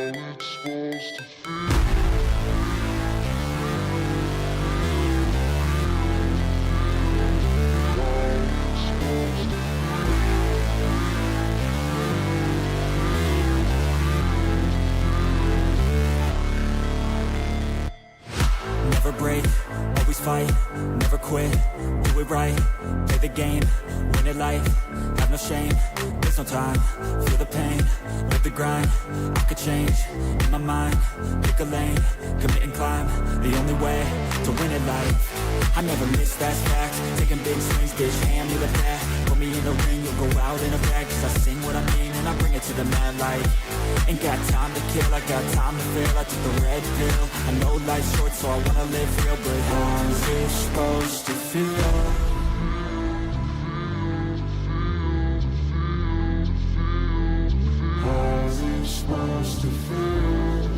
Never break, always fight, never quit, do it right, play the game, win it life, have no shame, there's no time, feel the pain, live the grind, I could change, in my mind, pick a lane, commit and climb, the only way to win it life, I never miss, that's fact, taking big swings, bitch, hand me the bat, put me in the ring, you'll go out in a bag, cause I sing what I mean and I bring it to the mad light, ain't got time to kill, I got time to feel, I took the red pill, I know life's short so I wanna live real, but how's it supposed to feel? How's it supposed to feel?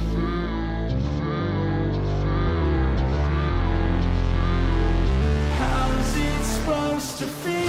How's it supposed to feel?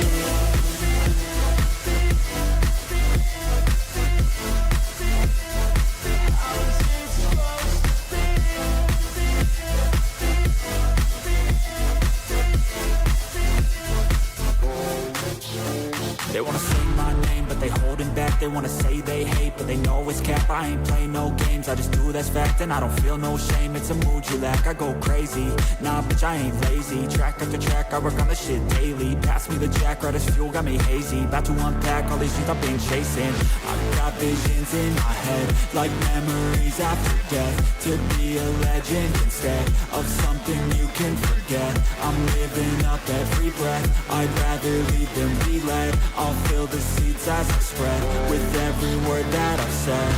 They wanna say my name, but they holding back. They wanna say they hate, but they know it's cap. I ain't play no games, I just do that's fact. And I don't feel no shame, it's a mood you lack. I go crazy, nah bitch I ain't lazy. Track after track, I work on the shit daily. Pass me the jack, right as fuel, got me hazy. About to unpack all these things I've been chasing. I've got visions in my head, like memories after death. To be a legend instead of something you can forget. I'm living up every breath, I'd rather lead than be led. I'll fill the seats as I spread with every word that I've said.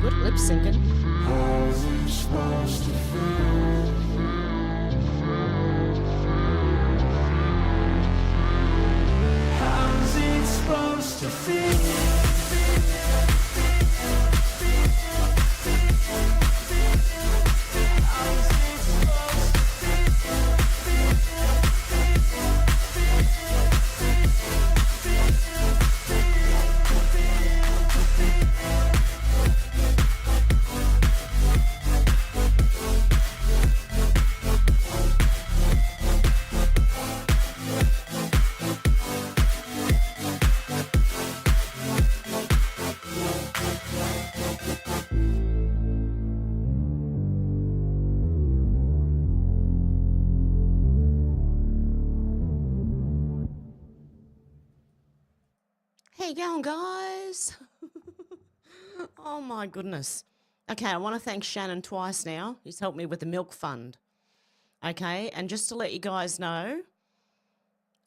Good lip syncing. How's it supposed to feel? How's it supposed to feel? How you going, guys? Oh, my goodness. Okay, I want to thank Shannon twice now. He's helped me with the milk fund. Okay, and just to let you guys know,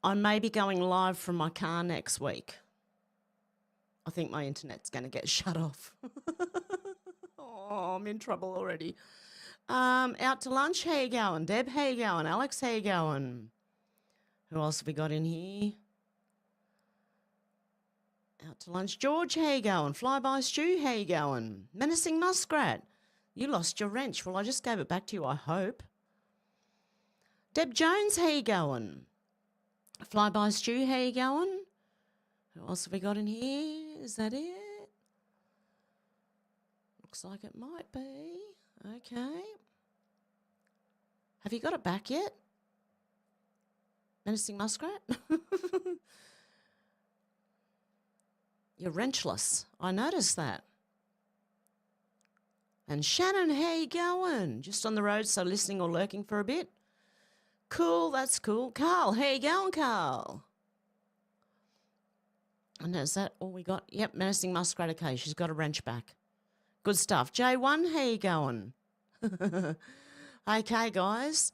I may be going live from my car next week. I think my internet's going to get shut off. Oh, I'm in trouble already. Out to lunch, how you going? Deb, how you going? Alex, how you going? Who else have we got in here? Out to lunch. George, how you going? Flyby Stew, how you going? Menacing Muskrat, you lost your wrench. Well, I just gave it back to you, I hope. Deb Jones, how you going? Flyby Stew, how you going? Who else have we got in here? Is that it? Looks like it might be. Okay. Have you got it back yet? Menacing Muskrat? You're wrenchless. I noticed that. And Shannon, how you going? Just on the road, so listening or lurking for a bit? Cool, that's cool. Carl, how you going, Carl? And is that all we got? Yep, Menacing Muskrat, okay. She's got a wrench back. Good stuff. J1, how you going? Okay, guys.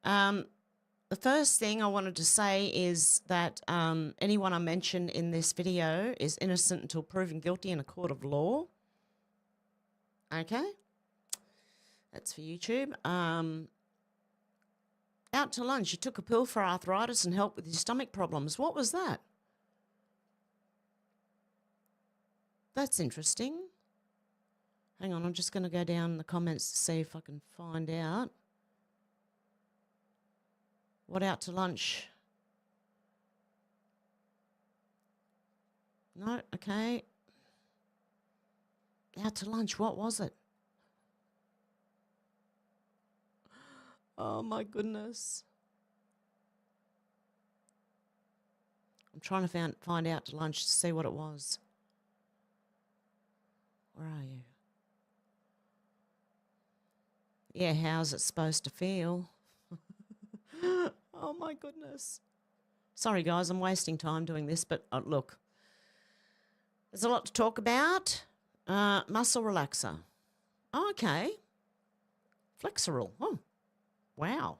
The first thing I wanted to say is that anyone I mention in this video is innocent until proven guilty in a court of law. Okay? That's for YouTube. Out to lunch. You took a pill for arthritis and helped with your stomach problems. What was that? That's interesting. Hang on, I'm just going to go down in the comments to see if I can find out. What out to lunch? No, okay. Out to lunch, what was it? Oh my goodness. I'm trying to find out to lunch to see what it was. Where are you? Yeah, how's it supposed to feel? Oh my goodness. Sorry guys, I'm wasting time doing this, but look. There's a lot to talk about. Muscle relaxer. Oh, okay. Flexeril. Oh, wow.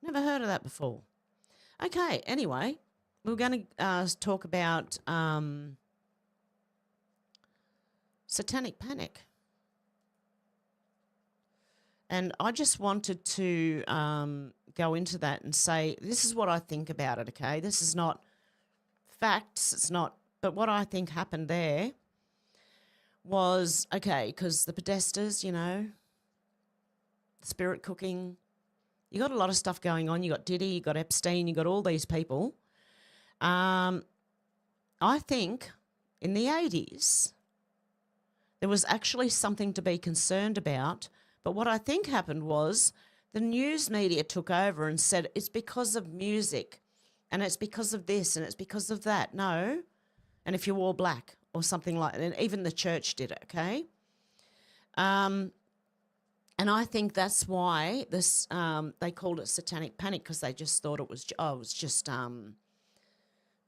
Never heard of that before. Okay, anyway, we're going to talk about satanic panic. And I just wanted to go into that and say, this is what I think about it, okay? This is not facts, it's not, but what I think happened there was, okay, because the Podestas, you know, spirit cooking, you got a lot of stuff going on. You got Diddy, you got Epstein, you got all these people. I think in the 80s, there was actually something to be concerned about. But what I think happened was the news media took over and said, it's because of music and it's because of this and it's because of that. No. And if you wore black or something like that, and even the church did it, okay? And I think that's why this they called it satanic panic, because they just thought it was just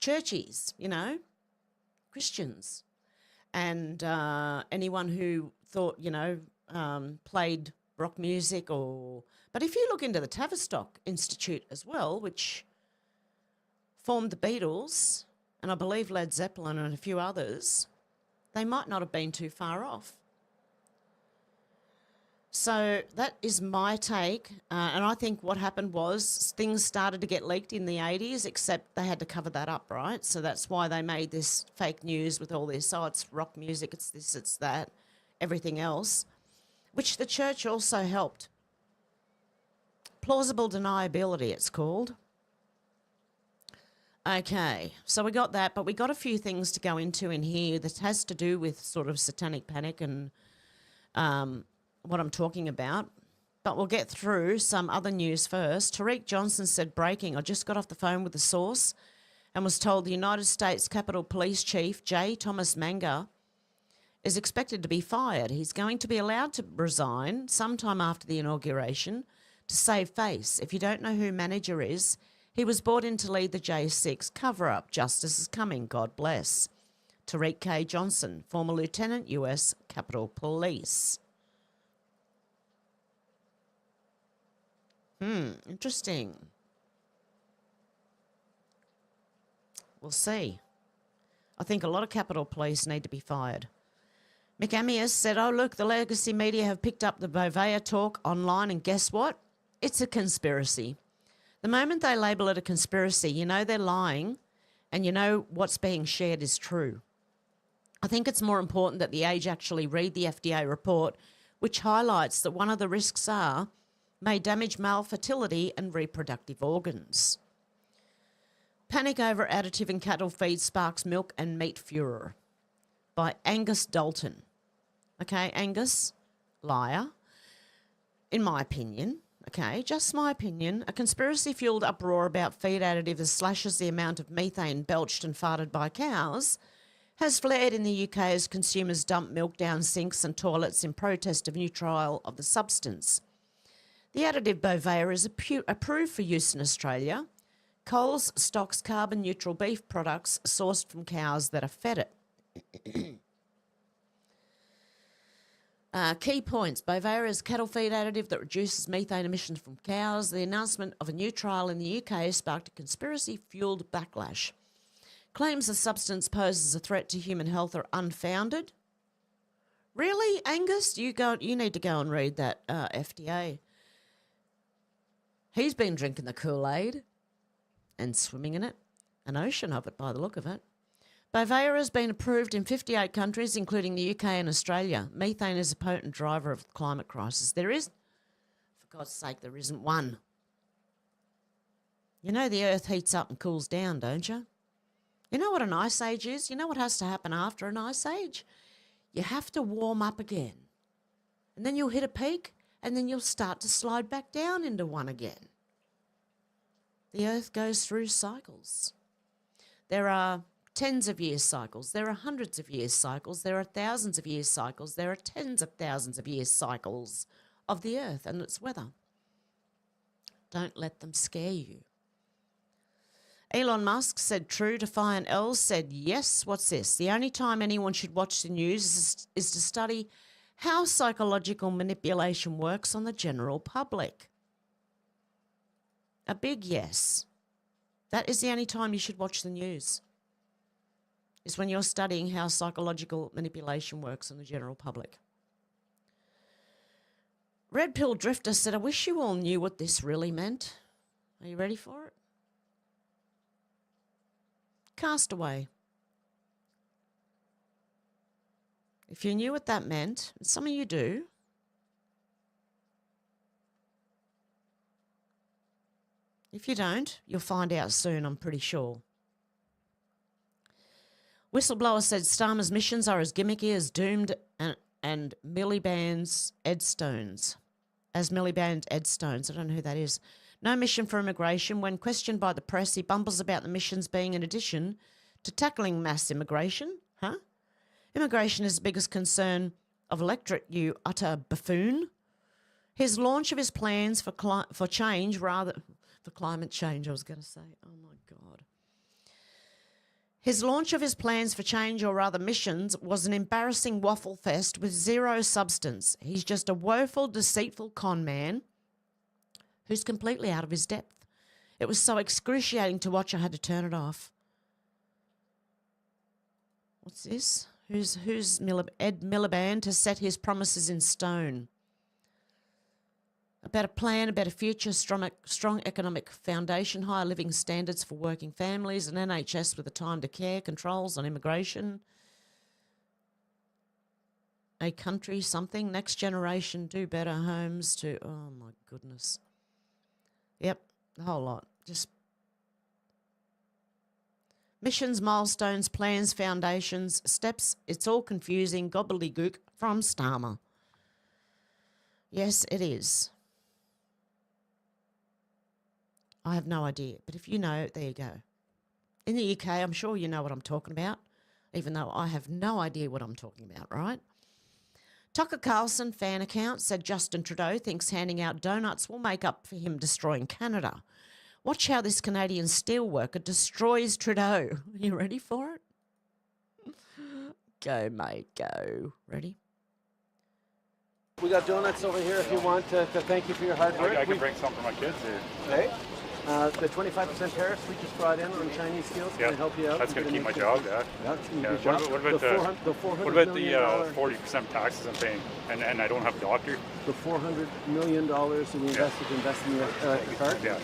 churchies, you know, Christians, and anyone who thought, you know, played rock music or. But if you look into the Tavistock Institute as well, which formed the Beatles and I believe Led Zeppelin and a few others, they might not have been too far off. So that is my take, and I think what happened was things started to get leaked in the 80s, except they had to cover that up, right? So that's why they made this fake news with all this, oh, it's rock music, it's this, it's that, everything else, which the church also helped. Plausible deniability, it's called. Okay, so we got that, but we got a few things to go into in here that has to do with sort of satanic panic and what I'm talking about. But we'll get through some other news first. Tariq Johnson said, breaking, I just got off the phone with the source and was told the United States Capitol Police Chief J. Thomas Manga is expected to be fired. He's going to be allowed to resign sometime after the inauguration to save face. If you don't know who manager is, he was brought in to lead the J6 cover-up. Justice is coming, God bless. Tariq K. Johnson, former Lieutenant, U.S. Capitol Police. Interesting. We'll see. I think a lot of Capitol Police need to be fired. Mick Amias said, oh, look, the legacy media have picked up the Bovea talk online, and guess what? It's a conspiracy. The moment they label it a conspiracy, you know they're lying and you know what's being shared is true. I think it's more important that the Age actually read the FDA report, which highlights that one of the risks may damage male fertility and reproductive organs. Panic over additive in cattle feed sparks milk and meat furor by Angus Dalton. Okay, Angus, liar, in my opinion. Okay, just my opinion. A conspiracy-fueled uproar about feed additive that slashes the amount of methane belched and farted by cows has flared in the UK as consumers dump milk down sinks and toilets in protest of new trial of the substance. The additive Bovea is approved for use in Australia. Coles stocks carbon-neutral beef products sourced from cows that are fed it. Key points. Bovea is cattle feed additive that reduces methane emissions from cows. The announcement of a new trial in the UK sparked a conspiracy-fueled backlash. Claims the substance poses a threat to human health are unfounded. Really, Angus? You need to go and read that FDA. He's been drinking the Kool-Aid and swimming in it, an ocean of it by the look of it. Bovea has been approved in 58 countries, including the UK and Australia. Methane is a potent driver of the climate crisis. For God's sake, there isn't one. You know the earth heats up and cools down, don't you? You know what an ice age is? You know what has to happen after an ice age? You have to warm up again. And then you'll hit a peak, and then you'll start to slide back down into one again. The Earth goes through cycles. There are tens of years cycles. There are hundreds of years cycles. There are thousands of years cycles. There are tens of thousands of years cycles of the Earth and its weather. Don't let them scare you. Elon Musk said true. Defiant Els said yes. What's this? The only time anyone should watch the news is to study how psychological manipulation works on the general public. A big yes. That is the only time you should watch the news, is when you're studying how psychological manipulation works on the general public. Red Pill Drifter said, I wish you all knew what this really meant. Are you ready for it? Castaway. If you knew what that meant, and some of you do, if you don't, you'll find out soon, I'm pretty sure. Whistleblower said Starmer's missions are as gimmicky as Doomed and Miliband's Ed Stones. As Miliband Ed Stones, I don't know who that is. No mission for immigration. When questioned by the press, he bumbles about the missions being in addition to tackling mass immigration. Huh? Immigration is the biggest concern of electorate, you utter buffoon. His launch of his plans for change, rather... For climate change, I was going to say. Oh, my God. His launch of his plans for change, or rather missions, was an embarrassing waffle fest with zero substance. He's just a woeful, deceitful con man who's completely out of his depth. It was so excruciating to watch, I had to turn it off. What's this? Who's Ed Miliband has set his promises in stone. About a plan, about a future, strong economic foundation, higher living standards for working families, an NHS with a time to care, controls on immigration, a country, something, next generation, do better, homes to, oh my goodness. Yep, the whole lot. Just missions, milestones, plans, foundations, steps, it's all confusing, gobbledygook from Starmer. Yes, it is. I have no idea, but if you know, there you go. In the UK, I'm sure you know what I'm talking about, even though I have no idea what I'm talking about, right? Tucker Carlson fan account said Justin Trudeau thinks handing out donuts will make up for him destroying Canada. Watch how this Canadian steelworker destroys Trudeau. Are you ready for it? Go, mate, go. Ready? We got donuts over here if you want to thank you for your hard work. I can bring some for my kids here. Okay. The 25% tariffs we just brought in on Chinese steels can help you out. That's going to keep my job, yeah. What about the 40% taxes I'm paying? And I don't have a doctor? The $400 million that we invested to invest in the car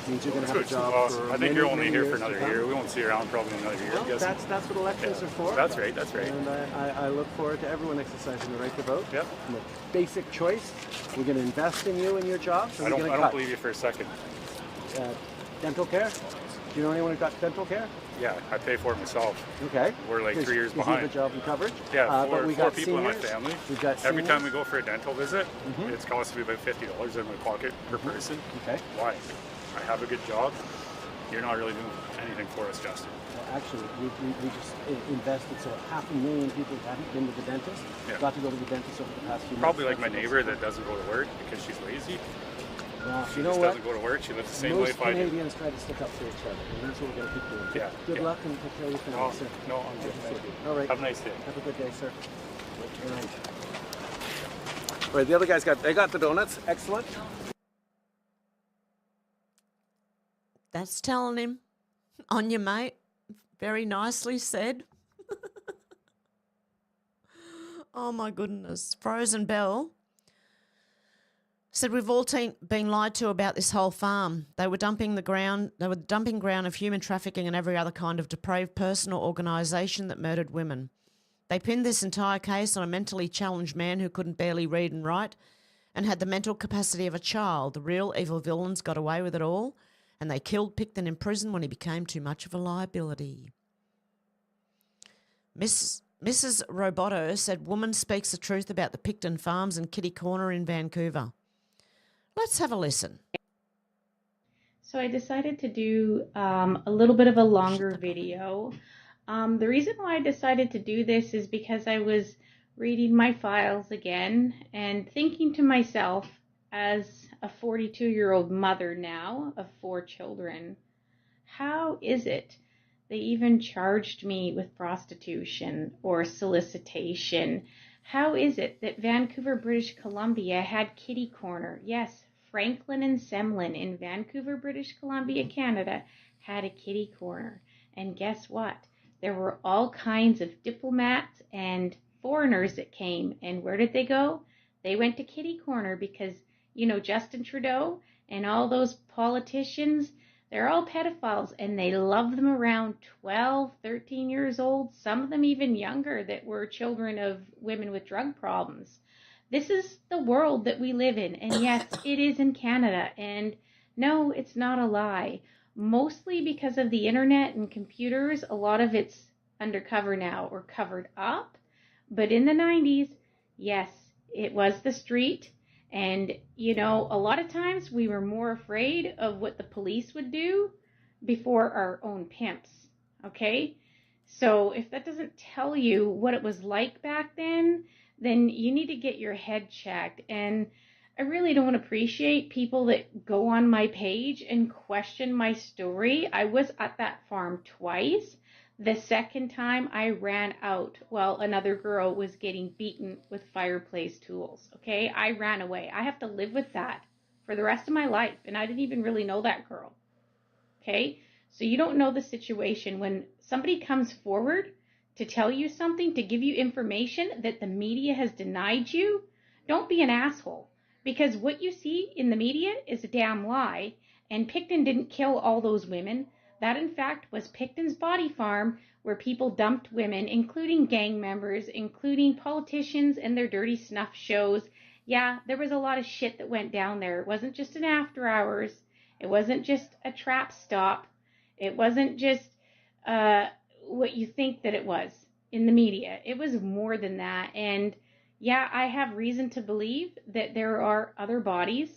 means you're going to have a job for I think you're only here for another year. We won't see you around probably another year. Well, that's what elections are for. That's right. And I look forward to everyone exercising the right to vote. Yep. Basic choice. We're going to invest in you and your job. I don't believe you for a second. Dental care? Do you know anyone who got dental care? Yeah, I pay for it myself. Okay. We're like 3 years behind. You have a job and coverage? Yeah, but we four got people seniors. in my family. We've got Every seniors. time we go for a dental visit, it's costing me about $50 in my pocket per person. Okay. Why? I have a good job. You're not really doing anything for us, Justin. Well, actually, we just invested so 500,000 people who haven't been to the dentist got to go to the dentist over the past few months. Probably like my neighbor that doesn't go to work because she's lazy. Well, She you know just what? doesn't go to work. She lives the same Most life I do. Canadians try to stick up for each other, and that's what we're going to keep doing. Yeah, Good yeah. luck and take care of your family, sir. No, I'm good. Thank you. All right. Have a nice day. Have a good day, sir. All right. All right, the other guys got the donuts. Excellent. That's telling him. On your mate. Very nicely said. Oh my goodness. Frozen Bell said we've all been lied to about this whole farm. They were dumping ground of human trafficking and every other kind of depraved person or organisation that murdered women. They pinned this entire case on a mentally challenged man who couldn't barely read and write and had the mental capacity of a child. The real evil villains got away with it all, and they killed Pickton in prison when he became too much of a liability. Mrs. Roboto said, woman speaks the truth about the Pickton Farms and Kitty Corner in Vancouver. Let's have a listen. So I decided to do a little bit of a longer video. The reason why I decided to do this is because I was reading my files again and thinking to myself, as a 42-year-old mother now of 4 children, how is it they even charged me with prostitution or solicitation? How is it that Vancouver, British Columbia had Kitty Corner? Yes, Franklin and Semlin in Vancouver, British Columbia, Canada had a Kitty Corner. And guess what? There were all kinds of diplomats and foreigners that came. And where did they go? They went to Kitty Corner because, you know, Justin Trudeau and all those politicians, they're all pedophiles and they love them around 12, 13 years old, some of them even younger that were children of women with drug problems. This is the world that we live in. And yes, it is in Canada. And no, it's not a lie. Mostly because of the internet and computers, a lot of it's undercover now or covered up. But in the 90s, yes, it was the street. And, you know, a lot of times we were more afraid of what the police would do before our own pimps. Okay? So if that doesn't tell you what it was like back then you need to get your head checked. And I really don't appreciate people that go on my page and question my story. I was at that farm twice. The second time I ran out while another girl was getting beaten with fireplace tools. Okay, I ran away. I have to live with that for the rest of my life. And I didn't even really know that girl. Okay, so you don't know the situation when somebody comes forward to tell you something, to give you information that the media has denied you. Don't be an asshole. Because what you see in the media is a damn lie. And Pickton didn't kill all those women. That, in fact, was Pickton's body farm where people dumped women, including gang members, including politicians and their dirty snuff shows. Yeah, there was a lot of shit that went down there. It wasn't just an after hours. It wasn't just a trap stop. It wasn't just what you think that it was in the media. It was more than that. And yeah, I have reason to believe that there are other bodies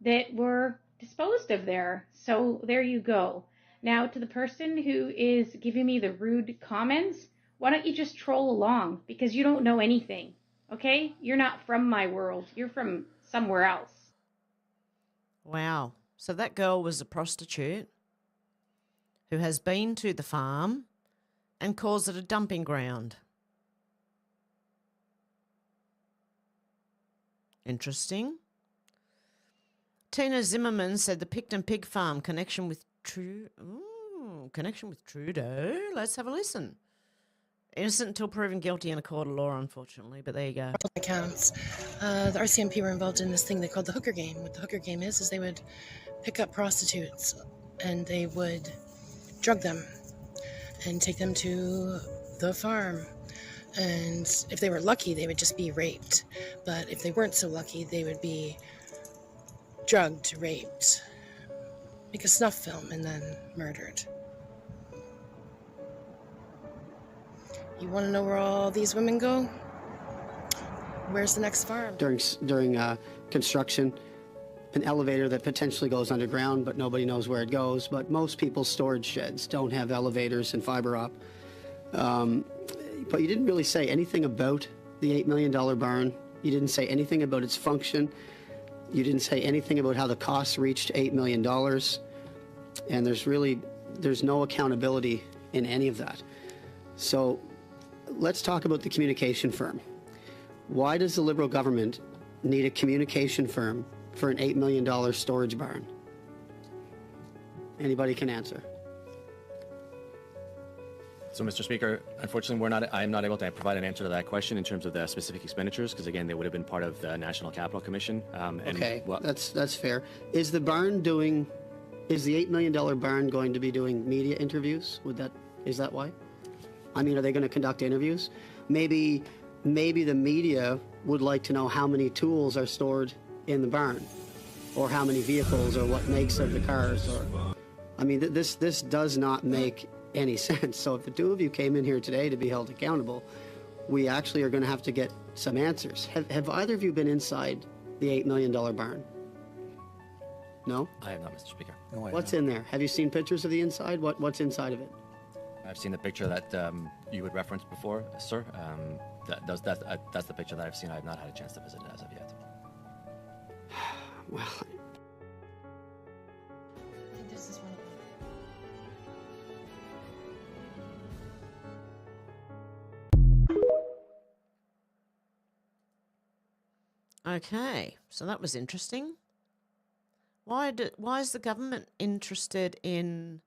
that were disposed of there. So there you go. Now, to the person who is giving me the rude comments, why don't you just troll along? Because you don't know anything, okay? You're not from my world. You're from somewhere else. Wow. So that girl was a prostitute who has been to the farm and calls it a dumping ground. Interesting. Tina Zimmerman said the Pickton Pig Farm connection with Trudeau. Let's have a listen. Innocent until proven guilty in a court of law, unfortunately, but there you go. Accounts. The RCMP were involved in this thing they called the hooker game. What the hooker game is they would pick up prostitutes and they would drug them and take them to the farm. And if they were lucky, they would just be raped. But if they weren't so lucky, they would be drugged, raped, make a snuff film, and then murdered. You want to know where all these women go? Where's the next farm? During construction, an elevator that potentially goes underground, but nobody knows where it goes. But most people's storage sheds don't have elevators and fiber op. But you didn't really say anything about the $8 million barn. You didn't say anything about its function. You didn't say anything about how the costs reached $8 million. And there's no accountability in any of that. So let's talk about the communication firm. Why does the Liberal government need a communication firm for an $8 million storage barn? Anybody can answer. So, Mr. Speaker, unfortunately, I'm not able to provide an answer to that question in terms of the specific expenditures, because again, they would have been part of the National Capital Commission. Okay, that's fair. Is the $8 million barn going to be doing media interviews? Is that why? I mean, are they going to conduct interviews? Maybe the media would like to know how many tools are stored in the barn, or how many vehicles, or what makes of the cars. Or, I mean, this does not make any sense. So if the two of you came in here today to be held accountable, we actually are going to have to get some answers. Have either of you been inside the $8 million barn? No? I have not, Mr. Speaker. No, I What's haven't. in there? Have you seen pictures of the inside? What's inside of it? I've seen the picture that you had referenced before, sir. That's the picture that I've seen. I have not had a chance to visit it as of yet. Well, I think this is one of them. Okay, so that was interesting. Why is the government interested in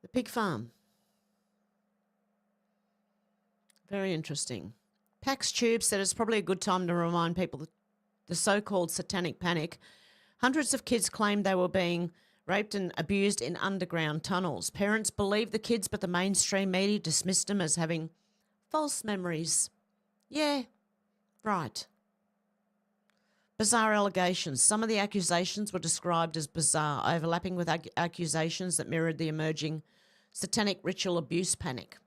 the pig farm? Very interesting. Pax Tube said it's probably a good time to remind people the so-called satanic panic. Hundreds of kids claimed they were being raped and abused in underground tunnels. Parents believed the kids, but the mainstream media dismissed them as having false memories. Yeah, right. Bizarre allegations. Some of the accusations were described as bizarre, overlapping with accusations that mirrored the emerging satanic ritual abuse panic.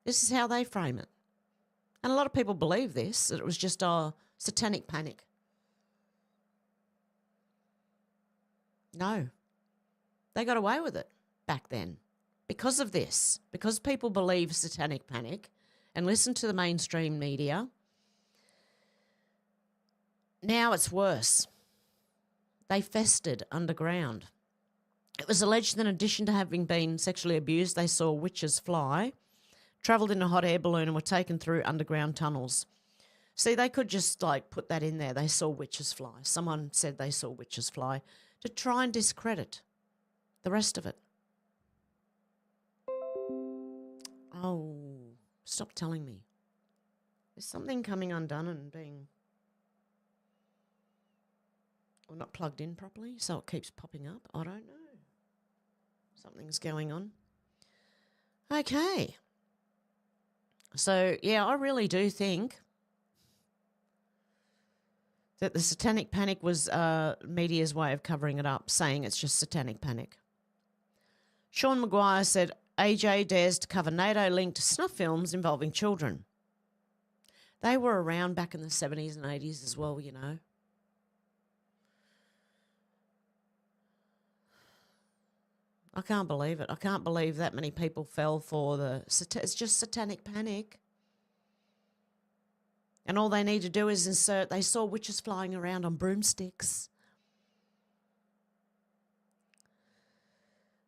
This is how they frame it. And a lot of people believe this, that it was just a satanic panic. No. They got away with it back then. Because of this, because people believe satanic panic and listen to the mainstream media, now it's worse. They festered underground. It was alleged that in addition to having been sexually abused, they saw witches fly, travelled in a hot air balloon and were taken through underground tunnels. See, they could just put that in there. They saw witches fly. Someone said they saw witches fly to try and discredit the rest of it. Oh, stop telling me. There's something coming undone and being... or not plugged in properly, so it keeps popping up. I don't know. Something's going on. Okay. So, yeah, I really do think that the satanic panic was media's way of covering it up, saying it's just satanic panic. Sean Maguire said, AJ dares to cover NATO-linked snuff films involving children. They were around back in the 70s and 80s as well, you know. I can't believe it. I can't believe that many people fell for it's just satanic panic. And all they need to do is insert, they saw witches flying around on broomsticks.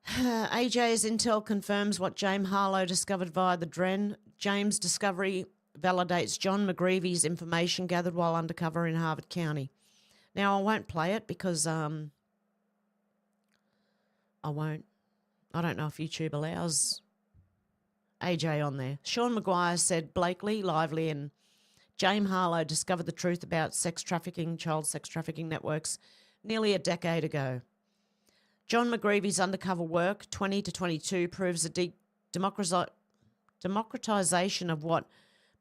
AJ's intel confirms what James Harlow discovered via the Dren. James' discovery validates John McGreevy's information gathered while undercover in Harvard County. Now, I won't play it because I won't. I don't know if YouTube allows AJ on there. Sean Maguire said Blakely, Lively and James Harlow discovered the truth about sex trafficking, child sex trafficking networks nearly a decade ago. John McGreevy's undercover work, 20 to 22, proves a democratization of what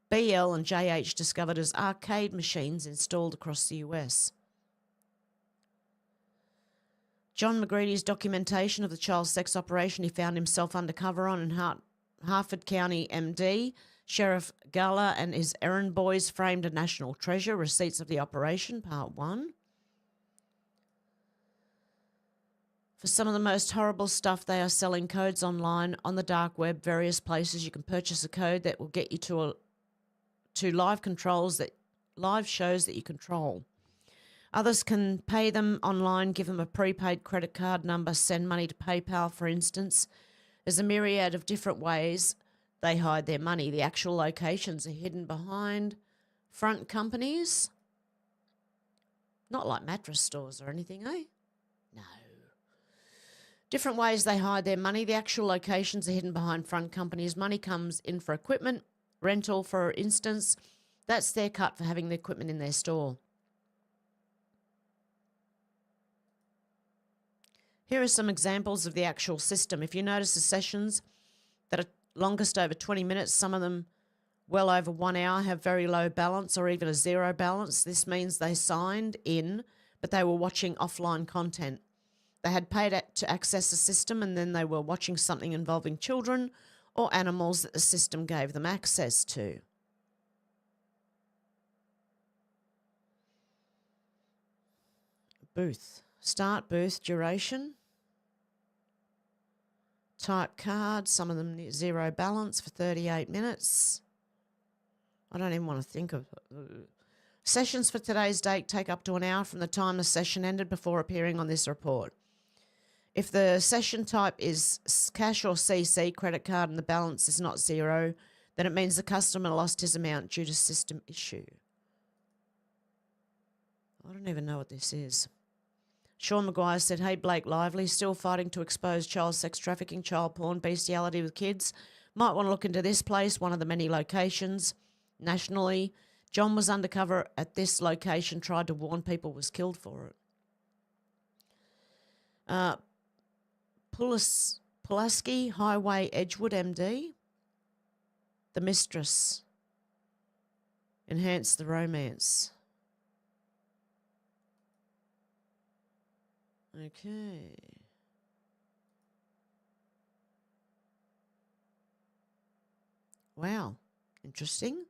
BL and JH discovered as arcade machines installed across the US. John McGreevy's documentation of the child sex operation he found himself undercover on in Harford County MD, Sheriff Gala and his errand boys framed a national treasure, receipts of the operation, part 1. For some of the most horrible stuff, they are selling codes online on the dark web, various places. You can purchase a code that will get you to live shows that you control. Others can pay them online, give them a prepaid credit card number, send money to PayPal, for instance. There's a myriad of different ways they hide their money. The actual locations are hidden behind front companies. Not like mattress stores or anything, eh? No. Different ways they hide their money. The actual locations are hidden behind front companies. Money comes in for equipment, rental, for instance. That's their cut for having the equipment in their store. Here are some examples of the actual system. If you notice the sessions that are longest over 20 minutes, some of them well over 1 hour, have very low balance or even a zero balance. This means they signed in, but they were watching offline content. They had paid to access the system, and then they were watching something involving children or animals that the system gave them access to. Booth. Start booth duration. Type card, some of them zero balance for 38 minutes. I don't even want to think of it. Sessions for today's date take up to an hour from the time the session ended before appearing on this report. If the session type is cash or CC credit card and the balance is not zero, then it means the customer lost his amount due to system issue. I don't even know what this is. Sean Maguire said, hey, Blake Lively, still fighting to expose child sex trafficking, child porn, bestiality with kids. Might want to look into this place, one of the many locations nationally. John was undercover at this location, tried to warn people, was killed for it. Pulaski, Highway, Edgewood, MD. The Mistress. Enhance the romance. Okay. Wow. Interesting.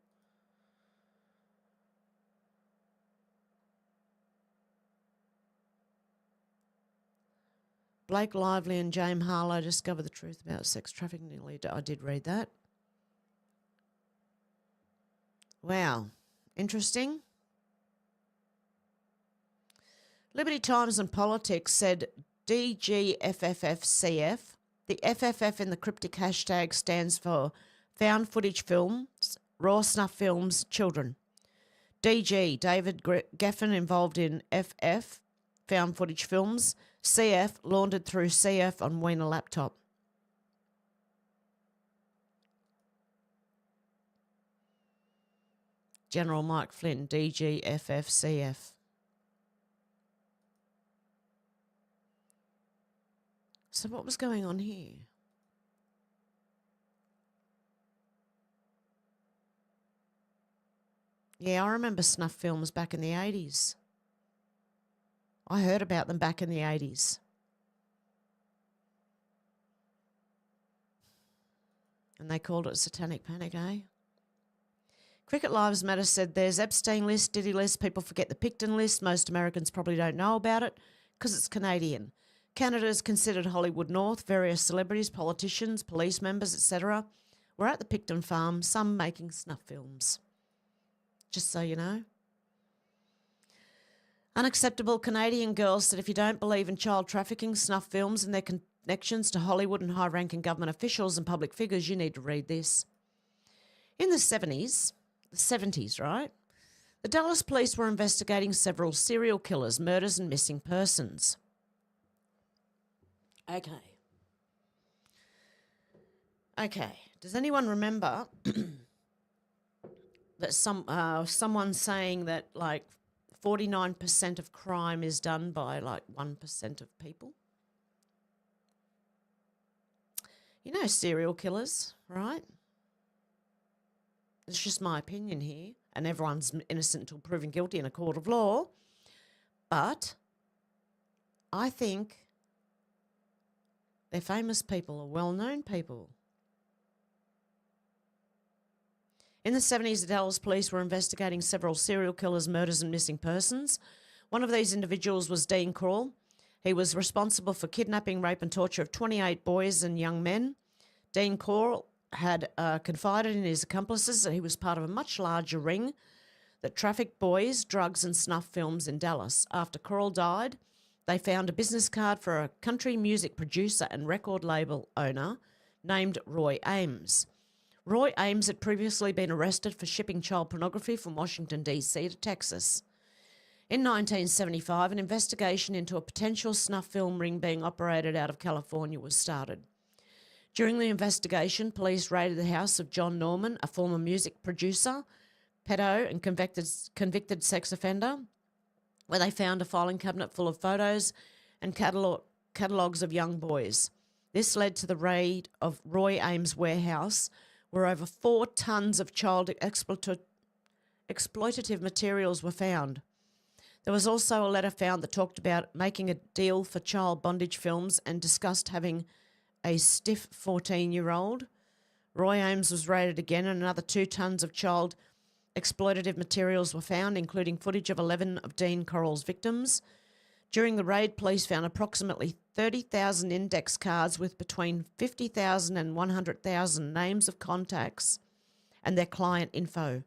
Blake Lively and James Harlow discover the truth about sex trafficking. I did read that. Wow. Interesting. Liberty Times and Politics said DGFFFCF. The FFF in the cryptic hashtag stands for Found Footage Films, Raw Snuff Films, Children. DG, David Geffen involved in FF, Found Footage Films. CF, laundered through CF on Wiener laptop. General Mike Flynn, DGFFCF. So what was going on here? Yeah, I remember snuff films back in the 80s. I heard about them back in the 80s. And they called it Satanic Panic, eh? Cricket Lives Matter said there's Epstein list, Diddy list, people forget the Pickton list. Most Americans probably don't know about it because it's Canadian. Canada is considered Hollywood North. Various celebrities, politicians, police members, etc. were at the Pickton farm, some making snuff films. Just so you know. Unacceptable Canadian girls said if you don't believe in child trafficking, snuff films and their connections to Hollywood and high-ranking government officials and public figures, you need to read this. In the 70s, right? The Dallas police were investigating several serial killers, murders and missing persons. Okay. Does anyone remember that someone saying that like 49% of crime is done by like 1% of people? You know, serial killers, right? It's just my opinion here, and everyone's innocent until proven guilty in a court of law. But I think they're famous people or well-known people. In the 70s, the Dallas police were investigating several serial killers, murders and missing persons. One of these individuals was Dean Crowell. He was responsible for kidnapping, rape and torture of 28 boys and young men. Dean Crowell had confided in his accomplices that he was part of a much larger ring that trafficked boys, drugs and snuff films in Dallas. After Crowell died, they found a business card for a country music producer and record label owner named Roy Ames. Roy Ames had previously been arrested for shipping child pornography from Washington, D.C. to Texas. In 1975, an investigation into a potential snuff film ring being operated out of California was started. During the investigation, police raided the house of John Norman, a former music producer, pedo and convicted sex offender, where they found a filing cabinet full of photos and catalogues of young boys. This led to the raid of Roy Ames' warehouse, where over 4 tons of child exploitative materials were found. There was also a letter found that talked about making a deal for child bondage films and discussed having a stiff 14-year-old. Roy Ames was raided again and another 2 tonnes of child exploitative materials were found, including footage of 11 of Dean Corall's victims. During the raid, police found approximately 30,000 index cards with between 50,000 and 100,000 names of contacts and their client info.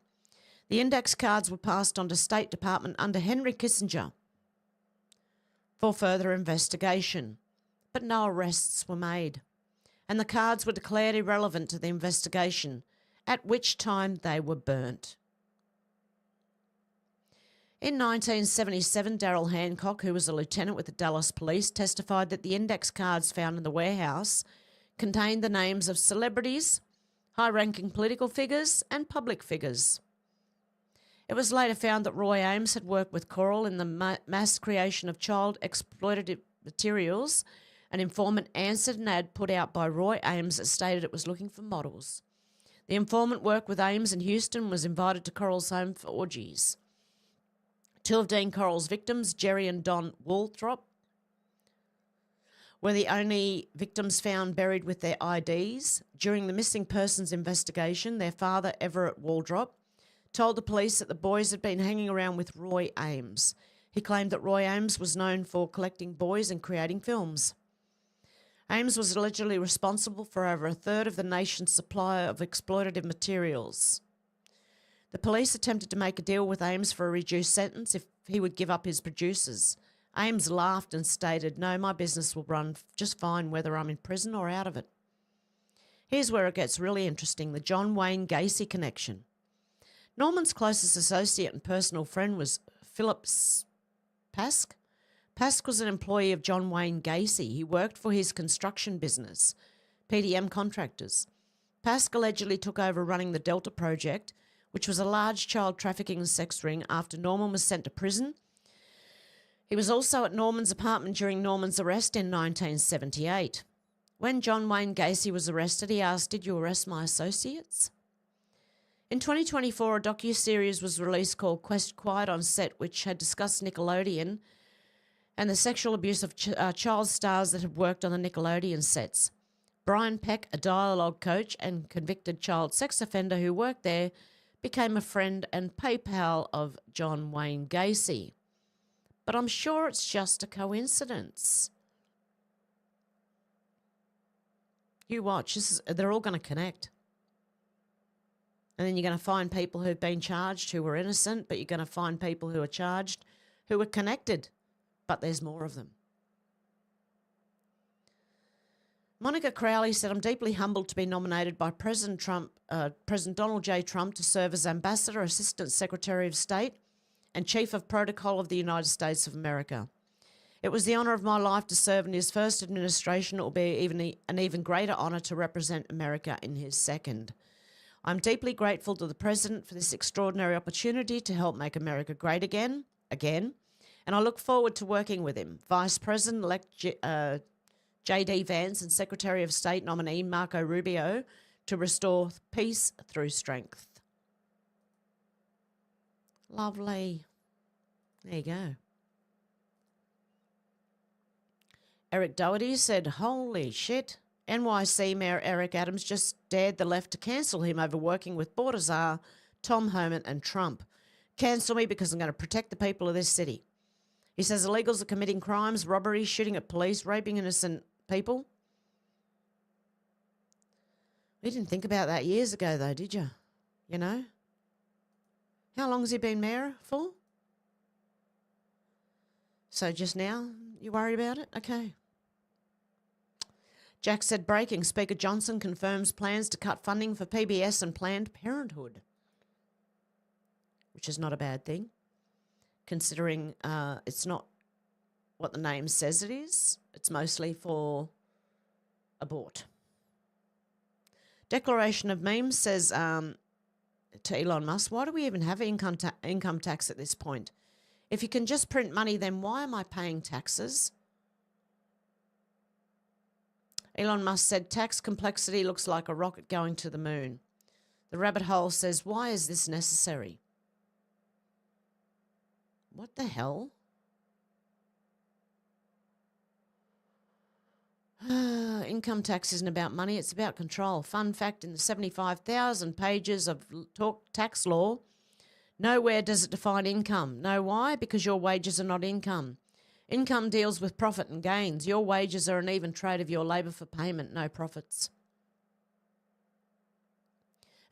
The index cards were passed on to State Department under Henry Kissinger for further investigation, but no arrests were made, and the cards were declared irrelevant to the investigation, at which time they were burnt. In 1977, Darrell Hancock, who was a lieutenant with the Dallas Police, testified that the index cards found in the warehouse contained the names of celebrities, high-ranking political figures, and public figures. It was later found that Roy Ames had worked with Corall in the mass creation of child exploitative materials. An informant answered an ad put out by Roy Ames that stated it was looking for models. The informant worked with Ames in Houston and was invited to Corall's home for orgies. 2 of Dean Corall's victims, Jerry and Don Walthrop, were the only victims found buried with their IDs. During the missing persons investigation, their father, Everett Waldrop, told the police that the boys had been hanging around with Roy Ames. He claimed that Roy Ames was known for collecting boys and creating films. Ames was allegedly responsible for over a third of the nation's supply of exploitative materials. The police attempted to make a deal with Ames for a reduced sentence if he would give up his producers. Ames laughed and stated, "No, my business will run just fine whether I'm in prison or out of it." Here's where it gets really interesting, the John Wayne Gacy connection. Norman's closest associate and personal friend was Philip Pask. Pask was an employee of John Wayne Gacy. He worked for his construction business, PDM Contractors. Pask allegedly took over running the Delta Project, which was a large child trafficking and sex ring, after Norman was sent to prison. He was also at Norman's apartment during Norman's arrest in 1978. When John Wayne Gacy was arrested, he asked, "Did you arrest my associates?" In 2024, a docuseries was released called Quiet on Set, which had discussed Nickelodeon and the sexual abuse of child stars that had worked on the Nickelodeon sets. Brian Peck, a dialogue coach and convicted child sex offender who worked there, became a friend and PayPal of John Wayne Gacy. But I'm sure it's just a coincidence. You watch, they're all going to connect. And then you're going to find people who've been charged who were innocent, but you're going to find people who are charged who were connected, but there's more of them. Monica Crowley said, "I'm deeply humbled to be nominated by President Donald J. Trump to serve as Ambassador, Assistant Secretary of State, and Chief of Protocol of the United States of America. It was the honour of my life to serve in his first administration. It will be an even greater honour to represent America in his second. I'm deeply grateful to the President for this extraordinary opportunity to help make America great again, and I look forward to working with him. Vice President-elect J.D. Vance and Secretary of State nominee Marco Rubio to restore peace through strength." Lovely. There you go. Eric Doherty said, "Holy shit. NYC Mayor Eric Adams just dared the left to cancel him over working with border czar Tom Homan and Trump. Cancel me because I'm going to protect the people of this city." He says illegals are committing crimes, robberies, shooting at police, raping innocent people. We didn't think about that years ago, though, did you? You know? How long has he been mayor for? So just now, you worried about it? Okay. Jack said, "Breaking. Speaker Johnson confirms plans to cut funding for PBS and Planned Parenthood," which is not a bad thing, considering it's not what the name says it is. It's mostly for abort. Declaration of Memes says to Elon Musk, "Why do we even have income tax at this point? If you can just print money, then why am I paying taxes?" Elon Musk said, "Tax complexity looks like a rocket going to the moon." The rabbit hole says, "Why is this necessary?" What the hell? Income tax isn't about money, it's about control. Fun fact, in the 75,000 pages of tax law, nowhere does it define income. Know why? Because your wages are not income. Income deals with profit and gains. Your wages are an even trade of your labour for payment, no profits.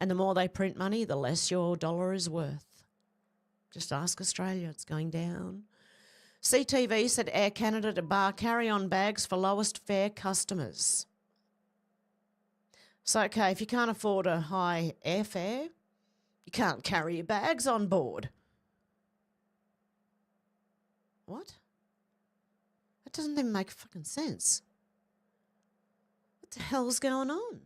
And the more they print money, the less your dollar is worth. Just ask Australia, it's going down. CTV said Air Canada to bar carry-on bags for lowest fare customers. So, okay, if you can't afford a high airfare, you can't carry your bags on board. What? That doesn't even make fucking sense. What the hell's going on?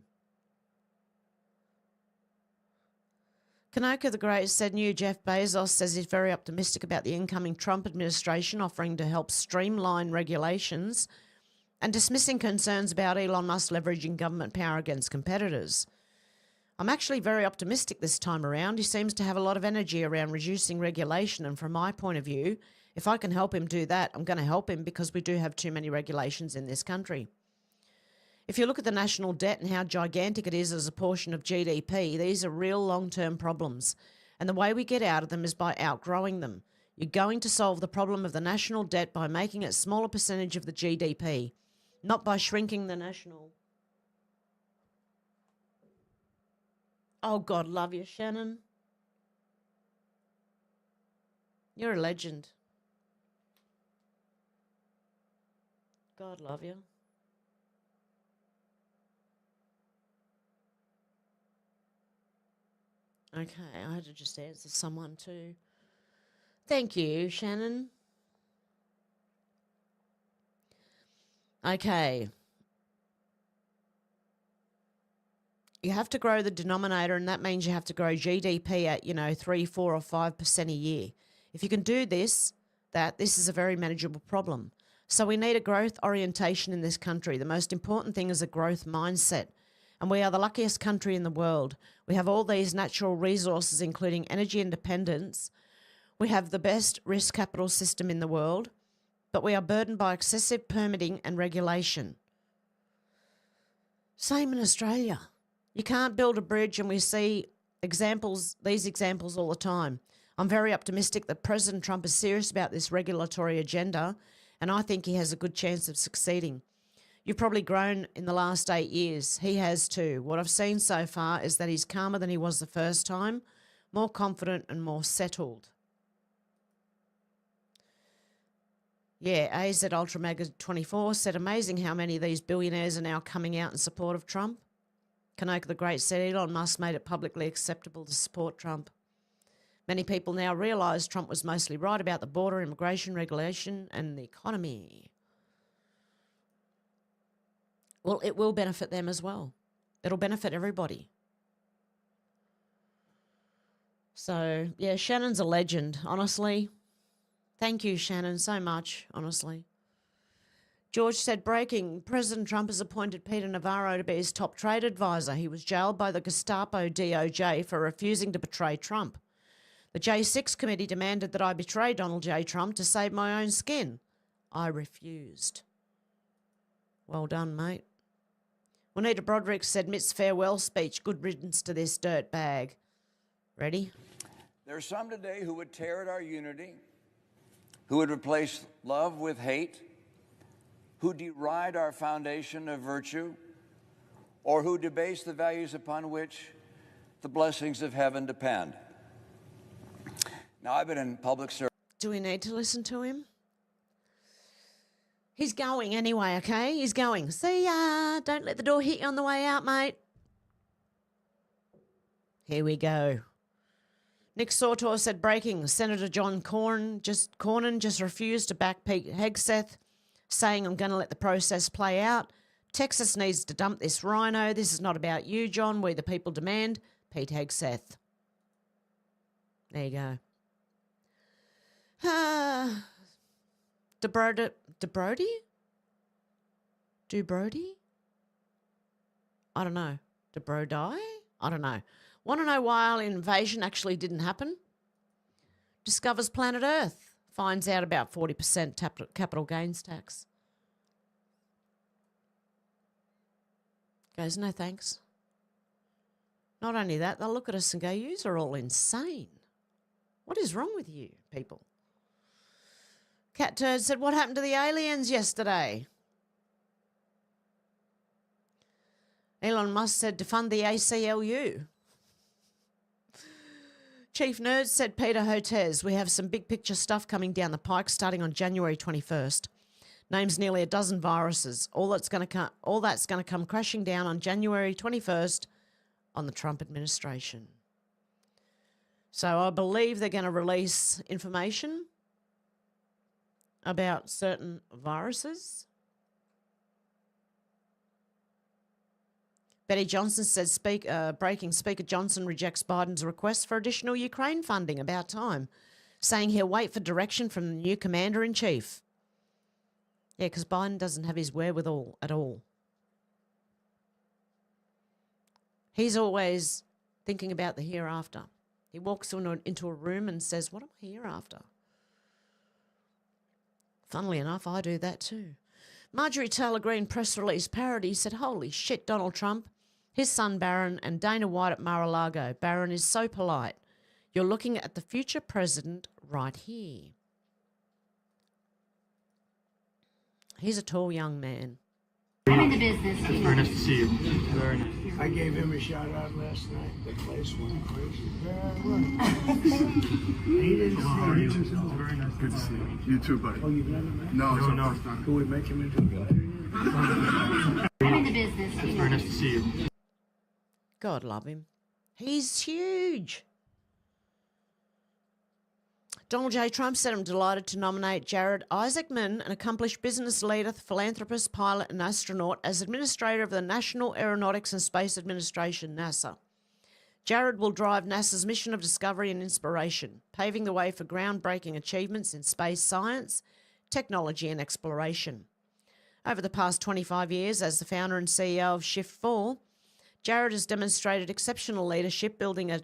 Kanoka the Great said new Jeff Bezos says he's very optimistic about the incoming Trump administration offering to help streamline regulations and dismissing concerns about Elon Musk leveraging government power against competitors. I'm actually very optimistic this time around. He seems to have a lot of energy around reducing regulation, and from my point of view, if I can help him do that, I'm going to help him because we do have too many regulations in this country. If you look at the national debt and how gigantic it is as a portion of GDP, these are real long-term problems. And the way we get out of them is by outgrowing them. You're going to solve the problem of the national debt by making it a smaller percentage of the GDP, not by shrinking the national. Oh, God, love you, Shannon. You're a legend. God love you. Okay, I had to just answer someone too. Thank you, Shannon. Okay. You have to grow the denominator, and that means you have to grow GDP at, 3, 4, or 5% a year. If you can do this is a very manageable problem. So we need a growth orientation in this country. The most important thing is a growth mindset. And we are the luckiest country in the world. We have all these natural resources, including energy independence. We have the best risk capital system in the world, but we are burdened by excessive permitting and regulation. Same in Australia. You can't build a bridge, and we see these examples all the time. I'm very optimistic that President Trump is serious about this regulatory agenda, and I think he has a good chance of succeeding. You've probably grown in the last 8 years. He has too. What I've seen so far is that he's calmer than he was the first time, more confident and more settled. Yeah, AZ Ultra Mega 24 said, amazing how many of these billionaires are now coming out in support of Trump. Kanoka the Great said, Elon Musk made it publicly acceptable to support Trump. Many people now realise Trump was mostly right about the border, immigration, regulation and the economy. Well, it will benefit them as well. It'll benefit everybody. So, yeah, Shannon's a legend, honestly. Thank you, Shannon, so much, honestly. George said, breaking, President Trump has appointed Peter Navarro to be his top trade advisor. He was jailed by the Gestapo DOJ for refusing to betray Trump. The J6 committee demanded that I betray Donald J. Trump to save my own skin. I refused. Well done, mate. Juanita Broderick said, Mitt's farewell speech, good riddance to this dirt bag. Ready? There are some today who would tear at our unity, who would replace love with hate, who deride our foundation of virtue, or who debase the values upon which the blessings of heaven depend. Now, I've been in public service. Do we need to listen to him? He's going anyway, okay? He's going. See ya. Don't let the door hit you on the way out, mate. Here we go. Nick Sautor said, breaking, Senator John Cornyn just refused to back Pete Hegseth, saying, I'm going to let the process play out. Texas needs to dump this rhino. This is not about you, John. We the people demand. Pete Hegseth. There you go. Dubrody? I don't know. Dubrody? I don't know. Want to know why our invasion actually didn't happen? Discovers planet Earth. Finds out about 40% capital gains tax. Goes, no thanks. Not only that, they'll look at us and go, yous are all insane. What is wrong with you people? Cat Turd said, what happened to the aliens yesterday? Elon Musk said to fund the ACLU. Chief Nerd said, Peter Hotez, we have some big picture stuff coming down the pike starting on January 21st. Names nearly a dozen viruses. All that's going to come crashing down on January 21st on the Trump administration. So I believe they're going to release information about certain viruses. Betty Johnson says, breaking Speaker Johnson rejects Biden's request for additional Ukraine funding. About time. Saying he'll wait for direction from the new commander-in-chief. Yeah, because Biden doesn't have his wherewithal at all. He's always thinking about the hereafter. He walks into a room and says, what am I hereafter? Funnily enough, I do that too. Marjorie Taylor Greene press release parody said, holy shit, Donald Trump, his son Barron, and Dana White at Mar-a-Lago. Barron is so polite. You're looking at the future president right here. He's a tall young man. I'm in the business. It's very nice to see you. Very nice. I gave him a shout out last night. The place went crazy. He didn't How are you? see It's very nice. Good to see you. You too, buddy. Oh, you've never met him? No, it's No. the first time. Could we make him into a gladiator? I'm in the business. It's very nice to see you. God love him. He's huge. Donald J. Trump said, I'm delighted to nominate Jared Isaacman, an accomplished business leader, philanthropist, pilot and astronaut, as administrator of the National Aeronautics and Space Administration, NASA. Jared will drive NASA's mission of discovery and inspiration, paving the way for groundbreaking achievements in space science, technology and exploration. Over the past 25 years as the founder and CEO of Shift4, Jared has demonstrated exceptional leadership building a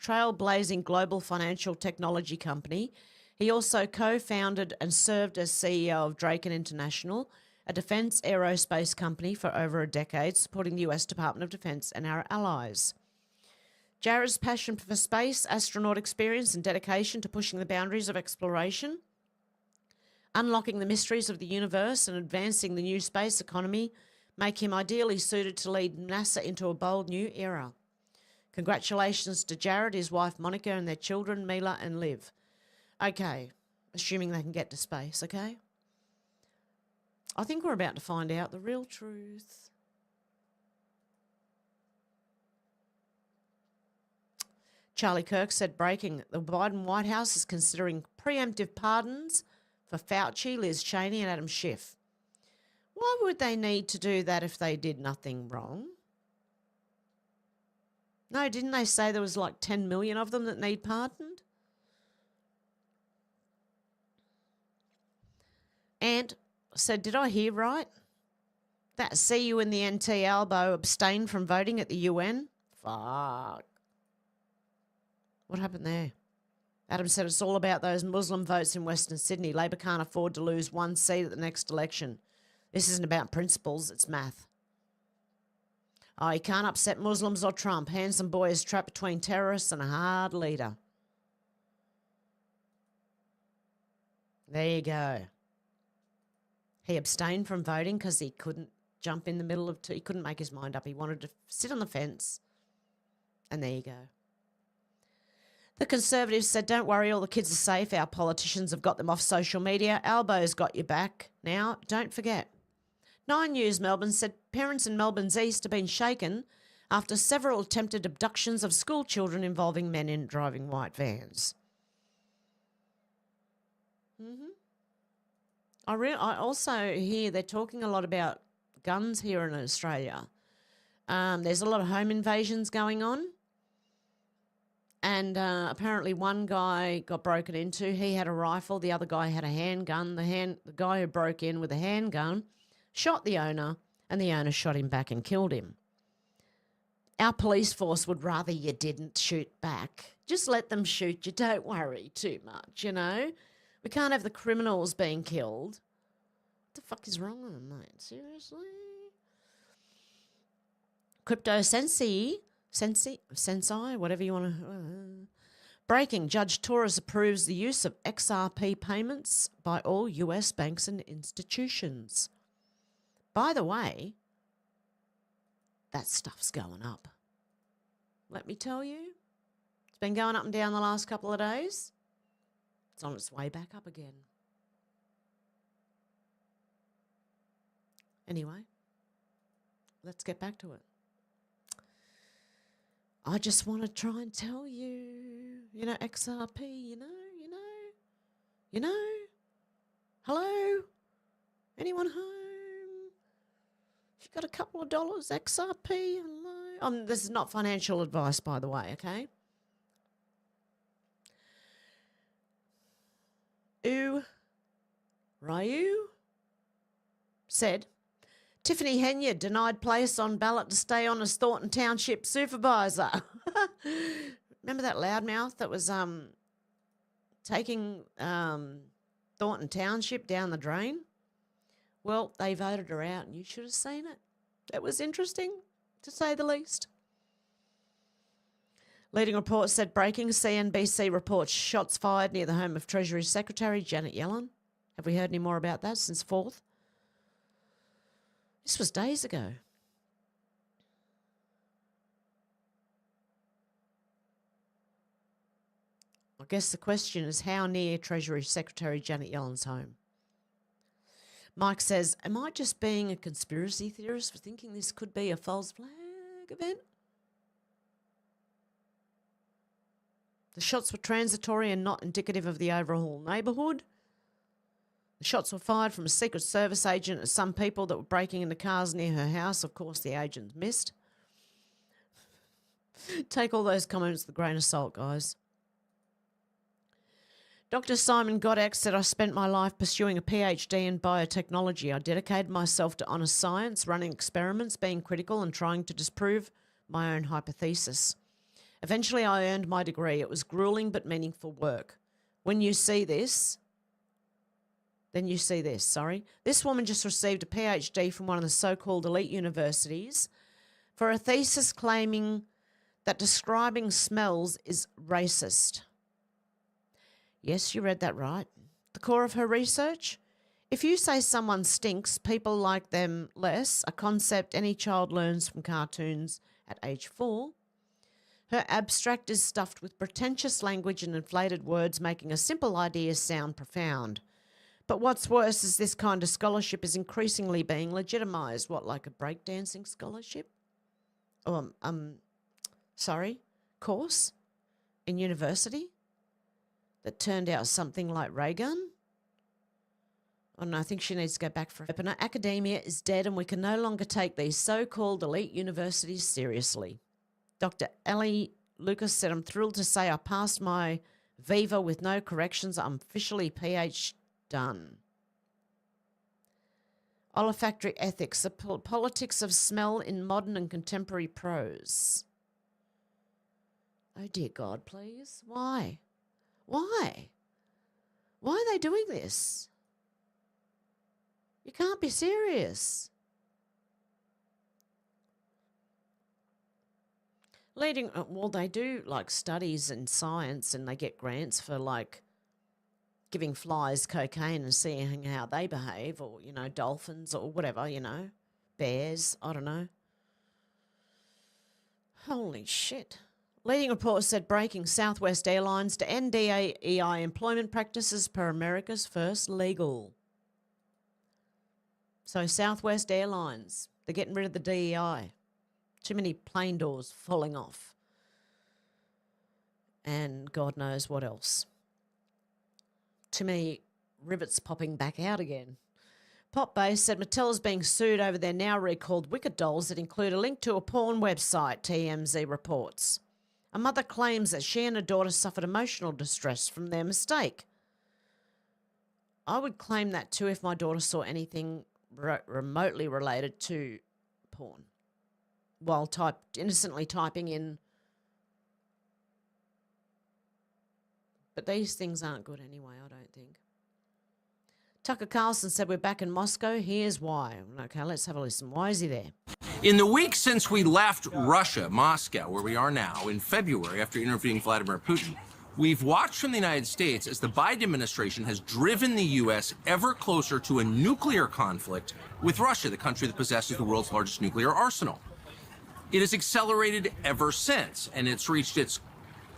trailblazing global financial technology company. He also co-founded and served as CEO of Draken International, a defense aerospace company for over a decade, supporting the US Department of Defense and our allies. Jared's passion for space, astronaut experience and dedication to pushing the boundaries of exploration, unlocking the mysteries of the universe and advancing the new space economy make him ideally suited to lead NASA into a bold new era. Congratulations to Jared, his wife Monica, and their children Mila and Liv. Okay, assuming they can get to space, okay? I think we're about to find out the real truth. Charlie Kirk said, breaking, the Biden White House is considering preemptive pardons for Fauci, Liz Cheney and Adam Schiff. Why would they need to do that if they did nothing wrong? No, didn't they say there was like 10 million of them that need pardoned? And said, did I hear right? That CU in the NT Albo abstained from voting at the UN? Fuck. What happened there? Adam said it's all about those Muslim votes in Western Sydney. Labor can't afford to lose one seat at the next election. This isn't about principles, it's math. Oh, you can't upset Muslims or Trump. Handsome boy is trapped between terrorists and a hard leader. There you go. He abstained from voting because he couldn't jump in the middle of he couldn't make his mind up. He wanted to sit on the fence. And there you go. The Conservatives said, don't worry, all the kids are safe. Our politicians have got them off social media. Albo's got your back. Now, don't forget. 9 News Melbourne said parents in Melbourne's east have been shaken after several attempted abductions of school children involving men in driving white vans. I also hear they're talking a lot about guns here in Australia. There's a lot of home invasions going on. And apparently one guy got broken into. He had a rifle. The other guy had a handgun. The guy who broke in with a handgun shot the owner, and the owner shot him back and killed him. Our police force would rather you didn't shoot back. Just let them shoot you. Don't worry too much, you know. We can't have the criminals being killed. What the fuck is wrong with them, mate? Seriously? Crypto Sensei, whatever you want to... Breaking. Judge Torres approves the use of XRP payments by all US banks and institutions. By the way, that stuff's going up. Let me tell you, it's been going up and down the last couple of days. It's on its way back up again. Anyway, let's get back to it. I just want to try and tell you, XRP, hello? Anyone home? If you've got a couple of dollars, XRP, hello? This is not financial advice, by the way, okay? Ryu said, Tiffany Henyard denied place on ballot to stay on as Thornton Township supervisor. Remember that loudmouth that was taking Thornton Township down the drain? Well, they voted her out and you should have seen it. It was interesting, to say the least. Leading reports said breaking CNBC reports shots fired near the home of Treasury Secretary Janet Yellen. Have we heard any more about that since 4th? This was days ago. I guess the question is how near Treasury Secretary Janet Yellen's home? Mike says, am I just being a conspiracy theorist for thinking this could be a false flag event? The shots were transitory and not indicative of the overall neighbourhood. The shots were fired from a Secret Service agent at some people that were breaking into cars near her house. Of course, the agents missed. Take all those comments with a grain of salt, guys. Dr. Simon Godek said, I spent my life pursuing a PhD in biotechnology. I dedicated myself to honest science, running experiments, being critical and trying to disprove my own hypothesis. Eventually, I earned my degree. It was grueling but meaningful work. When you see this... Then you see this, sorry. This woman just received a PhD from one of the so-called elite universities for a thesis claiming that describing smells is racist. Yes, you read that right. The core of her research? If you say someone stinks, people like them less, a concept any child learns from cartoons at age 4. Her abstract is stuffed with pretentious language and inflated words, making a simple idea sound profound. But what's worse is this kind of scholarship is increasingly being legitimised. What, like a breakdancing scholarship? Course in university that turned out something like ray gun? Oh no, I think she needs to go back for opener. Academia is dead and we can no longer take these so-called elite universities seriously. Dr. Ellie Lucas said, I'm thrilled to say I passed my Viva with no corrections. I'm officially PhD. Done. Olfactory ethics, the politics of smell in modern and contemporary prose. Oh dear God, please. Why? Why? Why are they doing this? You can't be serious. They do like studies in science and they get grants for like giving flies cocaine and seeing how they behave, or, dolphins or whatever, bears, I don't know. Holy shit. Leading reports said breaking Southwest Airlines to end DEI employment practices per America's first legal. So Southwest Airlines, they're getting rid of the DEI. Too many plane doors falling off. And God knows what else. Too many rivets popping back out again. Pop Base said Mattel's being sued over their now recalled Wicked dolls that include a link to a porn website, TMZ reports. A mother claims that she and her daughter suffered emotional distress from their mistake. I would claim that too if my daughter saw anything remotely related to porn while innocently typing in. But these things aren't good anyway, I don't think. Tucker Carlson said we're back in Moscow. Here's why. Okay, let's have a listen. Why is he there? In the week since we left Russia, Moscow, where we are now, in February, after interviewing Vladimir Putin, we've watched from the United States as the Biden administration has driven the U.S. ever closer to a nuclear conflict with Russia, the country that possesses the world's largest nuclear arsenal. It has accelerated ever since, and it's reached its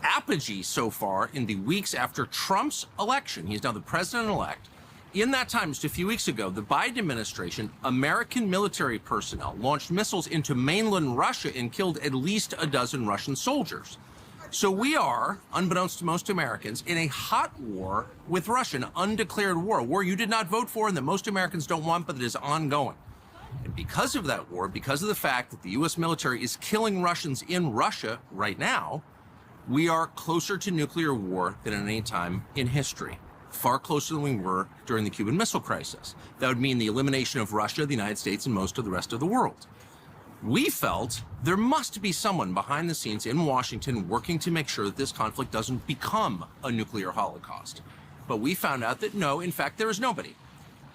apogee so far in the weeks after Trump's election. He's now the president-elect. In that time, just a few weeks ago, the Biden administration, American military personnel, launched missiles into mainland Russia and killed at least a dozen Russian soldiers. So we are, unbeknownst to most Americans, in a hot war with Russia, an undeclared war, a war you did not vote for and that most Americans don't want, but that is ongoing. And because of that war, because of the fact that the U.S. military is killing Russians in Russia right now, we are closer to nuclear war than at any time in history. Far closer than we were during the Cuban Missile Crisis. That would mean the elimination of Russia, the United States, and most of the rest of the world. We felt there must be someone behind the scenes in Washington working to make sure that this conflict doesn't become a nuclear holocaust. But we found out that no, in fact, there is nobody.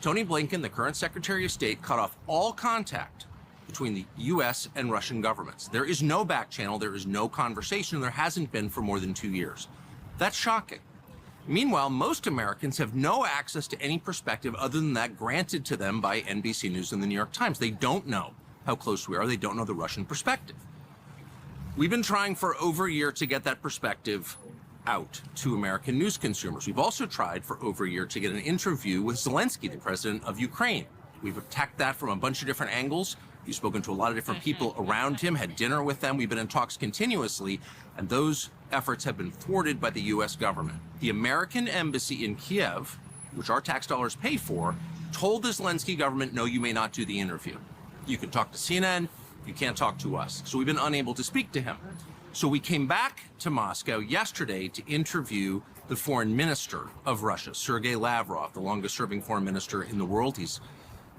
Tony Blinken, the current Secretary of State, cut off all contact between the U.S. and Russian governments. There is no back channel, there is no conversation, and there hasn't been for more than 2 years. That's shocking. Meanwhile, most Americans have no access to any perspective other than that granted to them by NBC News and the New York Times. They don't know how close we are. They don't know the Russian perspective. We've been trying for over a year to get that perspective out to American news consumers. We've also tried for over a year to get an interview with Zelensky, the president of Ukraine. We've attacked that from a bunch of different angles. We've spoken to a lot of different people around him, had dinner with them. We've been in talks continuously, and those efforts have been thwarted by the U.S. government. The American embassy in Kiev, which our tax dollars pay for, told the Zelensky government, no, you may not do the interview. You can talk to CNN, you can't talk to us. So we've been unable to speak to him. So we came back to Moscow yesterday to interview the foreign minister of Russia, Sergei Lavrov, the longest serving foreign minister in the world. He's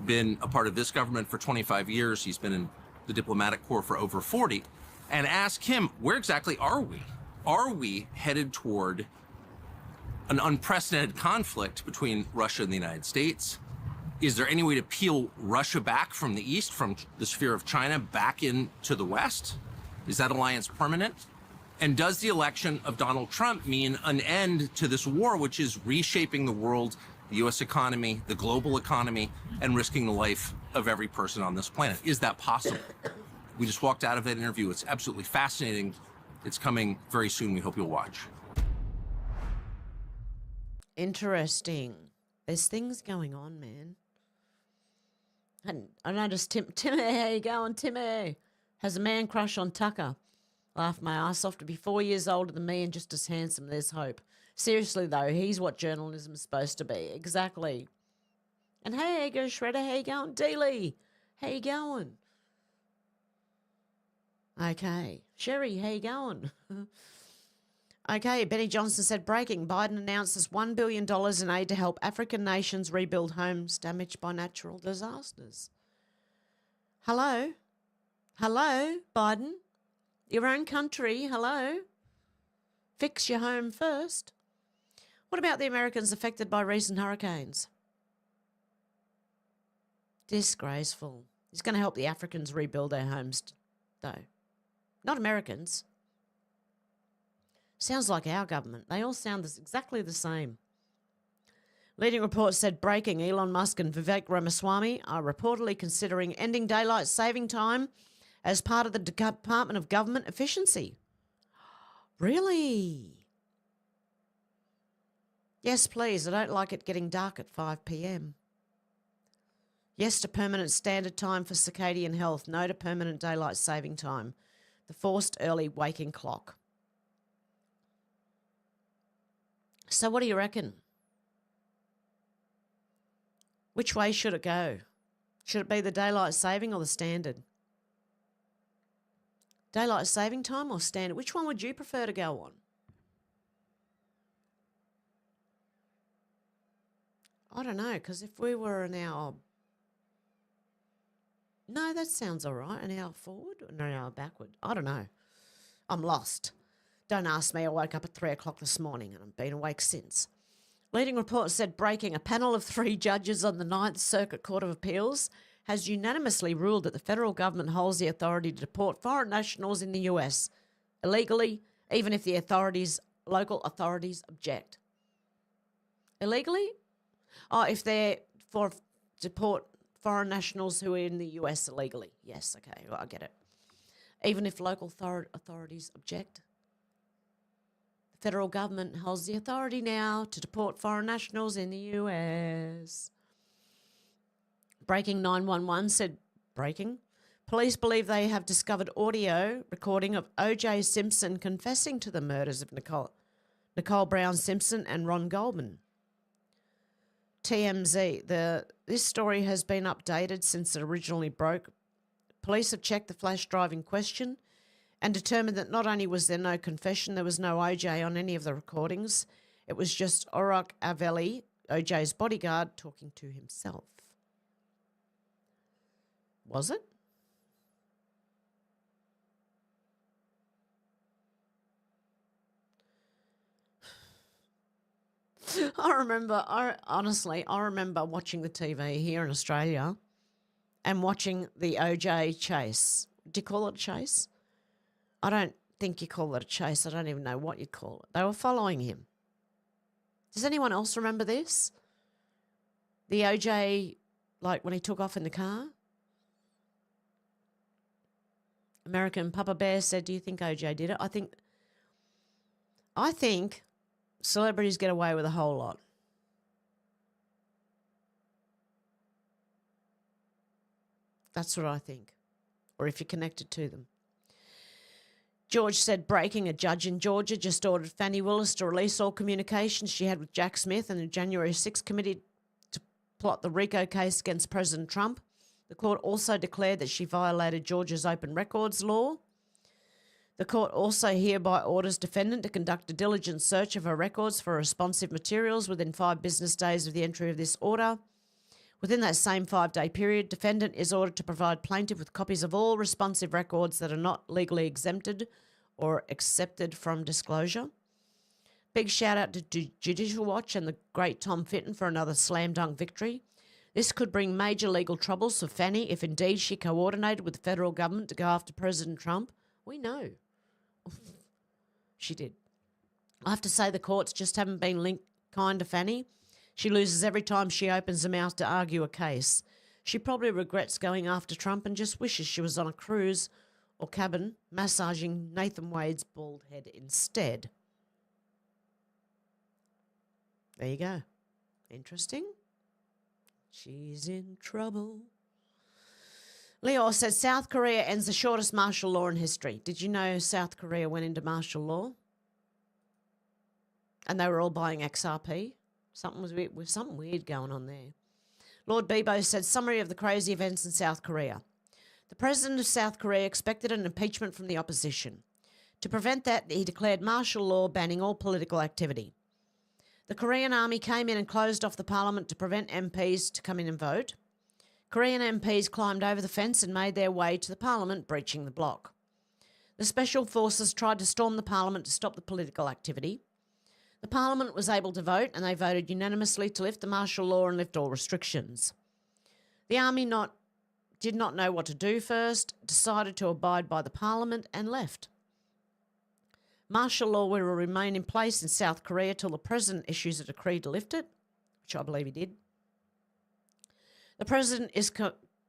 been a part of this government for 25 years. He's been in the diplomatic corps for over 40. And ask him, where exactly are we? Are we headed toward an unprecedented conflict between Russia and the United States? Is there any way to peel Russia back from the east, from the sphere of China, back into the west? Is that alliance permanent? And does the election of Donald Trump mean an end to this war, which is reshaping the world, the U.S. economy, the global economy, and risking the life of every person on this planet? Is that possible? We just walked out of that interview. It's absolutely fascinating. It's coming very soon. We hope you'll watch. Interesting. There's things going on, man. And I noticed Timmy, how you going, Timmy? Has a man crush on Tucker. Laughed my ass off. To be 4 years older than me and just as handsome. There's hope. Seriously, though, he's what journalism is supposed to be. Exactly. And hey, go Shredder, how you going? Dealey, how you going? Okay. Sherry, how you going? Okay, Benny Johnson said, breaking, Biden announces $1 billion in aid to help African nations rebuild homes damaged by natural disasters. Hello? Hello, Biden? Your own country, hello? Fix your home first. What about the Americans affected by recent hurricanes? Disgraceful. He's going to help the Africans rebuild their homes, though. Not Americans. Sounds like our government. They all sound exactly the same. Leading report said, breaking, Elon Musk and Vivek Ramaswamy are reportedly considering ending daylight saving time as part of the Department of Government Efficiency. Really? Yes, please. I don't like it getting dark at 5 p.m. Yes to permanent standard time for circadian health. No to permanent daylight saving time. The forced early waking clock. So what do you reckon? Which way should it go? Should it be the daylight saving or the standard? Daylight saving time or standard? Which one would you prefer to go on? I don't know, because if we were an hour... No, that sounds all right. An hour forward or an hour backward? I don't know. I'm lost. Don't ask me. I woke up at 3 o'clock this morning and I've been awake since. Leading report said breaking. A panel of 3 judges on the Ninth Circuit Court of Appeals has unanimously ruled that the federal government holds the authority to deport foreign nationals in the US illegally, even if the local authorities object. Illegally? Oh, if they're for deport foreign nationals who are in the US illegally. Yes, okay, well, I get it. Even if local authorities object. The federal government holds the authority now to deport foreign nationals in the US. Breaking 911 said, breaking. Police believe they have discovered audio recording of O.J. Simpson confessing to the murders of Nicole Brown Simpson and Ron Goldman. TMZ, this story has been updated since it originally broke. Police have checked the flash drive in question and determined that not only was there no confession, there was no OJ on any of the recordings. It was just Orok Aveli, OJ's bodyguard, talking to himself. Was it? I remember watching the TV here in Australia and watching the OJ chase. Do you call it a chase? I don't think you call it a chase. I don't even know what you'd call it. They were following him. Does anyone else remember this? The OJ, like when he took off in the car? American Papa Bear said, do you think OJ did it? I think celebrities get away with a whole lot. That's what I think. Or if you're connected to them. George said, breaking. A judge in Georgia just ordered Fannie Willis to release all communications she had with Jack Smith and the January 6th committee to plot the RICO case against President Trump. The court also declared that she violated Georgia's open records law. The court also hereby orders defendant to conduct a diligent search of her records for responsive materials within 5 business days of the entry of this order. Within that same 5-day period, defendant is ordered to provide plaintiff with copies of all responsive records that are not legally exempted or accepted from disclosure. Big shout out to Judicial Watch and the great Tom Fitton for another slam dunk victory. This could bring major legal troubles for Fannie if indeed she coordinated with the federal government to go after President Trump. We know. She did. I have to say the courts just haven't been kind to Fannie. She loses every time she opens her mouth to argue a case. She probably regrets going after Trump and just wishes she was on a cruise or cabin massaging Nathan Wade's bald head instead. There you go. Interesting. She's in trouble. Leo says South Korea ends the shortest martial law in history. Did you know South Korea went into martial law? And they were all buying XRP? Something weird going on there. Lord Bebo said, summary of the crazy events in South Korea. The president of South Korea expected an impeachment from the opposition. To prevent that, he declared martial law banning all political activity. The Korean army came in and closed off the parliament to prevent MPs to come in and vote. Korean MPs climbed over the fence and made their way to the parliament, breaching the block. The special forces tried to storm the parliament to stop the political activity. The parliament was able to vote, and they voted unanimously to lift the martial law and lift all restrictions. The army did not know what to do first, decided to abide by the parliament, and left. Martial law will remain in place in South Korea till the president issues a decree to lift it, which I believe he did. The president is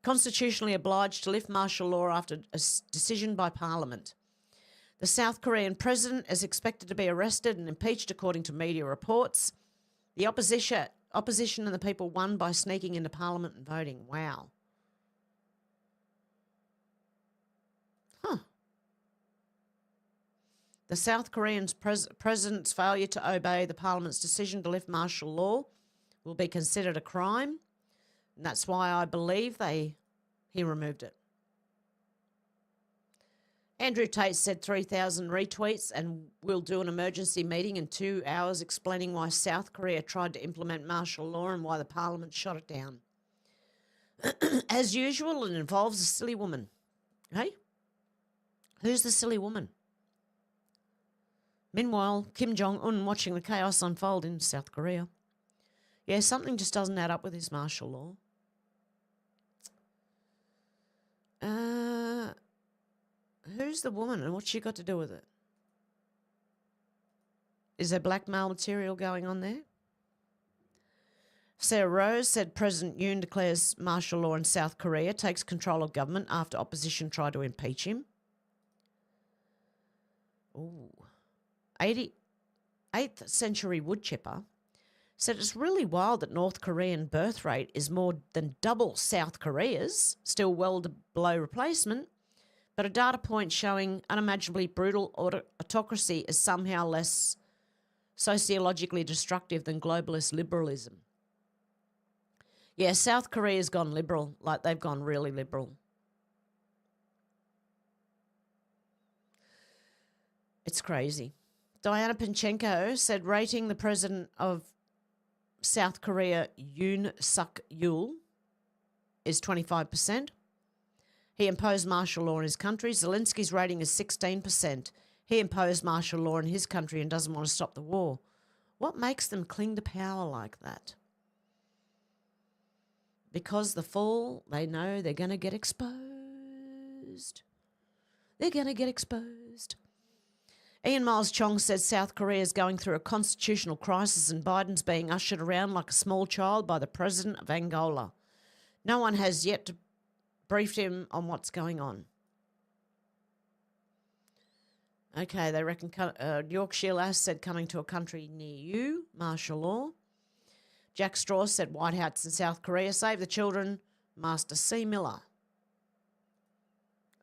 constitutionally obliged to lift martial law after a decision by parliament. The South Korean president is expected to be arrested and impeached according to media reports. The opposition and the people won by sneaking into parliament and voting. Wow. The South Korean president's failure to obey the parliament's decision to lift martial law will be considered a crime, and that's why I believe he removed it. Andrew Tate said 3,000 retweets and will do an emergency meeting in 2 hours explaining why South Korea tried to implement martial law and why the parliament shot it down. As usual, it involves a silly woman. Hey? Who's the silly woman? Meanwhile, Kim Jong-un watching the chaos unfold in South Korea. Yeah, something just doesn't add up with this martial law. Who's the woman and what's she got to do with it? Is there blackmail material going on there? Sarah Rose said President Yoon declares martial law in South Korea, takes control of government after opposition tried to impeach him. Ooh. 8th century woodchipper said it's really wild that North Korean birth rate is more than double South Korea's, still well below replacement, but a data point showing unimaginably brutal autocracy is somehow less sociologically destructive than globalist liberalism. Yeah, South Korea's gone liberal, like they've gone really liberal. It's crazy. Diana Pinchenko said rating the president of South Korea, Yoon Suk Yeol, is 25%. He imposed martial law in his country. Zelensky's rating is 16%. He imposed martial law in his country and doesn't want to stop the war. What makes them cling to power like that? Because the fall, they know they're going to get exposed. They're going to get exposed. Ian Miles Chong says South Korea is going through a constitutional crisis and Biden's being ushered around like a small child by the president of Angola. No one has yet briefed him on what's going on. Okay, they reckon Yorkshire Lass said coming to a country near you, martial law. Jack Straw said White House in South Korea, save the children, Master C. Miller.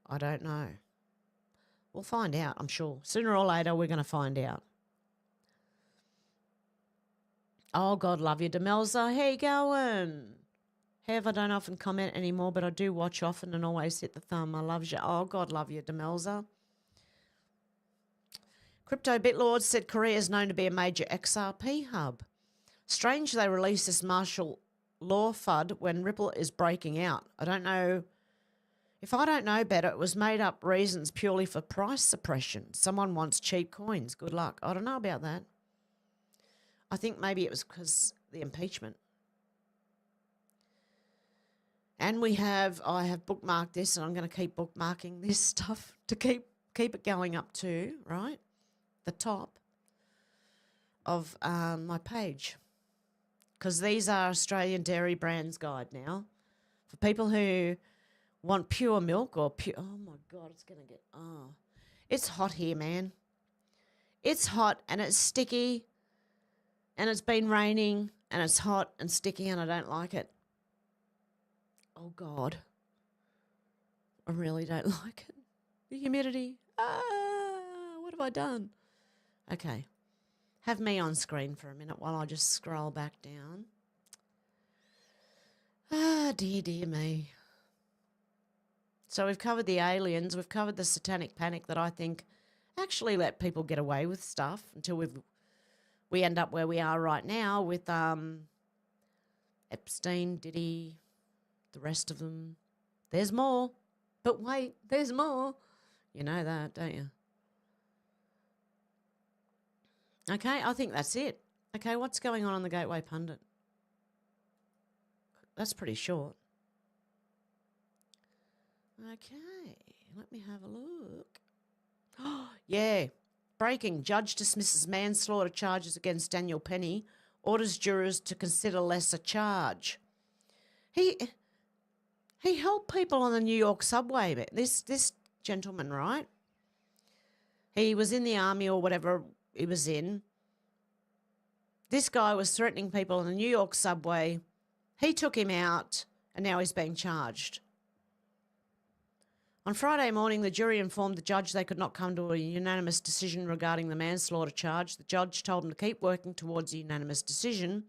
I don't know. We'll find out, I'm sure. Sooner or later, we're going to find out. Oh, God love you, Demelza. How you going? Hev, I don't often comment anymore, but I do watch often and always hit the thumb. I love you. Oh, God love you, Demelza. Crypto Bitlord said Korea is known to be a major XRP hub. Strange they release this martial law FUD when Ripple is breaking out. I don't know. If I don't know better, it was made up reasons purely for price suppression. Someone wants cheap coins. Good luck. I don't know about that. I think maybe it was because the impeachment. And I have bookmarked this and I'm going to keep bookmarking this stuff to keep it going up to, right, the top of my page. Because these are Australian Dairy Brands Guide now. For people who want pure milk or pure... Oh, my God, it's going to get... Oh, it's hot here, man. It's hot and it's sticky and it's been raining and it's hot and sticky and I don't like it. Oh, God. I really don't like it. The humidity. What have I done? Okay. Have me on screen for a minute while I just scroll back down. Dear me. So we've covered the aliens. We've covered the satanic panic that I think actually let people get away with stuff until we end up where we are right now with Epstein, Diddy, the rest of them. There's more. But wait, there's more. You know that, don't you? Okay, I think that's it. Okay, what's going on the Gateway Pundit? That's pretty short. Okay, let me have a look. Oh, yeah. Breaking. Judge dismisses manslaughter charges against Daniel Penny. Orders jurors to consider lesser charge. He helped people on the New York subway. This gentleman, right? He was in the army or whatever he was in. This guy was threatening people on the New York subway. He took him out and now he's being charged. On Friday morning, the jury informed the judge they could not come to a unanimous decision regarding the manslaughter charge. The judge told them to keep working towards a unanimous decision,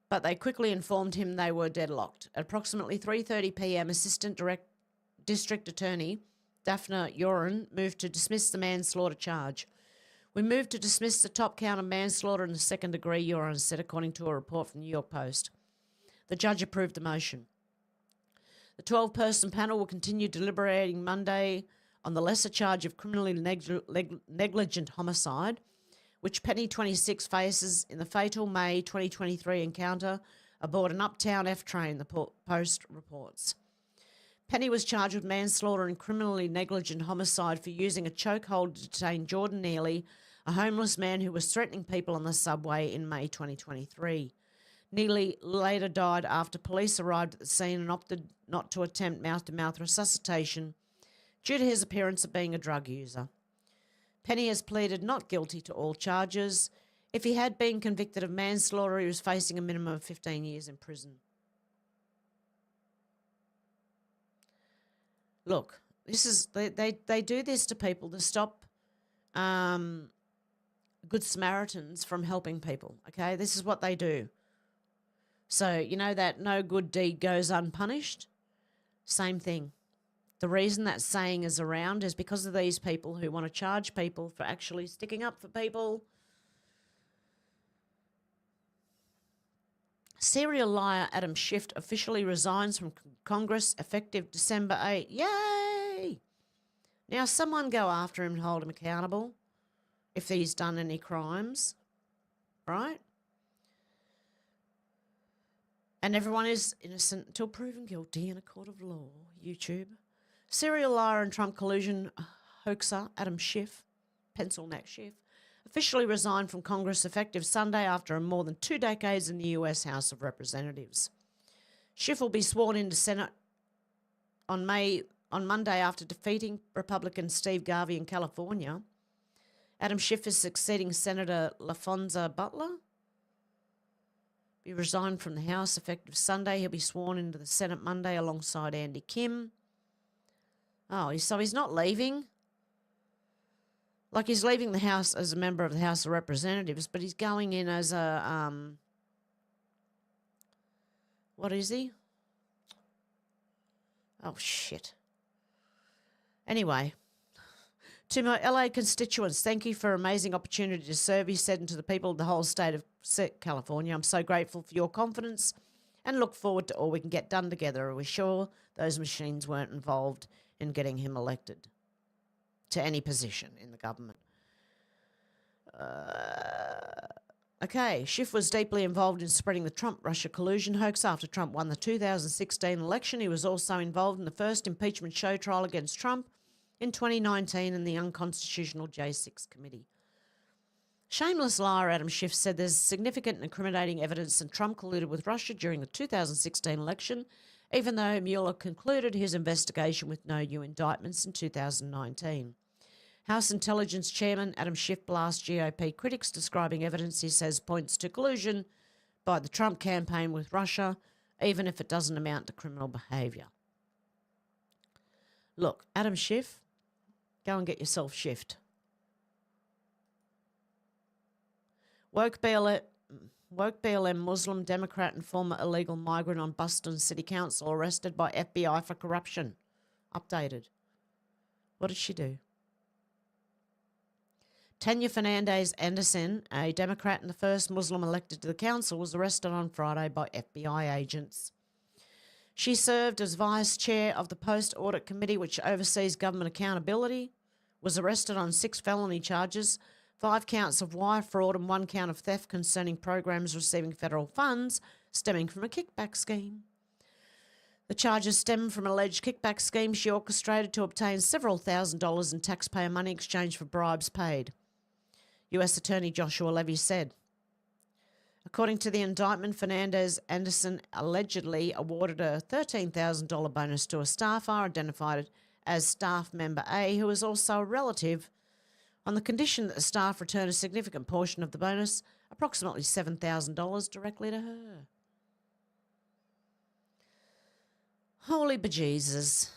but they quickly informed him they were deadlocked. At approximately 3:30 p.m., Assistant District Attorney Daphne Yoren moved to dismiss the manslaughter charge. We moved to dismiss the top count of manslaughter in the second degree, Yoren said, according to a report from the New York Post. The judge approved the motion. The 12-person panel will continue deliberating Monday on the lesser charge of criminally negligent homicide, which Penny 26 faces in the fatal May 2023 encounter aboard an Uptown F train, the Post reports. Penny was charged with manslaughter and criminally negligent homicide for using a chokehold to detain Jordan Neely, a homeless man who was threatening people on the subway in May 2023. Neely later died after police arrived at the scene and opted not to attempt mouth-to-mouth resuscitation due to his appearance of being a drug user. Penny has pleaded not guilty to all charges. If he had been convicted of manslaughter, he was facing a minimum of 15 years in prison. Look, this is they do this to people to stop Good Samaritans from helping people, okay? This is what they do. So, you know that no good deed goes unpunished? Same thing. The reason that saying is around is because of these people who want to charge people for actually sticking up for people. Serial liar Adam Schiff officially resigns from Congress effective December 8. Yay! Now someone go after him and hold him accountable if he's done any crimes, right? And everyone is innocent until proven guilty in a court of law. YouTube. Serial liar and Trump collusion hoaxer Adam Schiff, pencil neck Schiff, officially resigned from Congress effective Sunday after more than 2 decades in the U.S. House of Representatives. Schiff will be sworn into Senate on Monday after defeating Republican Steve Garvey in California. Adam Schiff is succeeding Senator LaFonza Butler. He resigned from the House effective Sunday. He'll be sworn into the Senate Monday alongside Andy Kim. Oh, so he's not leaving? Like he's leaving the House as a member of the House of Representatives, but he's going in as a, what is he? Oh, shit. Anyway, to my LA constituents, thank you for an amazing opportunity to serve, he said, and to the people of the whole state of California. I'm so grateful for your confidence and look forward to all we can get done together. We're sure those machines weren't involved in getting him elected to any position in the government. Okay, Schiff was deeply involved in spreading the Trump-Russia collusion hoax after Trump won the 2016 election. He was also involved in the first impeachment show trial against Trump in 2019 in the unconstitutional J6 committee. Shameless liar Adam Schiff said there's significant and incriminating evidence that Trump colluded with Russia during the 2016 election, even though Mueller concluded his investigation with no new indictments in 2019. House Intelligence Chairman Adam Schiff blasts GOP critics, describing evidence he says points to collusion by the Trump campaign with Russia, even if it doesn't amount to criminal behaviour. Look, Adam Schiff, go and get yourself shift. Woke BLM Muslim Democrat and former illegal migrant on Boston City Council arrested by FBI for corruption. Updated. What did she do? Tanya Fernandez Anderson, a Democrat and the first Muslim elected to the council, was arrested on Friday by FBI agents. She served as vice chair of the Post-Audit Committee, which oversees government accountability, was arrested on 6 felony charges, 5 counts of wire fraud and 1 count of theft concerning programs receiving federal funds stemming from a kickback scheme. The charges stem from an alleged kickback scheme she orchestrated to obtain several $1,000s in taxpayer money in exchange for bribes paid, U.S. Attorney Joshua Levy said. According to the indictment, Fernandez Anderson allegedly awarded a $13,000 bonus to a staffer identified as staff member A, who is also a relative, on the condition that the staff return a significant portion of the bonus, approximately $7,000, directly to her. Holy bejesus.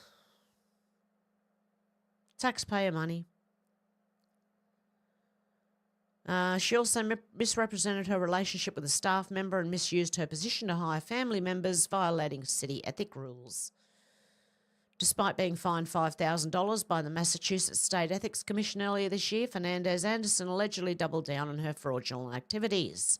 Taxpayer money. She also misrepresented her relationship with a staff member and misused her position to hire family members, violating city ethic rules. Despite being fined $5,000 by the Massachusetts State Ethics Commission earlier this year, Fernandez Anderson allegedly doubled down on her fraudulent activities.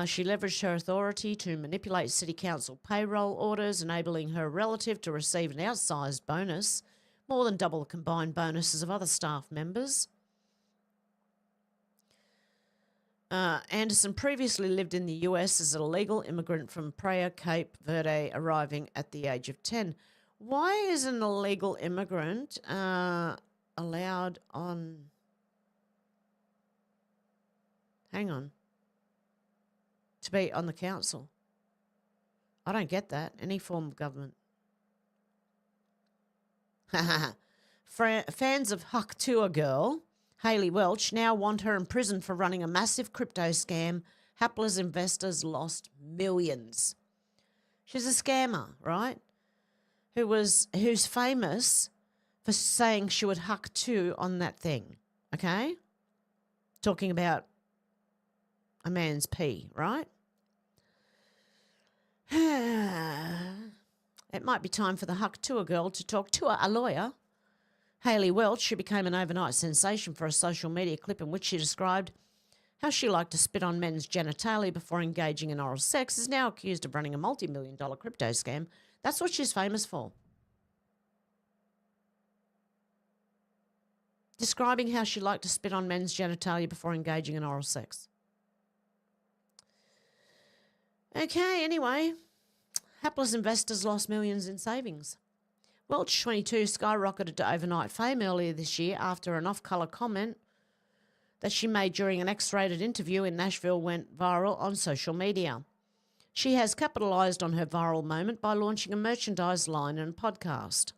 She leveraged her authority to manipulate city council payroll orders, enabling her relative to receive an outsized bonus more than double the combined bonuses of other staff members. Anderson previously lived in the US as a legal immigrant from Praia, Cape Verde, arriving at the age of 10. Why is an illegal immigrant allowed on... Hang on. To be on the council? I don't get that. Any form of government. Fans of Huck Tour girl Hayley Welch now want her in prison for running a massive crypto scam. Hapless investors lost millions. She's a scammer, right? Who's famous for saying she would huck two on that thing, okay? Talking about a man's pee, right? It might be time for the Huck Tour girl to talk to a lawyer. Hayley Welch, who became an overnight sensation for a social media clip in which she described how she liked to spit on men's genitalia before engaging in oral sex, is now accused of running a multi-million-dollar crypto scam. That's what she's famous for. Describing how she liked to spit on men's genitalia before engaging in oral sex. Okay, anyway. Hapless investors lost millions in savings. Welch 22 skyrocketed to overnight fame earlier this year after an off-colour comment that she made during an X-rated interview in Nashville went viral on social media. She has capitalised on her viral moment by launching a merchandise line and podcast.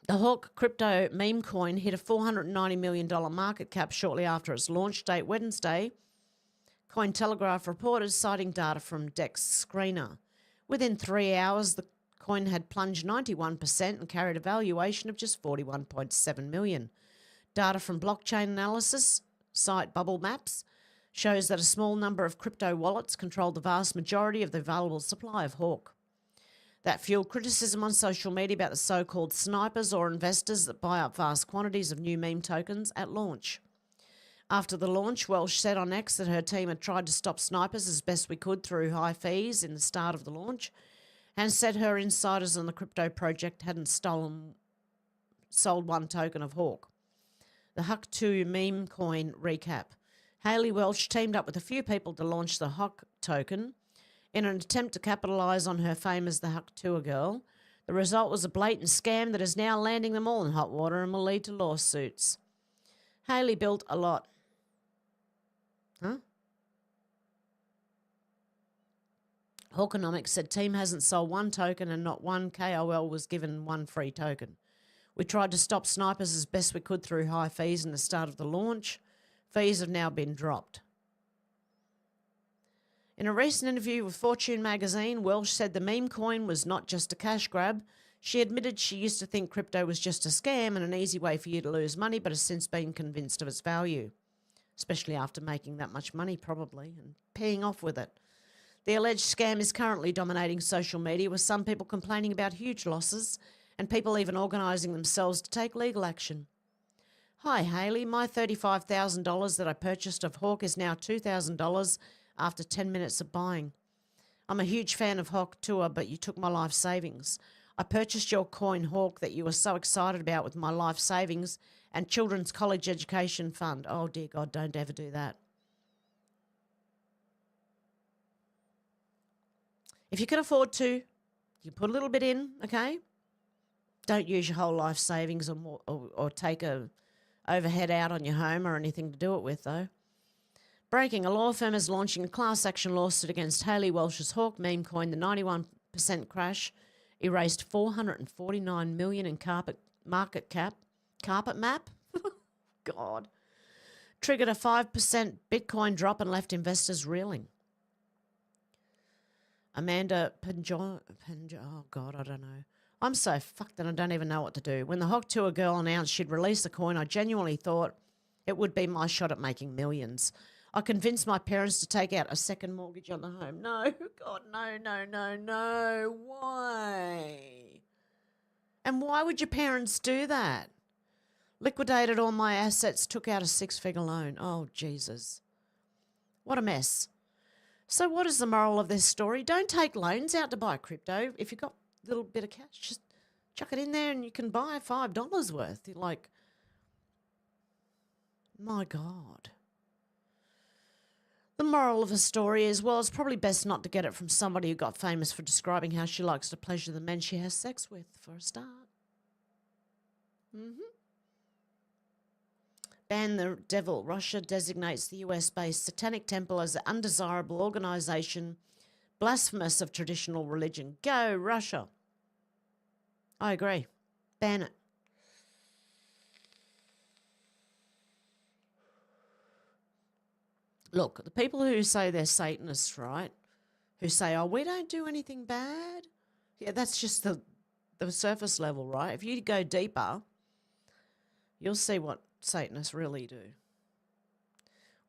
The Hawk crypto meme coin hit a $490 million market cap shortly after its launch date Wednesday, Cointelegraph reported, citing data from Dex Screener. Within 3 hours, the coin had plunged 91% and carried a valuation of just $41.7 million. Data from blockchain analysis site Bubble Maps shows that a small number of crypto wallets control the vast majority of the available supply of Hawk. That fueled criticism on social media about the so-called snipers or investors that buy up vast quantities of new meme tokens at launch. After the launch, Welsh said on X that her team had tried to stop snipers as best we could through high fees in the start of the launch, and said her insiders on the crypto project hadn't sold one token of Hawk. The Huck2 meme coin recap. Hayley Welch teamed up with a few people to launch the Hawk token in an attempt to capitalise on her fame as the Huck2 girl. The result was a blatant scam that is now landing them all in hot water and will lead to lawsuits. Hayley built a lot. Huh? Hawkonomics said team hasn't sold one token and not one KOL was given one free token. We tried to stop snipers as best we could through high fees in the start of the launch. Fees have now been dropped. In a recent interview with Fortune magazine, Welsh said the meme coin was not just a cash grab. She admitted she used to think crypto was just a scam and an easy way for you to lose money, but has since been convinced of its value, especially after making that much money probably and paying off with it. The alleged scam is currently dominating social media, with some people complaining about huge losses and people even organising themselves to take legal action. Hi, Hayley. My $35,000 that I purchased of Hawk is now $2,000 after 10 minutes of buying. I'm a huge fan of Hawk Tour, but you took my life savings. I purchased your coin Hawk that you were so excited about with my life savings and children's college education fund. Oh, dear God, don't ever do that. If you can afford to, you put a little bit in, okay? Don't use your whole life savings or take a overhead out on your home or anything to do it with, though. Breaking, a law firm is launching a class action lawsuit against Hayley Welsh's Hawk meme coin. The 91% crash erased $449 million in market cap. Carpet map? God. Triggered a 5% Bitcoin drop and left investors reeling. Amanda oh God, I don't know. I'm so fucked that I don't even know what to do. When the Hawk Tour girl announced she'd release the coin, I genuinely thought it would be my shot at making millions. I convinced my parents to take out a second mortgage on the home. No, God, no. Why? And why would your parents do that? Liquidated all my assets, took out a 6-figure loan. Oh, Jesus. What a mess. So what is the moral of this story? Don't take loans out to buy crypto. If you've got a little bit of cash, Chuck it in there and you can buy $5 worth. You're like, my God. The moral of the story is, well, it's probably best not to get it from somebody who got famous for describing how she likes to pleasure the men she has sex with, for a start. Ban the devil. Russia designates the US-based Satanic temple as an undesirable organisation, blasphemous of traditional religion. Go, Russia. I agree. Ban it. Look, the people who say they're Satanists, right, who say, oh, we don't do anything bad, yeah, that's just the surface level, right? If you go deeper, you'll see what Satanists really do.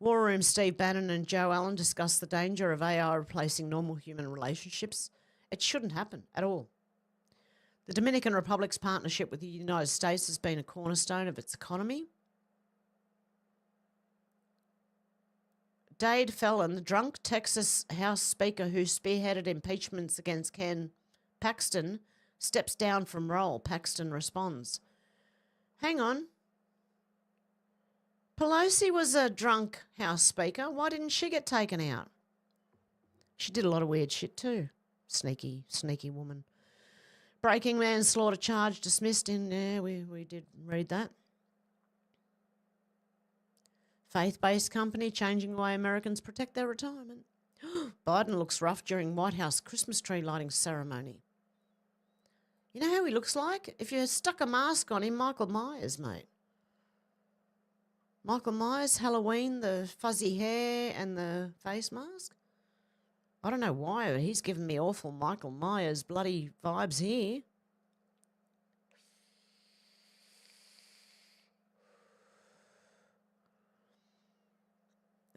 War Room Steve Bannon and Joe Allen discussed the danger of AI replacing normal human relationships. It shouldn't happen at all. The Dominican Republic's partnership with the United States has been a cornerstone of its economy. Dade Fallon, the drunk Texas House Speaker who spearheaded impeachments against Ken Paxton, steps down from role. Paxton responds, hang on. Pelosi was a drunk House Speaker. Why didn't she get taken out? She did a lot of weird shit too. Sneaky, sneaky woman. Breaking manslaughter charge dismissed in, yeah, we did read that. Faith-based company changing the way Americans protect their retirement. Biden looks rough during White House Christmas tree lighting ceremony. You know how he looks like? If you stuck a mask on him, Michael Myers, mate. Michael Myers, Halloween, the fuzzy hair and the face mask. I don't know why, but he's giving me awful Michael Myers bloody vibes here.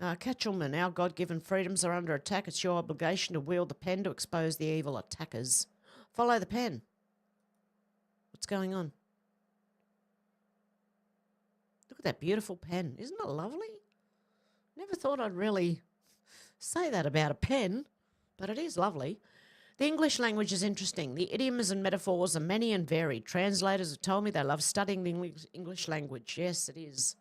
Ketchelman, our God-given freedoms are under attack. It's your obligation to wield the pen to expose the evil attackers. Follow the pen. What's going on? Look at that beautiful pen. Isn't it lovely? Never thought I'd really say that about a pen, but it is lovely. The English language is interesting. The idioms and metaphors are many and varied. Translators have told me they love studying the English language. Yes, it is.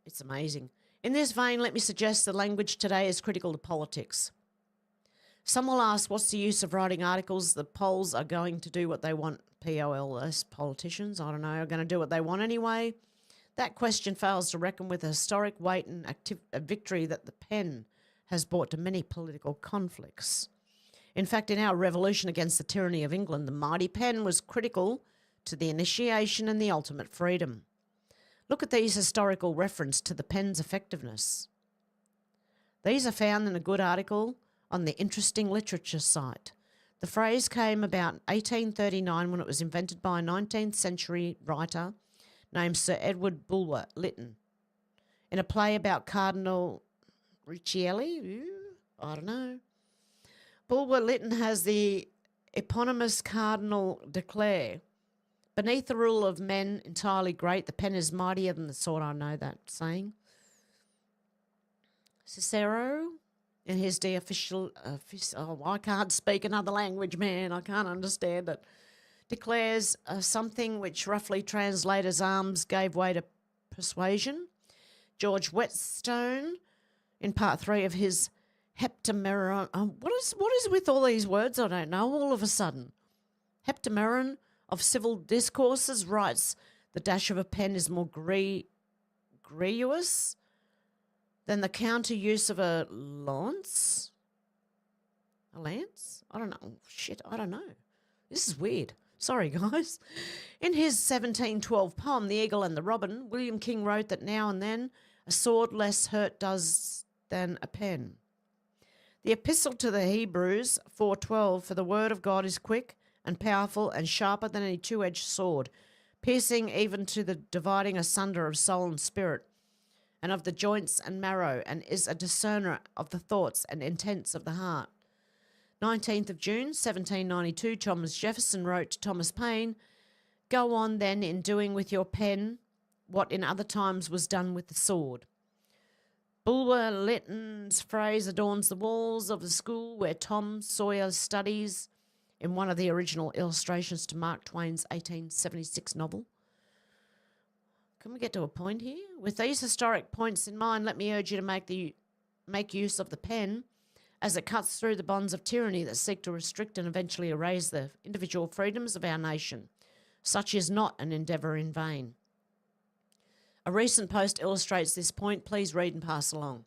It's amazing. In this vein, let me suggest that language today is critical to politics. Some will ask, what's the use of writing articles? The polls are going to do what they want. POLS, politicians, I don't know, are going to do what they want anyway. That question fails to reckon with the historic weight and victory that the pen has brought to many political conflicts. In fact, in our revolution against the tyranny of England, the mighty pen was critical to the initiation and the ultimate freedom. Look at these historical reference to the pen's effectiveness. These are found in a good article on the Interesting Literature site. The phrase came about 1839 when it was invented by a 19th century writer named Sir Edward Bulwer Lytton in a play about Cardinal Riccielli. I don't know. Bulwer Lytton has the eponymous Cardinal declare, beneath the rule of men entirely great, the pen is mightier than the sword. I know that saying. Cicero, in his De Official, I can't speak another language, man. I can't understand it. Declares something which roughly translated as arms gave way to persuasion. George Whetstone, in part 3 of his Heptameron. What is with all these words? I don't know. All of a sudden, Heptameron of Civil Discourses writes, the dash of a pen is more grievous than the counter use of a lance. A lance? I don't know. Shit, I don't know. This is weird. Sorry, guys. In his 1712 poem, The Eagle and the Robin, William King wrote that now and then a sword less hurt does than a pen. The Epistle to the Hebrews 4:12, for the word of God is quick and powerful and sharper than any two-edged sword, piercing even to the dividing asunder of soul and spirit, and of the joints and marrow, and is a discerner of the thoughts and intents of the heart. 19th of June, 1792, Thomas Jefferson wrote to Thomas Paine, go on then in doing with your pen what in other times was done with the sword. Bulwer Lytton's phrase adorns the walls of the school where Tom Sawyer studies, in one of the original illustrations to Mark Twain's 1876 novel. Can we get to a point here? With these historic points in mind, let me urge you to make use of the pen as it cuts through the bonds of tyranny that seek to restrict and eventually erase the individual freedoms of our nation. Such is not an endeavour in vain. A recent post illustrates this point. Please read and pass along.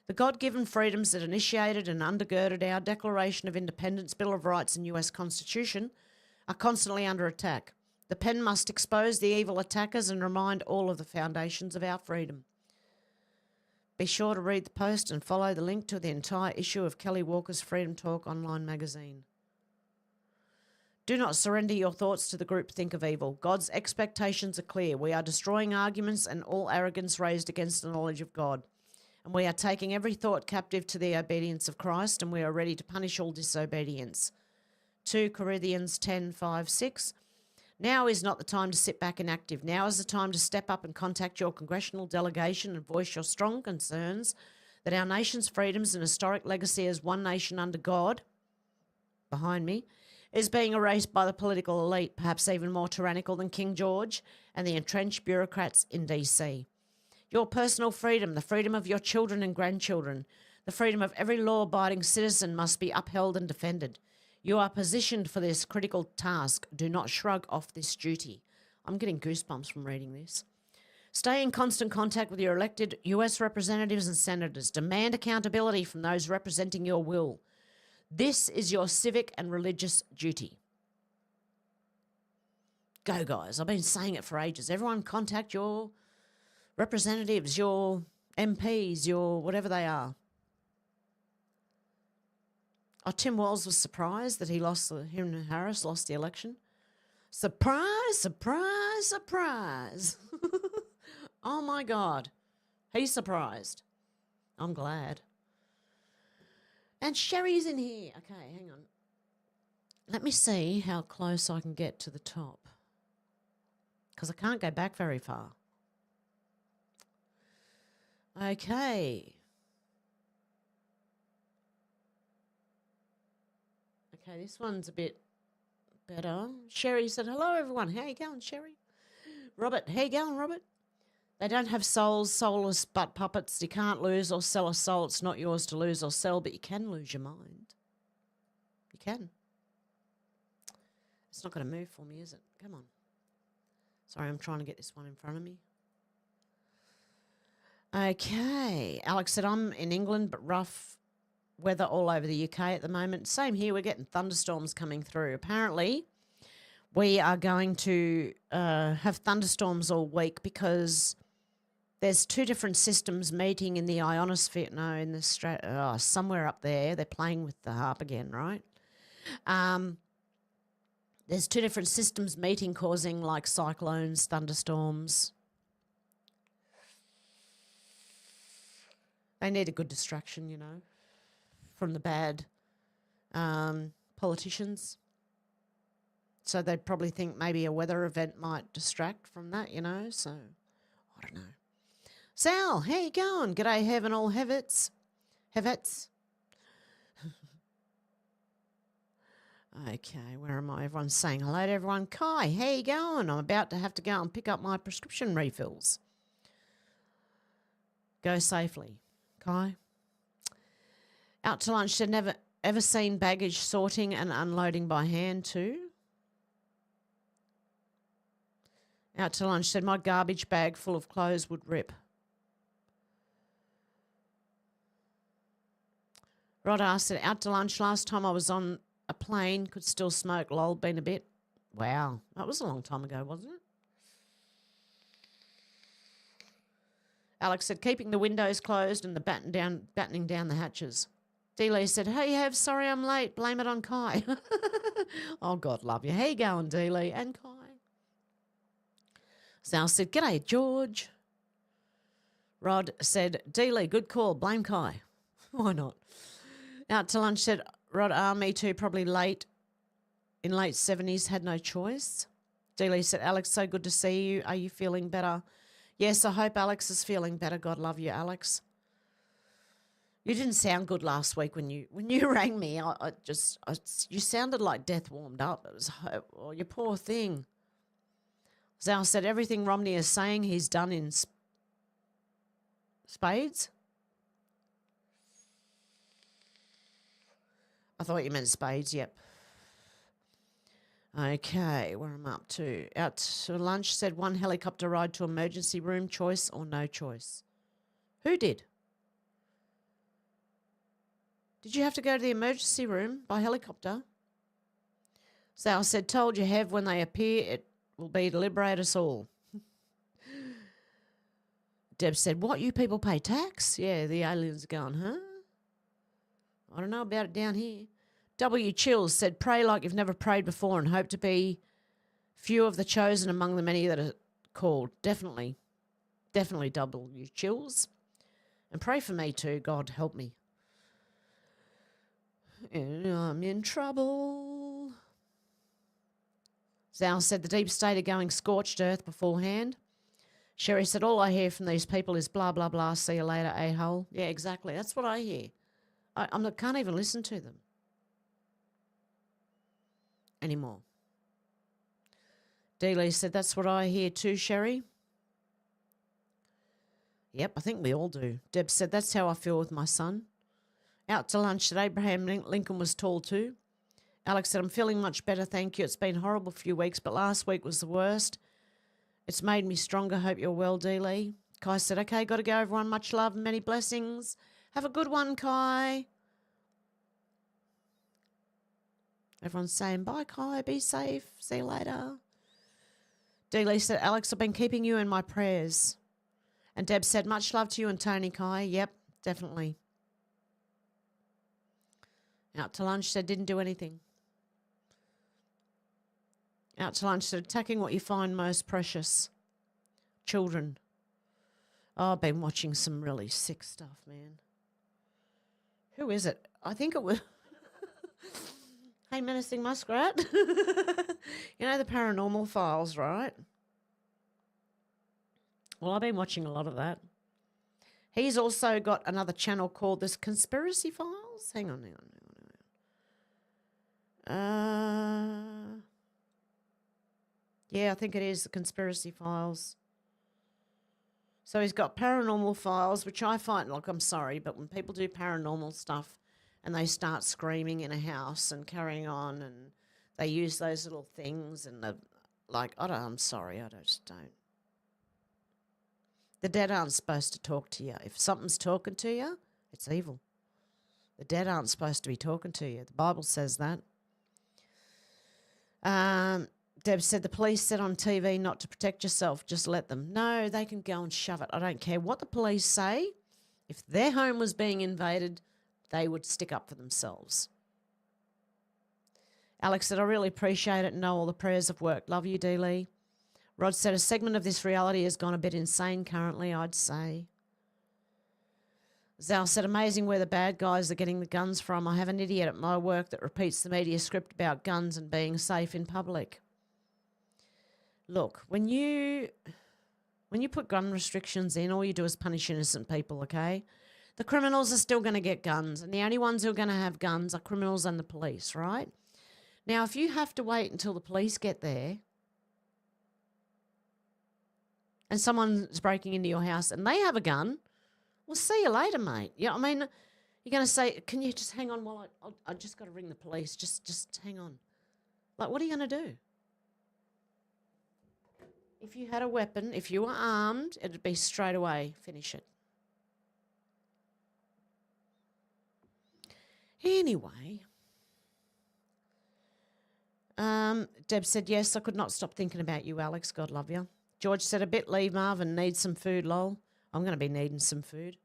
The God-given freedoms that initiated and undergirded our Declaration of Independence, Bill of Rights and US Constitution are constantly under attack. The pen must expose the evil attackers and remind all of the foundations of our freedom. Be sure to read the post and follow the link to the entire issue of Kelly Walker's Freedom Talk online magazine. Do not surrender your thoughts to the groupthink of evil. God's expectations are clear. We are destroying arguments and all arrogance raised against the knowledge of God. And we are taking every thought captive to the obedience of Christ, and we are ready to punish all disobedience. 2 Corinthians 10:5-6. Now is not the time to sit back inactive. Now is the time to step up and contact your congressional delegation and voice your strong concerns that our nation's freedoms and historic legacy as one nation under God, behind me, is being erased by the political elite, perhaps even more tyrannical than King George and the entrenched bureaucrats in DC. Your personal freedom, the freedom of your children and grandchildren, the freedom of every law-abiding citizen must be upheld and defended. You are positioned for this critical task. Do not shrug off this duty. I'm getting goosebumps from reading this. Stay in constant contact with your elected US representatives and senators. Demand accountability from those representing your will. This is your civic and religious duty. Go, guys. I've been saying it for ages. Everyone contact your representatives, your MPs, your whatever they are. Oh, Tim Walz was surprised that him and Harris lost the election. Surprise, surprise, surprise. Oh, my God. He's surprised. I'm glad. And Sherry's in here. Okay, hang on. Let me see how close I can get to the top, because I can't go back very far. Okay. Okay, this one's a bit better. Sherry said, hello, everyone. How you going, Sherry? Robert, how you going, Robert? They don't have souls, soulless but puppets. You can't lose or sell a soul. It's not yours to lose or sell, but you can lose your mind. You can. It's not going to move for me, is it? Come on. Sorry, I'm trying to get this one in front of me. Okay. Alex said, I'm in England, but rough weather all over the UK at the moment. Same here. We're getting thunderstorms coming through. Apparently, we are going to have thunderstorms all week because there's two different systems meeting in the ionosphere. No, in the somewhere up there. They're playing with the harp again, right? There's two different systems meeting, causing like cyclones, thunderstorms. They need a good distraction, you know, from the bad politicians. So they'd probably think maybe a weather event might distract from that, you know. So, I don't know. Sal, how you going? G'day, Hev and all Hevets. Hevets. Okay, where am I? Everyone's saying hello to everyone. Kai, how you going? I'm about to have to go and pick up my prescription refills. Go safely, Kai. Out to lunch. Said never ever seen baggage sorting and unloading by hand too. Out to lunch. Said my garbage bag full of clothes would rip. Rod asked, said out to lunch. Last time I was on a plane, could still smoke. Lol, been a bit. Wow, that was a long time ago, wasn't it? Alex said, keeping the windows closed and the battening down the hatches. D-Lee said, hey, Hev, sorry I'm late. Blame it on Kai. Oh, God love you. How you going, D-Lee and Kai? Sal said, g'day, George. Rod said, D-Lee, good call. Blame Kai. Why not? Out to lunch said, Rod, me too, probably late, in late 70s, had no choice. D-Lee said, Alex, so good to see you. Are you feeling better? Yes, I hope Alex is feeling better. God love you, Alex. You didn't sound good last week when you rang me. You sounded like death warmed up. It was, oh, you poor thing. Zal said everything Romney is saying he's done in spades. I thought you meant spades, yep. Okay, where am I up to? Out to lunch, said one helicopter ride to emergency room, choice or no choice. Who did? Did you have to go to the emergency room by helicopter? Sal said, told you, Hev, when they appear, it will be to liberate us all. Deb said, what, you people pay tax? Yeah, the aliens are going, huh? I don't know about it down here. W. Chills said, pray like you've never prayed before and hope to be few of the chosen among the many that are called. Definitely. Definitely W. Chills. And pray for me too. God, help me. I'm in trouble. Zal said, the deep state are going scorched earth beforehand. Sherry said, all I hear from these people is blah, blah, blah, see you later, a-hole. Yeah, exactly. That's what I hear. I can't even listen to them anymore. Dealey said, that's what I hear too, Sherry. Yep, I think we all do. Deb said, that's how I feel with my son. Out to lunch that Abraham Lincoln was tall too. Alex said, I'm feeling much better, thank you. It's been a horrible few weeks, but last week was the worst. It's made me stronger. Hope you're well, Dealey. Kai said, okay, got to go, everyone. Much love and many blessings. Have a good one, Kai. Everyone's saying, bye, Kai. Be safe. See you later. Dealey said, Alex, I've been keeping you in my prayers. And Deb said, much love to you and Tony, Kai. Yep, definitely. Out to lunch said, didn't do anything. Out to lunch said, attacking what you find most precious. Children. Oh, I've been watching some really sick stuff, man. Who is it? I think it was... Hey, Menacing Muskrat. You know the Paranormal Files, right? Well, I've been watching a lot of that. He's also got another channel called this Conspiracy Files. Hang on. Yeah, I think it is the Conspiracy Files. So he's got Paranormal Files, which I find, like, I'm sorry, but when people do paranormal stuff and they start screaming in a house and carrying on and they use those little things and I'm sorry, I just don't. The dead aren't supposed to talk to you. If something's talking to you, it's evil. The dead aren't supposed to be talking to you. The Bible says that. Deb said, the police said on TV not to protect yourself, just let them. No, they can go and shove it. I don't care what the police say. If their home was being invaded, they would stick up for themselves. Alex said, I really appreciate it and know all the prayers have worked. Love you, Dealey. Rod said, a segment of this reality has gone a bit insane currently, I'd say. Zal said, amazing where the bad guys are getting the guns from. I have an idiot at my work that repeats the media script about guns and being safe in public. Look, when you put gun restrictions in, all you do is punish innocent people, okay? The criminals are still going to get guns, and the only ones who are going to have guns are criminals and the police, right? Now, if you have to wait until the police get there and someone's breaking into your house and they have a gun, well, see you later, mate. Yeah, I mean, you're going to say, can you just hang on while I just got to ring the police. Just hang on. Like, what are you going to do? If you had a weapon, if you were armed, it'd be straight away, finish it. Anyway, Deb said, yes, I could not stop thinking about you, Alex. God love you. George said, a bit leave, Marvin, needs some food, lol. I'm going to be needing some food.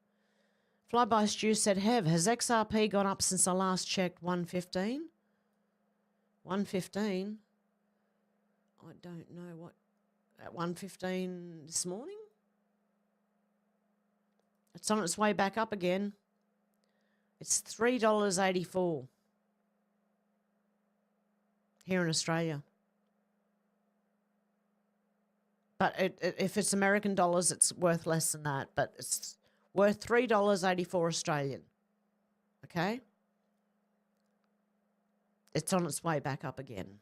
Flyby Stew said, Hev, has XRP gone up since I last checked 115? 115? I don't know what. At 115 this morning? It's on its way back up again. It's $3.84 here in Australia. But if it's American dollars, it's worth less than that. But it's worth $3.84 Australian. Okay? It's on its way back up again.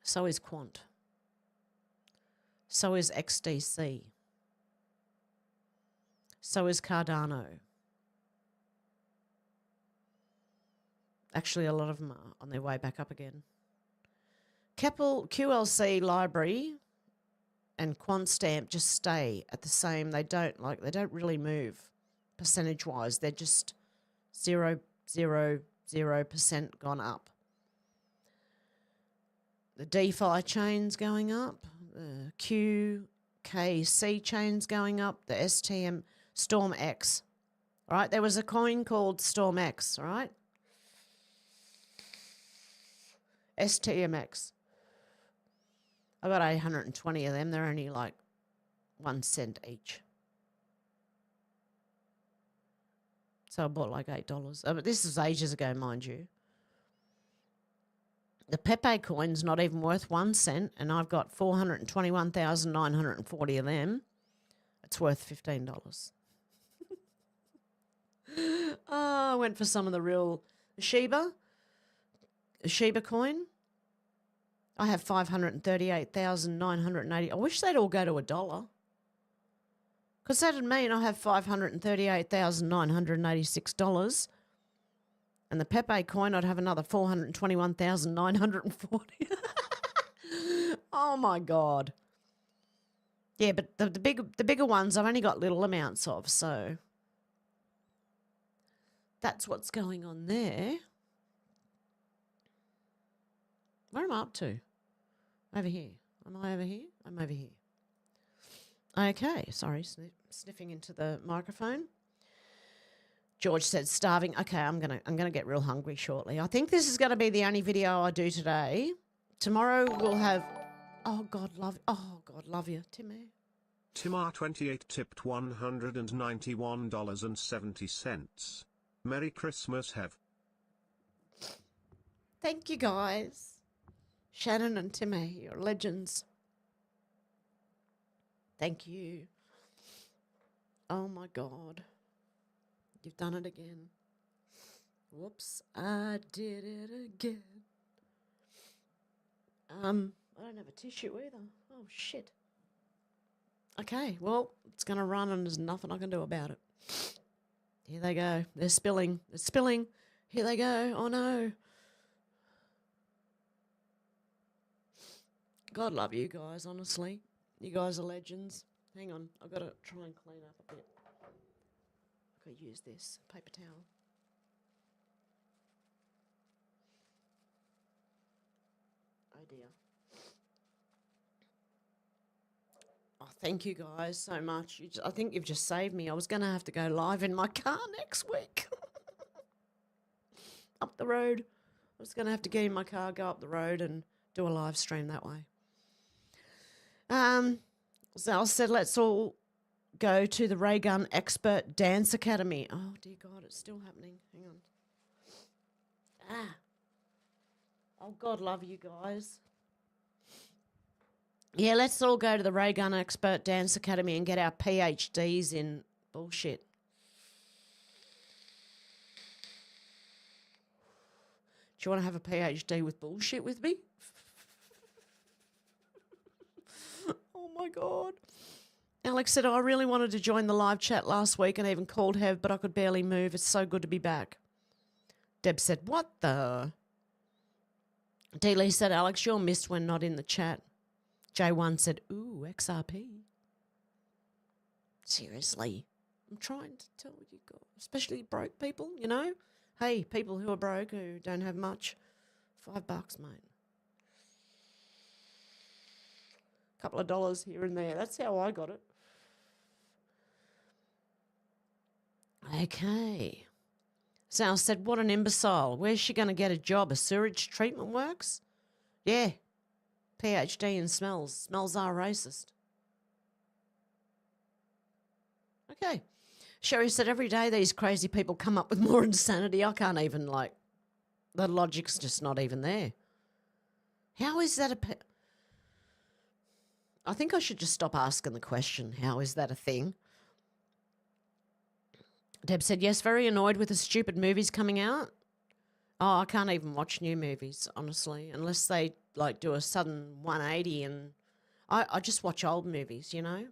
So is Quant. So is XDC. So is Cardano. Actually, a lot of them are on their way back up again. QLC Library and Quant Stamp just stay at the same. They don't really move percentage-wise. They're just 0.000% gone up. The DeFi chain's going up. The QKC chain's going up. The STM Storm X. All right, there was a coin called Storm X, all right? STMX. I got 820 of them. They're only like 1 cent each. So I bought like $8. But this is ages ago, mind you. The Pepe coin's not even worth 1 cent, and I've got 421,940 of them. It's worth $15. I went for some of the real Shiba coin. I have 538,980. I wish they'd all go to $1. Because that'd mean I have $538,986. And the Pepe coin, I'd have another 421,940. Oh, my God. Yeah, but the bigger ones I've only got little amounts of, so that's what's going on there. Where am I up to? Over here. Am I over here? I'm over here. Okay, sorry, sniffing into the microphone. George said starving. Okay, I'm gonna get real hungry shortly. I think this is gonna be the only video I do today. Tomorrow we'll have. Oh God, love you, Timmy. Timar28 tipped $191.70. Merry Christmas, Hev. Thank you, guys. Shannon and Timmy, you're legends. Thank you. Oh my God. You've done it again. Whoops, I did it again. I don't have a tissue either. Oh shit. Okay, well, it's gonna run and there's nothing I can do about it. Here they go. They're spilling. It's spilling. Here they go. Oh no. God love you guys, honestly. You guys are legends. Hang on, I've got to try and clean up a bit. I've got to use this paper towel. Oh dear. Oh, thank you guys so much. I think you've just saved me. I was going to have to go live in my car next week. Up the road. I was going to have to get in my car, go up the road and do a live stream that way. Zal said, let's all go to the Ray Gun Expert Dance Academy. Oh, dear God, it's still happening. Hang on. Oh, God love you guys. Yeah, let's all go to the Ray Gun Expert Dance Academy and get our PhDs in bullshit. Do you want to have a PhD with bullshit with me? Oh, my God. Alex said, I really wanted to join the live chat last week and even called Hev, but I could barely move. It's so good to be back. Deb said, what the? D. Lee said, Alex, you're missed when not in the chat. J1 said, ooh, XRP. Seriously. I'm trying to tell you guys, especially broke people, you know. Hey, people who are broke, who don't have much, $5, mate. Couple of dollars here and there. That's how I got it. Okay. Sal said, what an imbecile. Where's she going to get a job? A sewage treatment works? Yeah. PhD in smells. Smells are racist. Okay. Sherry said, every day these crazy people come up with more insanity. I can't even, the logic's just not even there. How is that I think I should just stop asking the question, how is that a thing? Deb said, yes, very annoyed with the stupid movies coming out. Oh, I can't even watch new movies, honestly, unless they, like, do a sudden 180 and I just watch old movies, you know?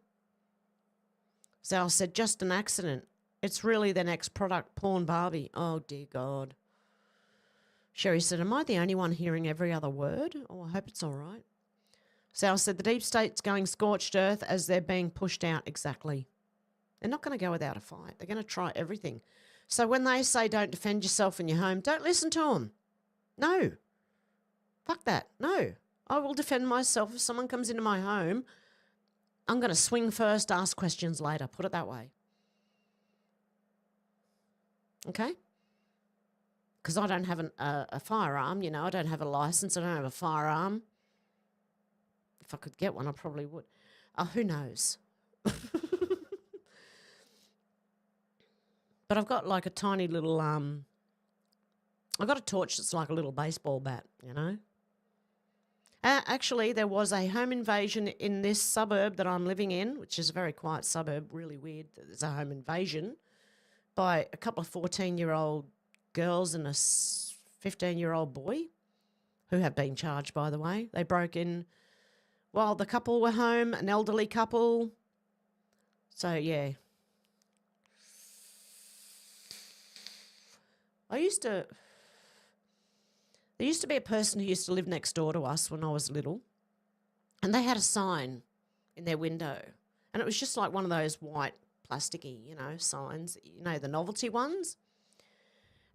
Zal said, just an accident. It's really the next product, porn Barbie. Oh, dear God. Sherry said, am I the only one hearing every other word? Oh, I hope it's all right. Zal said, the deep state's going scorched earth as they're being pushed out. Exactly. They're not going to go without a fight. They're going to try everything. So when they say don't defend yourself in your home, don't listen to them. No. Fuck that. No. I will defend myself. If someone comes into my home, I'm going to swing first, ask questions later. Put it that way. Okay? Because I don't have a firearm, you know. I don't have a license. I don't have a firearm. If I could get one, I probably would. Who knows? But I've got like a tiny little, I've got a torch that's like a little baseball bat, you know. Actually, there was a home invasion in this suburb that I'm living in, which is a very quiet suburb, really weird that there's a home invasion, by a couple of 14-year-old girls and a 15-year-old boy, who have been charged, by the way. They broke in while the couple were home, an elderly couple. So, yeah. There used to be a person who used to live next door to us when I was little, and they had a sign in their window, and it was just like one of those white plasticky, you know, signs, you know, the novelty ones,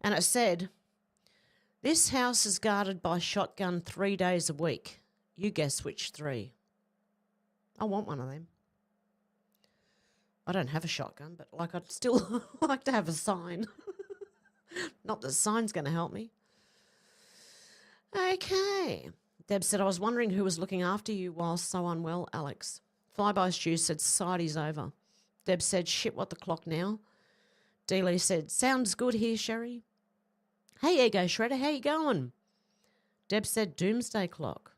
and it said, this house is guarded by shotgun 3 days a week. You guess which 3. I want one of them. I don't have a shotgun, but like I'd still like to have a sign. Not that the sign's going to help me. Okay. Deb said, I was wondering who was looking after you while so unwell, Alex. Flyby Stew said, society's over. Deb said, shit, what the clock now? Dealey said, sounds good here, Sherry. Hey, Ego Shredder, how you going? Deb said, doomsday clock.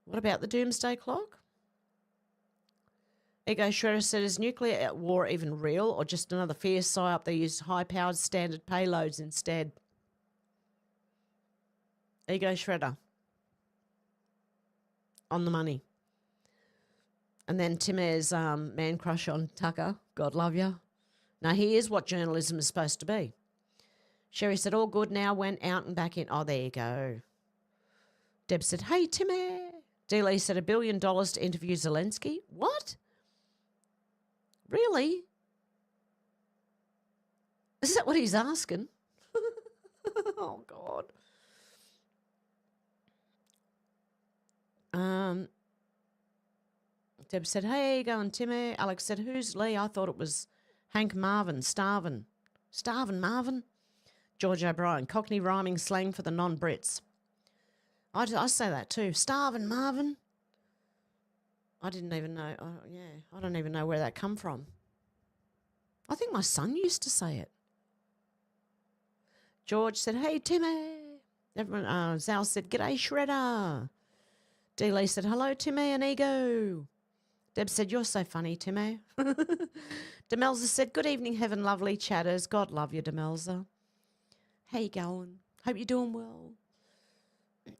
What about the doomsday clock? Ego Shredder said, is nuclear war even real or just another fear psyop they use high-powered standard payloads instead? Ego Shredder. On the money. And then Timmy's man crush on Tucker. God love you. Now, he is what journalism is supposed to be. Sherry said, all good now, went out and back in. Oh, there you go. Deb said, hey, Timmy. Dealey said, $1 billion to interview Zelensky. What? Really? Is that what he's asking? Oh, God. Deb said, hey, going Timmy. Alex said, who's Lee? I thought it was Hank Marvin, Starvin. Starvin Marvin? George O'Brien, Cockney rhyming slang for the non-Brits. I say that too. Starvin Marvin. I didn't even know. Oh, yeah, I don't even know where that come from. I think my son used to say it. George said, hey, Timmy. Everyone, Zal said, g'day, Shredder. Dealey said, hello, Timmy and Ego. Deb said, you're so funny, Timmy. Demelza said, good evening, heaven lovely chatters. God love you, Demelza. How you going? Hope you're doing well.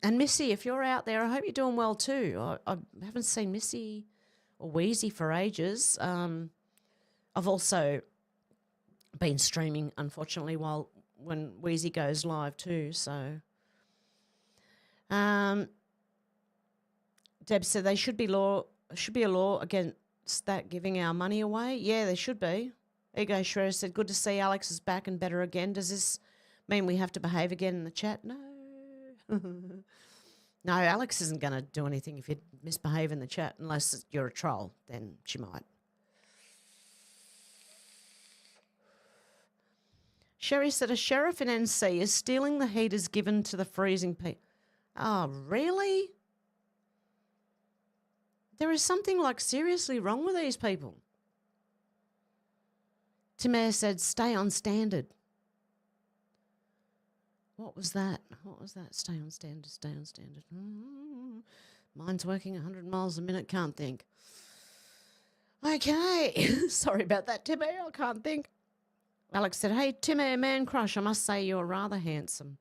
And Missy, if you're out there, I hope you're doing well too. I haven't seen Missy or Wheezy for ages. I've also been streaming, unfortunately, when Wheezy goes live too. So, Deb said there should be a law against that giving our money away. Yeah, there should be. Ego Shredder said, good to see Alex is back and better again. Does this mean we have to behave again in the chat? No. No, Alex isn't going to do anything if you misbehave in the chat, unless you're a troll, then she might. Sherry said a sheriff in NC is stealing the heaters given to the freezing people. Oh, really? There is something like seriously wrong with these people. Timur said, stay on standard. What was that? What was that? Stay on standard, stay on standard. Mine's working 100 miles a minute, can't think. Okay. Sorry about that, Timmy. I can't think. Alex said, hey, Timmy, man crush, I must say you're rather handsome.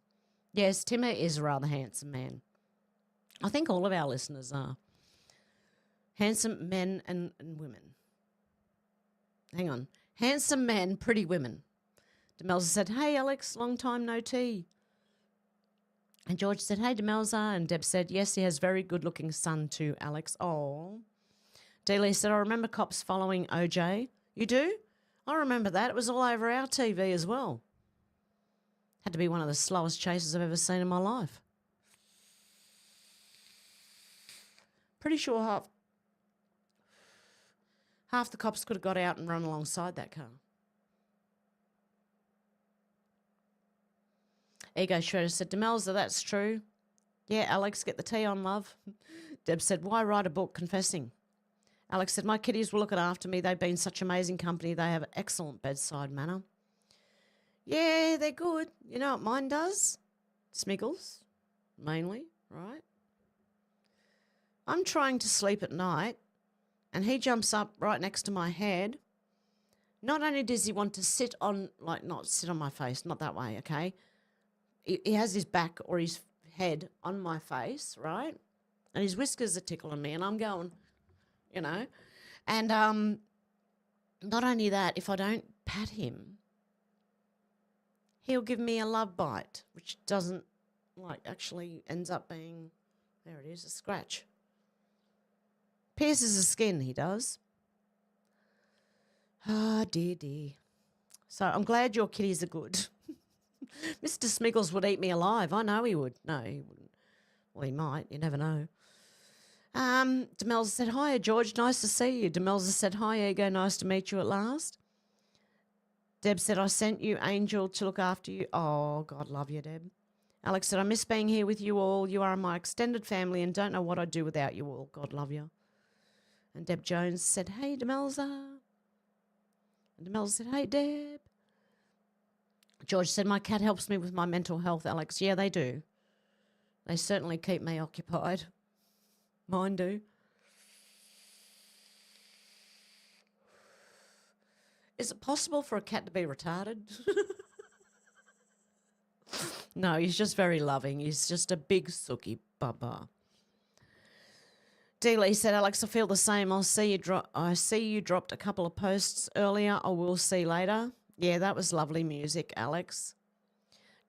Yes, Timmy is a rather handsome man. I think all of our listeners are. Handsome men and women. Hang on. Handsome men, pretty women. Demelza said, hey, Alex, long time no tea. And George said, hey, Demelza. And Deb said, yes, he has very good-looking son too, Alex. Oh. Dealey said, I remember cops following OJ. You do? I remember that. It was all over our TV as well. Had to be one of the slowest chases I've ever seen in my life. Pretty sure half the cops could have got out and run alongside that car. Ego Shredder said, Demelza, that's true. Yeah, Alex, get the tea on, love. Deb said, why write a book confessing? Alex said, my kitties were looking after me. They've been such amazing company. They have excellent bedside manner. Yeah, they're good. You know what mine does? Smiggles, mainly, right? I'm trying to sleep at night, and he jumps up right next to my head. Not only does he want to sit on, like, not sit on my face, not that way, okay? He has his back or his head on my face, right? And his whiskers are tickling me, and I'm going, you know. And not only that, if I don't pat him, he'll give me a love bite, which doesn't, like, actually ends up being, there it is, a scratch. Pierces the skin, he does. Ah, dear, dear. So I'm glad your kitties are good. Mr. Smiggles would eat me alive. I know he would. No, he wouldn't. Well, he might. You never know. Demelza said, hiya, George. Nice to see you. Demelza said, hi, Ego. Nice to meet you at last. Deb said, I sent you Angel to look after you. Oh, God love you, Deb. Alex said, I miss being here with you all. You are my extended family and don't know what I'd do without you all. God love you. And Deb Jones said, hey, Demelza. And Demelza said, hey, Deb. George said, my cat helps me with my mental health, Alex. Yeah, they do. They certainly keep me occupied. Mine do. Is it possible for a cat to be retarded? No, he's just very loving. He's just a big sookie baba. D. Lee said, Alex, I feel the same. I see you dropped a couple of posts earlier. I will see later. Yeah, that was lovely music, Alex.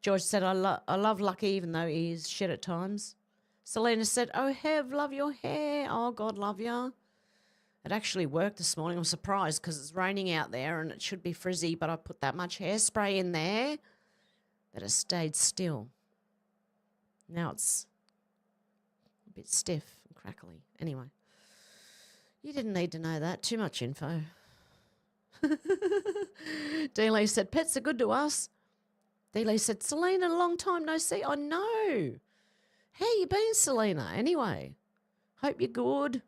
George said, I love Lucky even though he's shit at times. Selena said, oh, Hev, love your hair. Oh, God love you. It actually worked this morning. I'm surprised because it's raining out there and it should be frizzy, but I put that much hairspray in there that it stayed still. Now it's a bit stiff and crackly. Anyway, you didn't need to know that. Too much info. D-Lee said, pets are good to us. D-Lee said, Selena, a long time no see. I know. How you been, Selena? Anyway, hope you're good.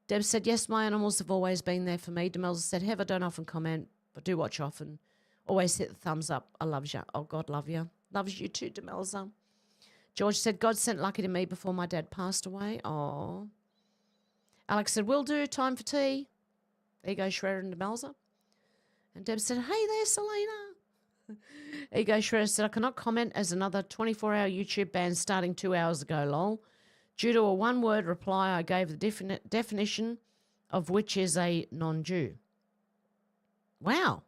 Deb said, yes, my animals have always been there for me. Demelza said, Hev, I don't often comment, but do watch often. Always hit the thumbs up. I love you. Oh, God love you. Loves you too, Demelza. George said, God sent Lucky to me before my dad passed away. Oh. Alex said, will do. Time for tea. Ego Shredder and Demelza. And Deb said, hey there, Selena. Ego Shredder said, I cannot comment as another 24-hour YouTube ban starting 2 hours ago, lol. Due to a one-word reply, I gave the definition of which is a non-Jew. Wow.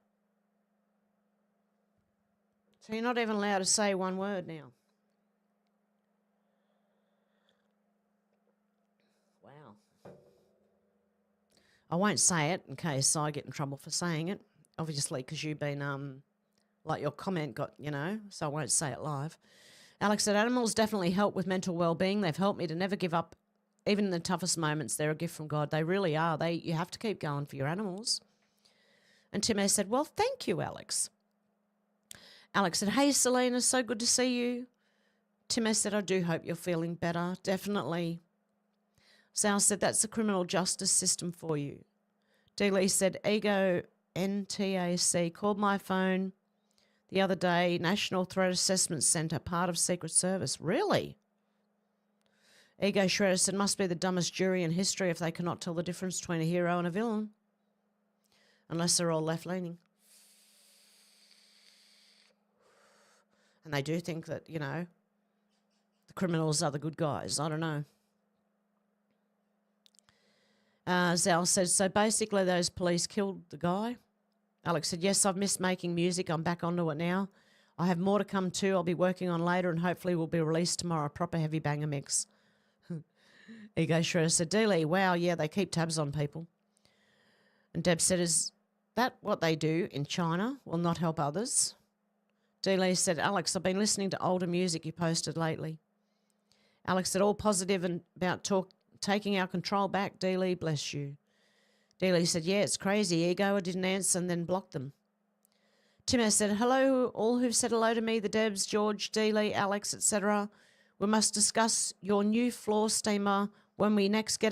So you're not even allowed to say one word now. Wow. I won't say it in case I get in trouble for saying it, obviously, because you've been, like your comment got, you know, so I won't say it live. Alex said, animals definitely help with mental well-being. They've helped me to never give up. Even in the toughest moments, they're a gift from God. They really are. You have to keep going for your animals. And Tim S. said, well, thank you, Alex. Alex said, hey, Selena, so good to see you. Tim S. said, I do hope you're feeling better. Definitely. Sal said, that's the criminal justice system for you. D. Lee said, Ego NTAC called my phone the other day, National Threat Assessment Centre, part of Secret Service. Really? Ego Shredder said, must be the dumbest jury in history if they cannot tell the difference between a hero and a villain. unless they're all left-leaning. And they do think that, you know, the criminals are the good guys. I don't know. Zal said, so basically those police killed the guy. Alex said, yes, I've missed making music. I'm back onto it now. I have more to come too. I'll be working on later and hopefully will be released tomorrow. A proper heavy banger mix. Ego Shredder said, Dealey, wow, yeah, they keep tabs on people. And Deb said, is that what they do in China? Will not help others. Dealey said, Alex, I've been listening to older music you posted lately. Alex said, all positive and about taking our control back. Dealey, bless you. Dealey said, yeah, it's crazy. Ego, I didn't answer and then blocked them. Timmer said, hello, all who've said hello to me, the Debs, George, Dealey, Alex, etc. We must discuss your new floor steamer when we next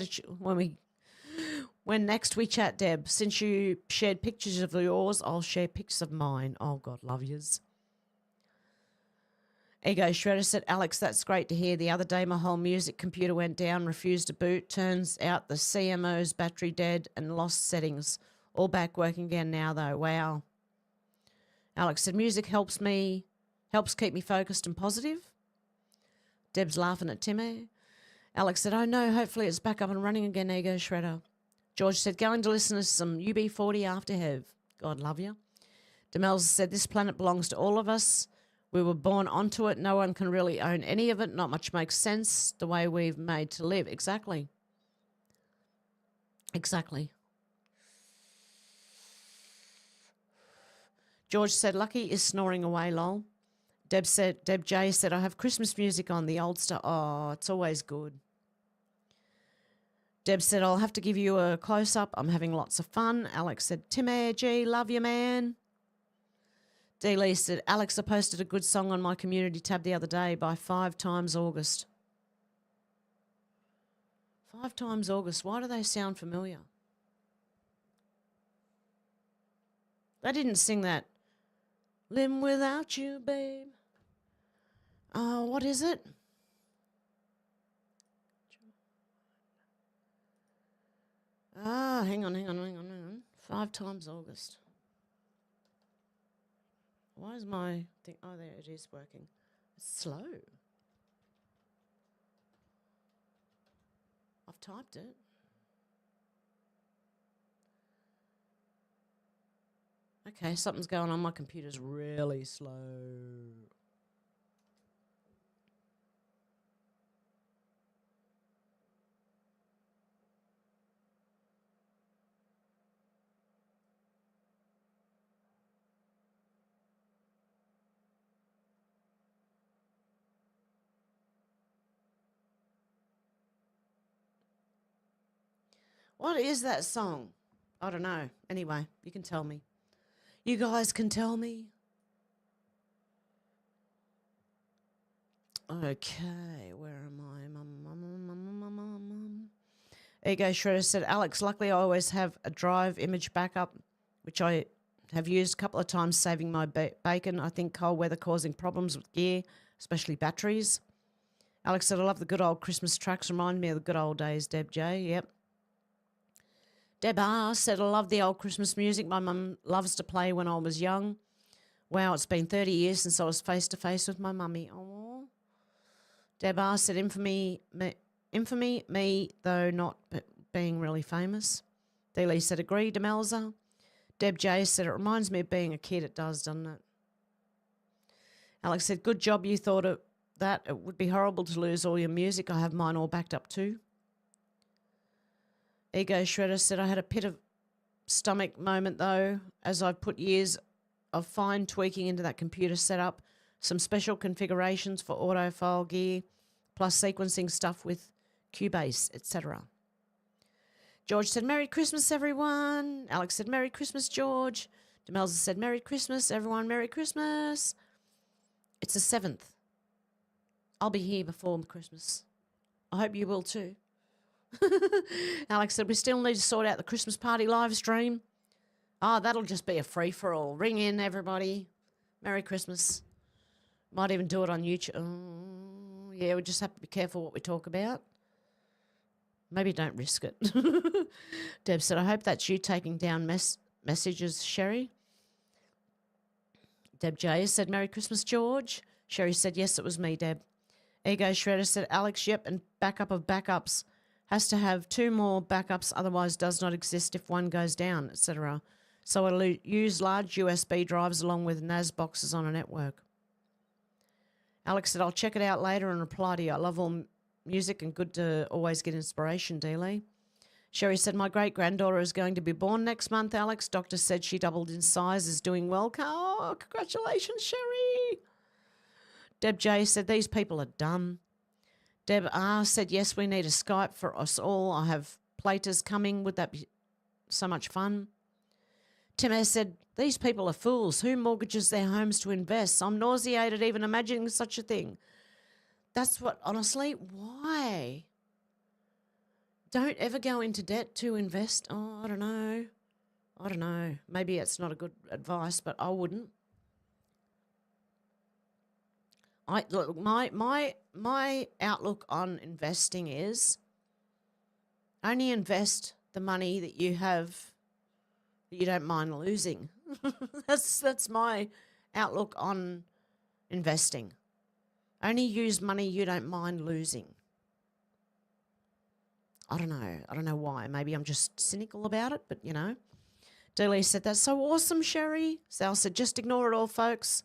when next we chat, Deb. Since you shared pictures of yours, I'll share pics of mine. Oh, God, love yous. Ego Shredder said, Alex, that's great to hear. The other day my whole music computer went down, refused to boot. Turns out the CMO's battery dead and lost settings. All back working again now, though. Wow. Alex said, music helps keep me focused and positive. Deb's laughing at Timmy. Alex said, oh no, hopefully it's back up and running again, Ego Shredder. George said, going to listen to some UB40 after Hev. God love you. Demelza said, this planet belongs to all of us. We were born onto it. No one can really own any of it. Not much makes sense the way we've made to live. Exactly. Exactly. George said, Lucky is snoring away, lol. Deb J said, I have Christmas music on, the old stuff. Oh, it's always good. Deb said, I'll have to give you a close-up. I'm having lots of fun. Alex said, Tim G, love you, man. D. Lee said, Alex, I posted a good song on my community tab the other day by 5 Times August. 5 Times August. Why do they sound familiar? They didn't sing that. Living without you, babe. Oh, what is it? Ah, hang on. 5 Times August. Why is my thing? Oh, there it is working. It's slow. I've typed it. Okay, something's going on. My computer's really slow. What is that song? I don't know. Anyway, you can tell me. You guys can tell me. Okay, where am I? Ego Shredder said, Alex, luckily I always have a drive image backup, which I have used a couple of times saving my bacon. I think cold weather causing problems with gear, especially batteries. Alex said, I love the good old Christmas tracks. Remind me of the good old days, Deb J. Yep. Deb R said, I love the old Christmas music my mum loves to play when I was young. Wow, it's been 30 years since I was face-to-face with my mummy. Aww. Deb R said, infamy, me, though not being really famous. Dealey said, agree, Demelza. Deb J said, it reminds me of being a kid. It does, doesn't it? Alex said, good job you thought of that. It would be horrible to lose all your music. I have mine all backed up too. Ego Shredder said, I had a pit of stomach moment though, as I've put years of fine tweaking into that computer setup, some special configurations for autofile gear, plus sequencing stuff with Cubase, etc. George said, Merry Christmas, everyone. Alex said, Merry Christmas, George. Demelza said, Merry Christmas, everyone. Merry Christmas. It's the 7th. I'll be here before Christmas. I hope you will too. Alex said, we still need to sort out the Christmas party live stream. Oh, that'll just be a free-for-all. Ring in, everybody. Merry Christmas. Might even do it on YouTube. Oh, yeah, we just have to be careful what we talk about. Maybe don't risk it. Deb said, I hope that's you taking down messages, Sherry. Deb J said, Merry Christmas, George. Sherry said, yes, it was me, Deb. Ego Shredder said, Alex, yep, and backup of backups. Has to have 2 more backups, otherwise does not exist if one goes down, etc. So it'll use large USB drives along with NAS boxes on a network. Alex said, I'll check it out later and reply to you. I love all music and good to always get inspiration, Dealey. Sherry said, my great-granddaughter is going to be born next month, Alex. Doctor said she doubled in size, is doing well. Oh, congratulations, Sherry. Deb J said, these people are dumb. Deb R said, yes, we need a Skype for us all. I have platers coming. Would that be so much fun? Tim S said, these people are fools. Who mortgages their homes to invest? I'm nauseated even imagining such a thing. That's what, honestly, why? Don't ever go into debt to invest. Oh, I don't know. Maybe it's not a good advice, but I wouldn't. Look, my outlook on investing is only invest the money that you have that you don't mind losing. That's my outlook on investing. Only use money you don't mind losing. I don't know why. Maybe I'm just cynical about it, but you know. Dealey said, that's so awesome, Sherry. Sal said, just ignore it all, folks.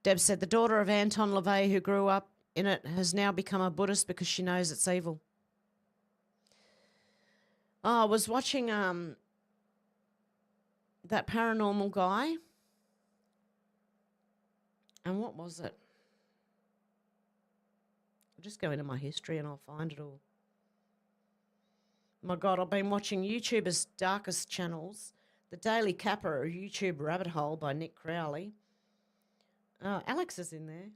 Deb said, the daughter of Anton LaVey, who grew up in it, has now become a Buddhist because she knows it's evil. Oh, I was watching that paranormal guy. And what was it? I'll just go into my history and I'll find it all. My God, I've been watching YouTubers' darkest channels. The Daily Kappa, a YouTube rabbit hole by Nick Crowley. Alex is in there.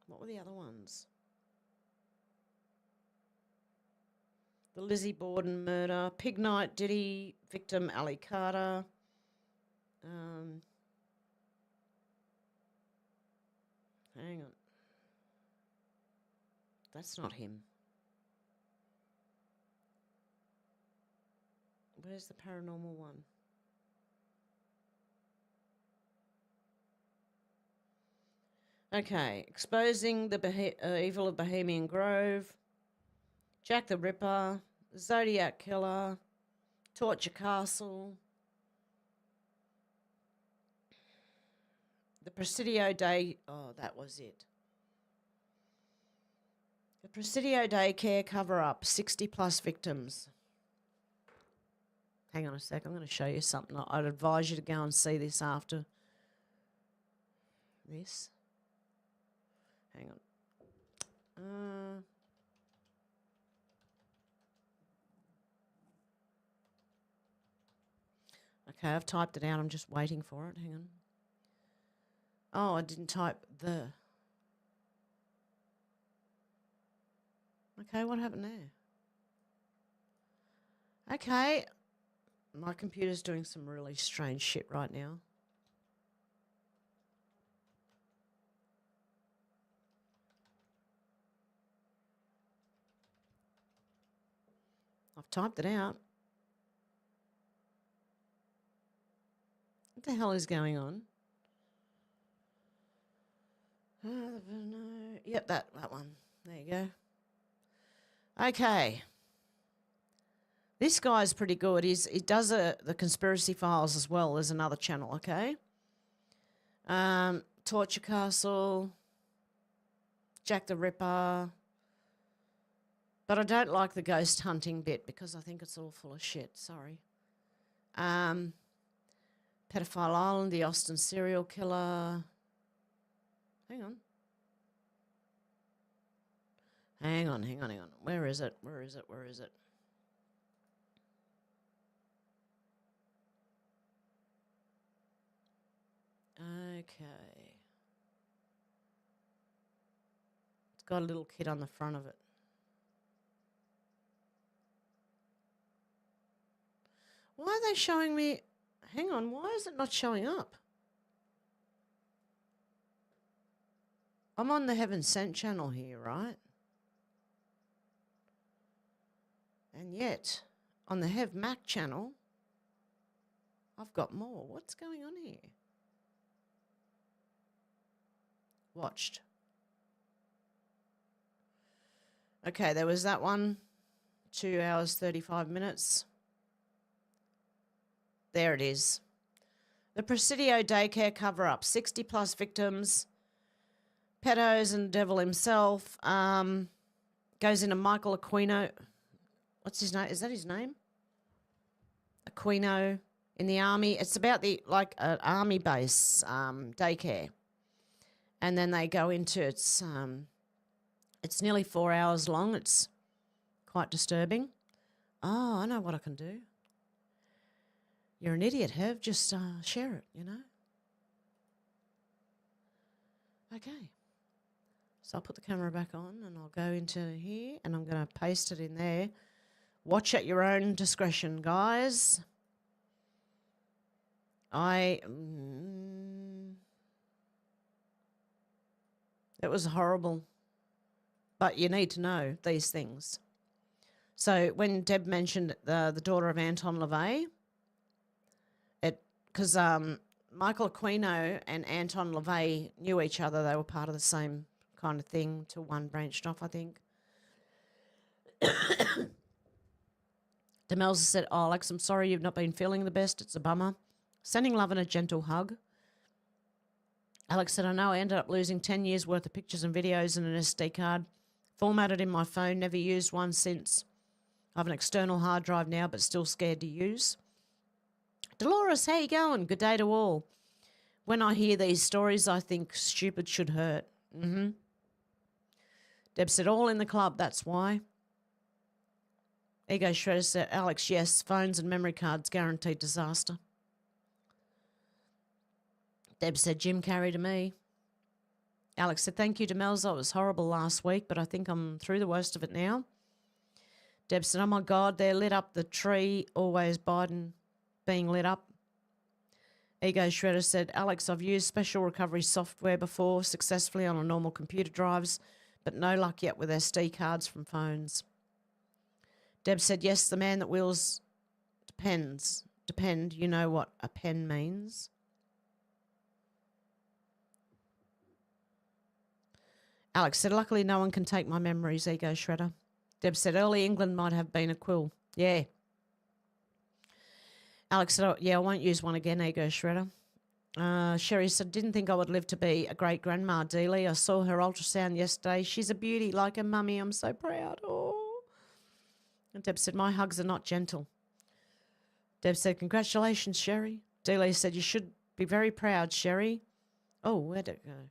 What were the other ones? The Lizzie Borden murder, Pig Night, Diddy, victim Ali Carter. Hang on. That's not him. Where's the paranormal one? Okay, exposing the evil of Bohemian Grove, Jack the Ripper, Zodiac Killer, Torture Castle, the Presidio Day. Oh, that was it. The Presidio Daycare cover-up, 60-plus victims. Hang on a sec, I'm going to show you something. I'd advise you to go and see this after this. Hang on. Okay, I've typed it out. I'm just waiting for it. Hang on. Oh, I didn't type the... Okay, what happened there? Okay. My computer's doing some really strange shit right now. I've typed it out. What the hell is going on? Yep, that one. There you go. Okay. This guy's pretty good. He does the conspiracy files as well. There's another channel, okay? Torture Castle, Jack the Ripper. But I don't like the ghost hunting bit because I think it's all full of shit. Sorry. Pedophile Island, the Austin serial killer. Hang on. Hang on. Where is it? Okay. It's got a little kid on the front of it. Why are they showing me... Hang on, why is it not showing up? I'm on the Heaven Sent channel here, right? And yet, on the Hev Mac channel, I've got more. What's going on here? Watched. Okay, there was that one. 2 hours, 35 minutes. There it is. The Presidio daycare cover-up. 60-plus victims. Pedos and devil himself. Goes into Michael Aquino. What's his name? Is that his name? Aquino in the army. It's about the an army base daycare. And then they go into it's nearly 4 hours long. It's quite disturbing. Oh, I know what I can do. You're an idiot, Hev. Just share it, you know. Okay. So I'll put the camera back on and I'll go into here and I'm going to paste it in there. Watch at your own discretion, guys. It was horrible. But you need to know these things. So when Deb mentioned the daughter of Anton LaVey, because Michael Aquino and Anton LaVey knew each other. They were part of the same kind of thing till one branched off, I think. Demelza said, "Oh, Alex, I'm sorry you've not been feeling the best. It's a bummer. Sending love and a gentle hug." Alex said, "I know I ended up losing 10 years worth of pictures and videos and an SD card. Formatted in my phone, never used one since. I have an external hard drive now, but still scared to use." Dolores, how you going? Good day to all. When I hear these stories, I think stupid should hurt. Deb said, "All in the club, that's why." Ego Shredder said, "Alex, yes, phones and memory cards guaranteed disaster." Deb said, "Jim Carrey to me." Alex said, "Thank you, Demelza. It was horrible last week, but I think I'm through the worst of it now." Deb said, "Oh my God, they're lit up the tree, always Biden being lit up." Ego Shredder said, "Alex, I've used special recovery software before successfully on a normal computer drives, but no luck yet with SD cards from phones." Deb said, "Yes, the man that wills depends. Depend, you know what a pen means." Alex said, "Luckily no one can take my memories, Ego Shredder." Deb said, "Early England might have been a quill." Yeah. Alex said, "Oh, yeah, I won't use one again, Ego Shredder." Sherry said, "Didn't think I would live to be a great-grandma, Dealey. I saw her ultrasound yesterday. She's a beauty, like her mummy. I'm so proud." Oh. And Deb said, "My hugs are not gentle." Deb said, "Congratulations, Sherry." Dealey said, "You should be very proud, Sherry." Oh, where'd it go?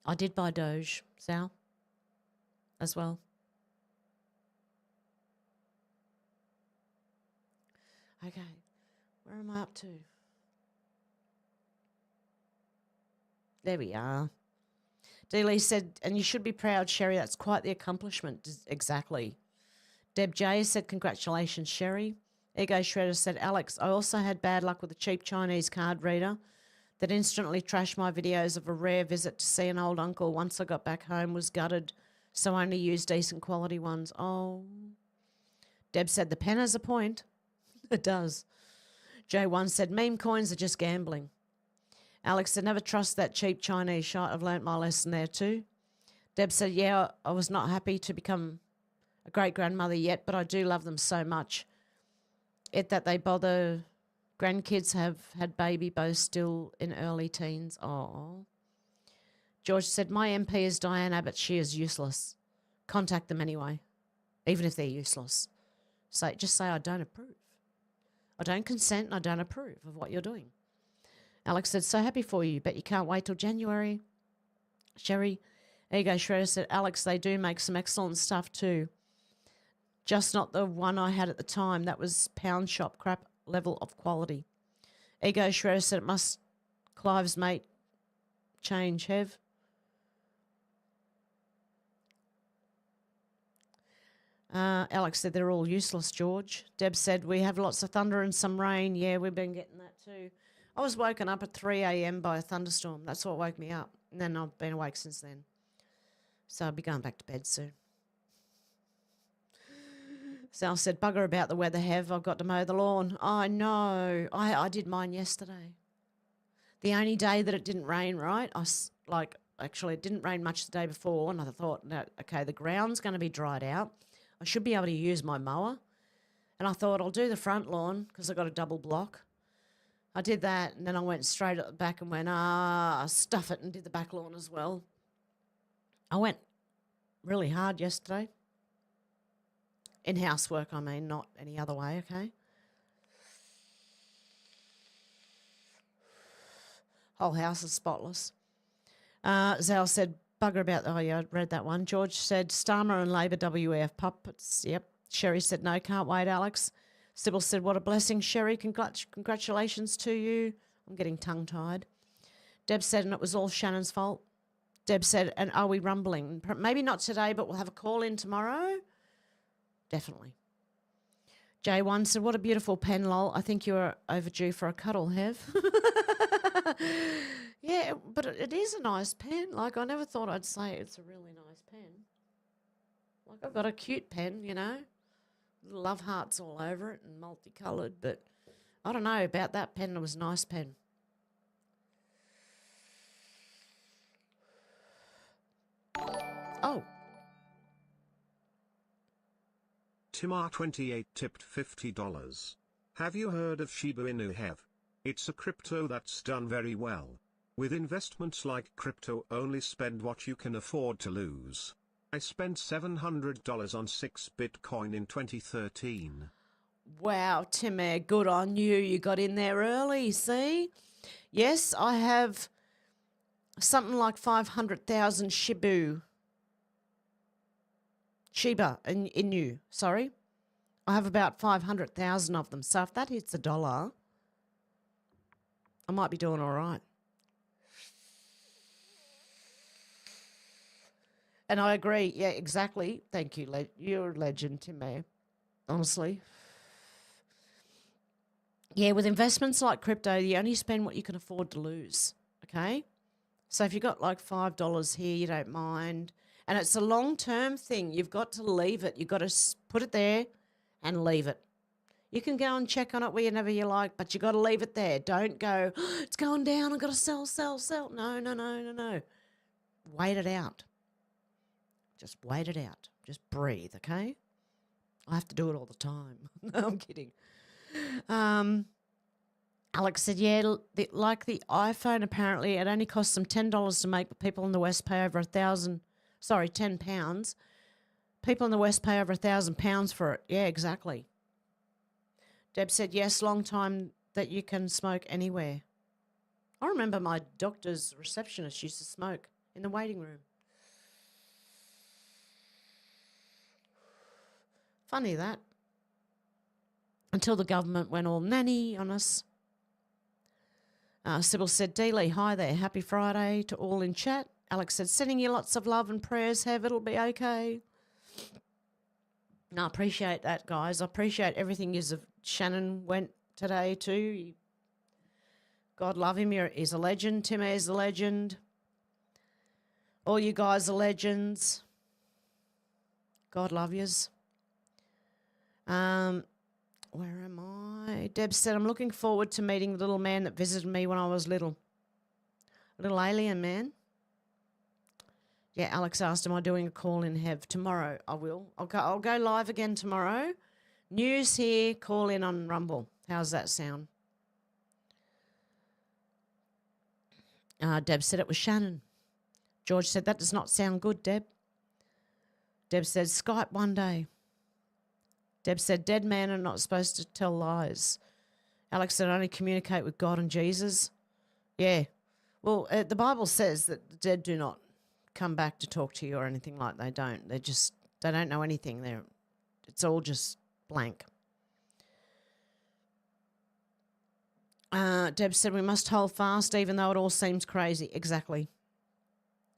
I did buy Doge, Sal, as well. Okay, where am I up to? There we are. Dealey said, "And you should be proud, Sherry. That's quite the accomplishment." Exactly. Deb J said, "Congratulations, Sherry." Ego Shredder said, "Alex, I also had bad luck with a cheap Chinese card reader that instantly trashed my videos of a rare visit to see an old uncle. Once I got back home, was gutted, so I only used decent quality ones." Oh. Deb said, "The pen has a point." It does. J1 said, "Meme coins are just gambling." Alex said, "Never trust that cheap Chinese shite. I've learnt my lesson there too." Deb said, "Yeah, I was not happy to become a great-grandmother yet, but I do love them so much. It that they bother. Grandkids have had baby, both still in early teens." Oh. George said, "My MP is Diane Abbott. She is useless. Contact them anyway, even if they're useless. Just say, I don't approve. I don't consent and I don't approve of what you're doing." Alex said, "So happy for you, but you can't wait till January." Sherry Ego Shredder said, "Alex, they do make some excellent stuff too. Just not the one I had at the time. That was pound shop crap level of quality." Ego Shredder said, "It must Clive's mate change, Hev." Alex said, "They're all useless, George." Deb said, "We have lots of thunder and some rain." Yeah, we've been getting that too. I was woken up at 3 a.m. by a thunderstorm. That's what woke me up. And then I've been awake since then. So I'll be going back to bed soon. Sal said, bugger about the weather, Hev. I've got to mow the lawn. I know. I did mine yesterday. The only day that it didn't rain, right? Actually, it didn't rain much the day before, and I thought, no, okay, the ground's going to be dried out. I should be able to use my mower. And I thought, I'll do the front lawn because I got a double block. I did that, and then I went straight at the back and went, stuff it, and did the back lawn as well. I went really hard yesterday. In housework, I mean, not any other way, okay? Whole house is spotless. Zal said, bugger about, oh yeah, I read that one. George said, Starmer and Labor WF puppets, yep. Sherry said, no, can't wait, Alex. Sybil said, what a blessing, Sherry. Congratulations to you. I'm getting tongue-tied. Deb said, and it was all Shannon's fault. Deb said, and are we rumbling? Maybe not today, but we'll have a call in tomorrow. Definitely. J1 said, what a beautiful pen, lol. I think you're overdue for a cuddle, Hev. Yeah, but it is a nice pen. Like, I never thought I'd say it's a really nice pen. Like, I've got a cute pen, you know. Love hearts all over it and multicoloured, but I don't know about that pen. It was a nice pen. Oh. Timar28 tipped $50. Have you heard of Shiba Inu, Hev? It's a crypto that's done very well. With investments like crypto, only spend what you can afford to lose. I spent $700 on 6 Bitcoin in 2013. Wow, Timmer, good on you. You got in there early, see? Yes, I have something like 500,000 Shiba Inu, sorry. I have about 500,000 of them. So if that hits $1, I might be doing all right. And I agree. Yeah, exactly. Thank you. You're a legend, Timmy. Honestly. Yeah, with investments like crypto, you only spend what you can afford to lose. Okay? So if you've got like $5 here, you don't mind. And it's a long-term thing. You've got to leave it. You've got to put it there and leave it. You can go and check on it whenever you like, but you got to leave it there. Don't go, it's going down, I've got to sell. No. Wait it out. Just wait it out. Just breathe, okay? I have to do it all the time. No, I'm kidding. Alex said, yeah, like the iPhone, apparently it only costs them $10 to make, but people in the West pay over £10. People in the West pay over £1,000 for it. Yeah, exactly. Deb said, yes, long time that you can smoke anywhere. I remember my doctor's receptionist used to smoke in the waiting room. Funny that. Until the government went all nanny on us. Sybil said, Dealey, hi there. Happy Friday to all in chat. Alex said, sending you lots of love and prayers, Hev. It'll be okay. No, I appreciate that, guys. I appreciate everything Shannon went today too. God love him. He's a legend. Tim is a legend. All you guys are legends. God love yous. Where am I? Deb said, I'm looking forward to meeting the little man that visited me when I was little. Little alien man. Yeah, Alex asked, am I doing a call in Hev? Tomorrow I will. I'll go live again tomorrow. News here, call in on Rumble. How's that sound? Deb said it was Shannon. George said, that does not sound good, Deb. Deb said, Skype one day. Deb said, dead men are not supposed to tell lies. Alex said, only communicate with God and Jesus. Yeah. Well, the Bible says that the dead do not come back to talk to you or anything like they don't. They don't know anything. It's all just blank. Deb said, we must hold fast even though it all seems crazy. Exactly.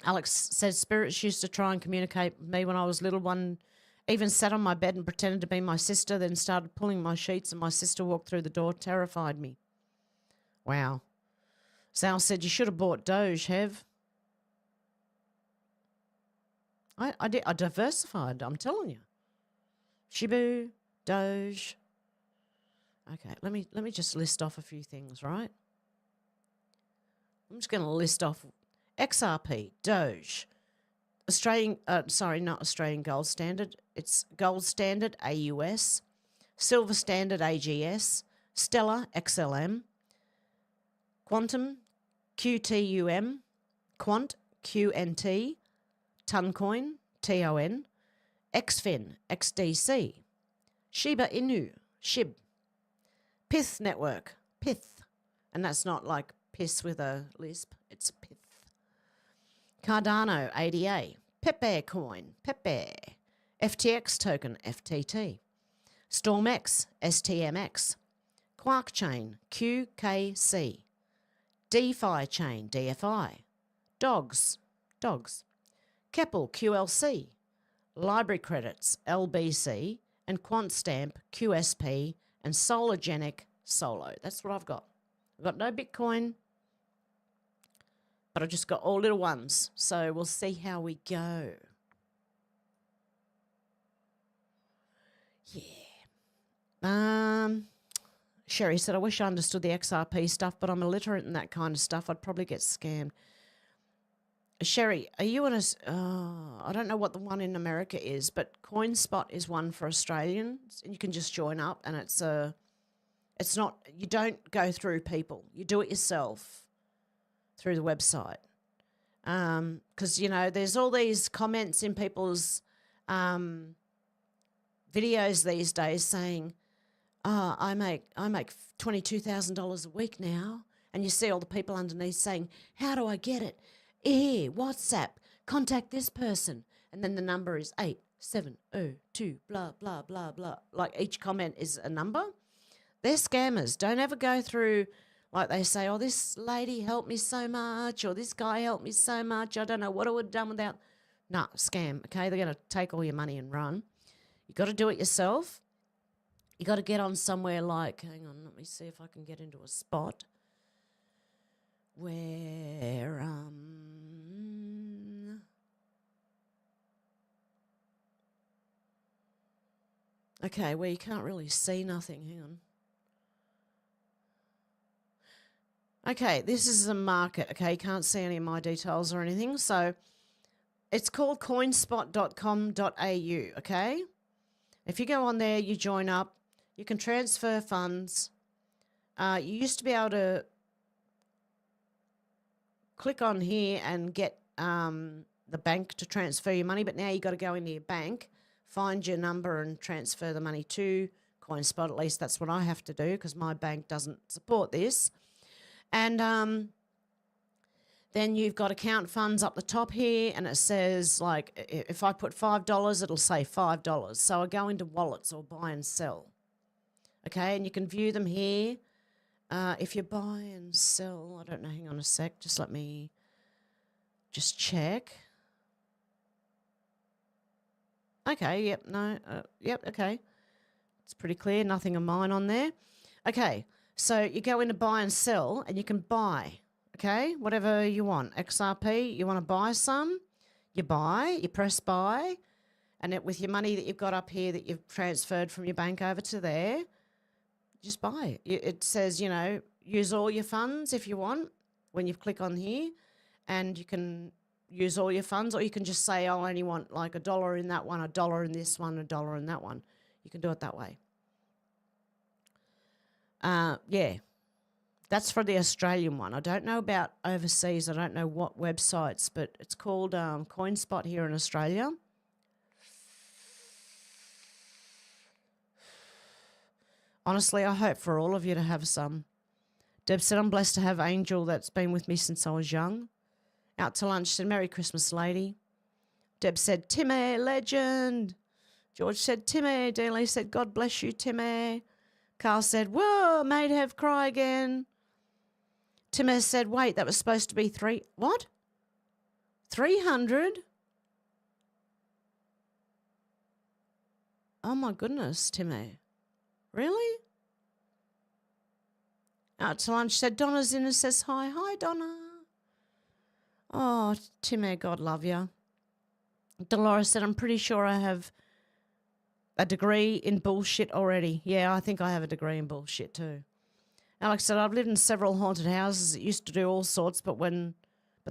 Alex said, spirits used to try and communicate with me when I was little. One even sat on my bed and pretended to be my sister, then started pulling my sheets and my sister walked through the door, terrified me. Wow. Sal said you should have bought Doge, Hev. I did. I diversified. I'm telling you. Shibu, Doge. Okay, let me just list off a few things, right? I'm just going to list off XRP, Doge, not Australian Gold Standard. It's Gold Standard AUS, Silver Standard AGS, Stellar XLM, Quantum QTUM, Quant QNT, Toncoin TON, XFIN XDC, Shiba Inu SHIB, Pith Network Pith, and that's not like piss with a lisp, it's Pith. Cardano ADA, Pepe Coin Pepe, FTX token FTT, StormX STMX, Quark Chain QKC, DeFi Chain DFI, Dogs, Keppel QLC, Library Credits LBC, and QuantStamp QSP, and Solargenic Solo. That's what I've got. I've got no Bitcoin, but I just got all little ones. So we'll see how we go. Yeah. Sherry said, I wish I understood the XRP stuff, but I'm illiterate in that kind of stuff. I'd probably get scammed. Sherry, are you on a... I don't know what the one in America is, but CoinSpot is one for Australians, and you can just join up, and it's not... You don't go through people. You do it yourself through the website. Because, there's all these comments in people's videos these days saying, I make $22,000 a week now, and you see all the people underneath saying, how do I get it? Here, WhatsApp, contact this person. And then the number is 8702, blah, blah, blah, blah. Like each comment is a number. They're scammers. Don't ever go through, like they say, oh, this lady helped me so much, or this guy helped me so much. I don't know what I would have done without. Nah, scam, okay? They're going to take all your money and run. You got to do it yourself. You got to get on somewhere like, hang on, let me see if I can get into a spot where, okay, where you can't really see nothing. Hang on. Okay, this is a market. Okay, you can't see any of my details or anything. So it's called coinspot.com.au, okay? If you go on there, you join up, you can transfer funds. You used to be able to click on here and get the bank to transfer your money, but now you got to go into your bank, find your number and transfer the money to CoinSpot. At least that's what I have to do because my bank doesn't support this. And then you've got account funds up the top here, and it says, like, if I put $5, it'll say $5. So I go into wallets or buy and sell. Okay, and you can view them here. If you buy and sell, I don't know, hang on a sec, just let me just check. Okay, yep, no, yep, okay. It's pretty clear, nothing of mine on there. Okay, so you go into buy and sell, and you can buy, okay, whatever you want. XRP, you want to buy some, you buy, you press buy, and with your money that you've got up here that you've transferred from your bank over to there, just buy it. It says, use all your funds if you want when you click on here, and you can use all your funds, or you can just say, I only want like $1 in that one, $1 in this one, $1 in that one. You can do it that way. Yeah, that's for the Australian one. I don't know about overseas. I don't know what websites, but it's called CoinSpot here in Australia. Honestly, I hope for all of you to have some. Deb said, I'm blessed to have Angel that's been with me since I was young. Out to lunch said, Merry Christmas, lady. Deb said, Timmy, legend. George said, Timmy. Dealey said, God bless you, Timmy. Carl said, whoa, made Hev cry again. Timmy said, wait, that was supposed to be what? 300? Oh, my goodness, Timmy. Really? Out to lunch said Donna's in and says hi. Hi, Donna. Oh, Timmy, God love you. Dolores said, I'm pretty sure I have a degree in bullshit already. Yeah, I think I have a degree in bullshit too. Alex said, I've lived in several haunted houses that used to do all sorts, but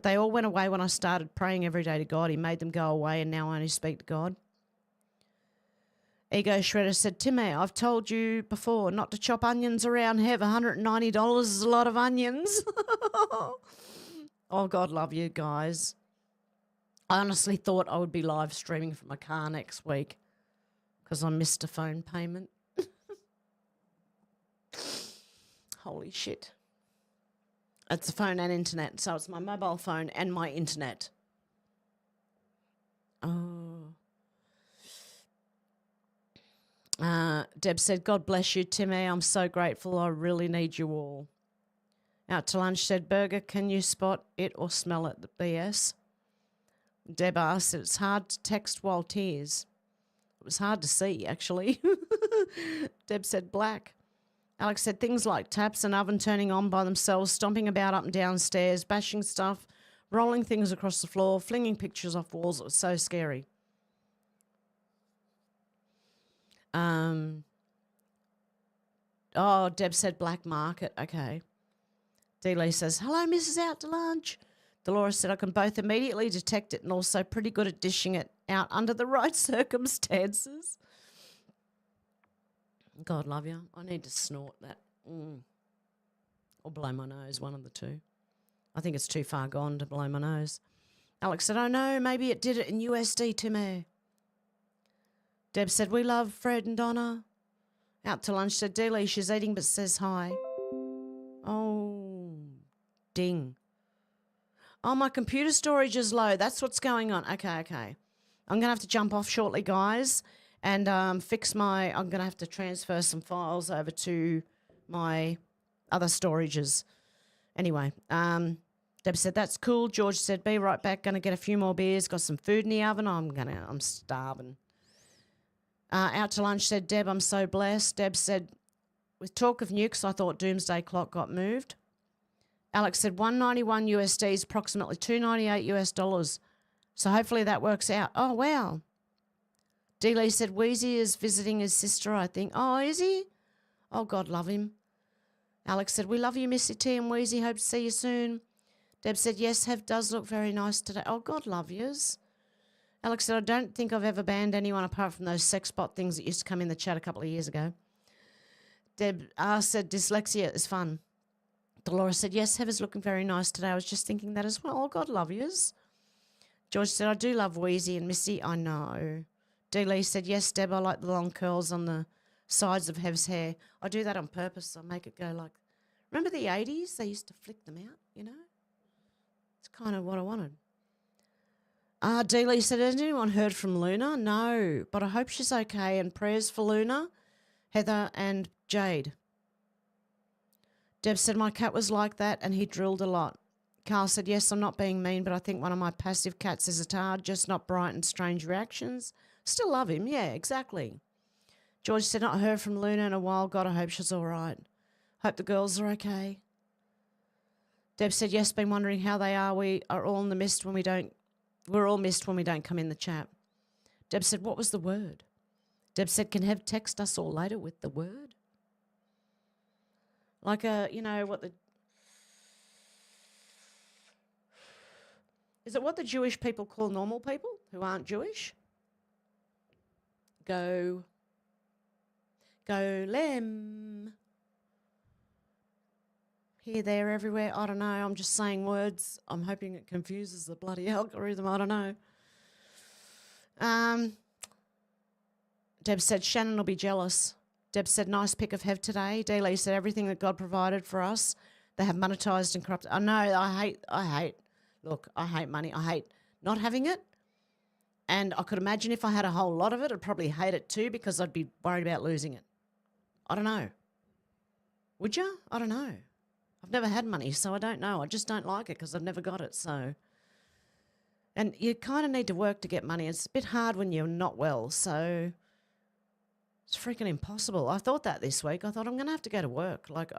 they all went away when I started praying every day to God. He made them go away, and now I only speak to God. Ego Shredder said, Timmy, I've told you before not to chop onions around Hev. $190 is a lot of onions. Oh, God love you guys. I honestly thought I would be live streaming from my car next week because I missed a phone payment. Holy shit. It's a phone and internet, so it's my mobile phone and my internet. Oh. Deb said, God bless you, Timmy. I'm so grateful. I really need you all. Out to lunch said, Burger, can you spot it or smell it, the BS? Deb asked, it's hard to text while tears. It was hard to see, actually. Deb said, black. Alex said, things like taps and oven turning on by themselves, stomping about up and down stairs, bashing stuff, rolling things across the floor, flinging pictures off walls. It was so scary. Oh, Deb said black market. Okay. D. Lee says, hello, Mrs. Out to Lunch. Dolores said, I can both immediately detect it and also pretty good at dishing it out under the right circumstances. God love you. I need to snort that. Or blow my nose, one of the two. I think it's too far gone to blow my nose. Alex said, oh no, maybe it did it in USD, Timmy. Deb said, we love Fred and Donna. Out to lunch said, D. Lee, she's eating but says hi. Oh, ding. Oh, my computer storage is low. That's what's going on. Okay. I'm going to have to jump off shortly, guys, and I'm going to have to transfer some files over to my other storages. Anyway, Deb said, that's cool. George said, be right back. Going to get a few more beers. Got some food in the oven. I'm starving. Out to lunch said, Deb, I'm so blessed. Deb said, with talk of nukes, I thought Doomsday Clock got moved. Alex said 191 USD is approximately $298 US. So hopefully that works out. Oh, wow. D. Lee said Wheezy is visiting his sister, I think. Oh, is he? Oh, God love him. Alex said, we love you, Missy T and Wheezy. Hope to see you soon. Deb said, yes, Hev does look very nice today. Oh, God love yous. Alex said, I don't think I've ever banned anyone apart from those sex bot things that used to come in the chat a couple of years ago. Deb said, dyslexia is fun. Dolores said, yes, Hev is looking very nice today. I was just thinking that as well. Oh, God love yous. George said, I do love Wheezy and Missy. I know. D. Lee said, yes, Deb, I like the long curls on the sides of Hev's hair. I do that on purpose. I make it go like, remember the 80s? They used to flick them out, you know? It's kind of what I wanted. D. Lee said, has anyone heard from Luna? No, but I hope she's okay, and prayers for Luna, Heather, and Jade. Deb said, my cat was like that and he drilled a lot. Carl said, yes, I'm not being mean, but I think one of my passive cats is a tard, just not bright and strange reactions. Still love him. Yeah, exactly. George said, not heard from Luna in a while. God, I hope she's all right. Hope the girls are okay. Deb said, yes, been wondering how they are. We are all in the mist when we don't, we're all missed when we don't come in the chat. Deb said, what was the word? Deb said, can Hev text us all later with the word? Like what the... Is it what the Jewish people call normal people who aren't Jewish? Golem. Here, there, everywhere. I don't know. I'm just saying words. I'm hoping it confuses the bloody algorithm. I don't know. Deb said, Shannon will be jealous. Deb said, nice pick of Hev today. D. Lee said, everything that God provided for us, they have monetized and corrupted. I know, I hate money. I hate not having it. And I could imagine if I had a whole lot of it, I'd probably hate it too because I'd be worried about losing it. I don't know. Would you? I don't know. I've never had money, so I don't know. I just don't like it because I've never got it, so. And you kind of need to work to get money. It's a bit hard when you're not well, so it's freaking impossible. I thought that this week. I thought I'm going to have to go to work. Like,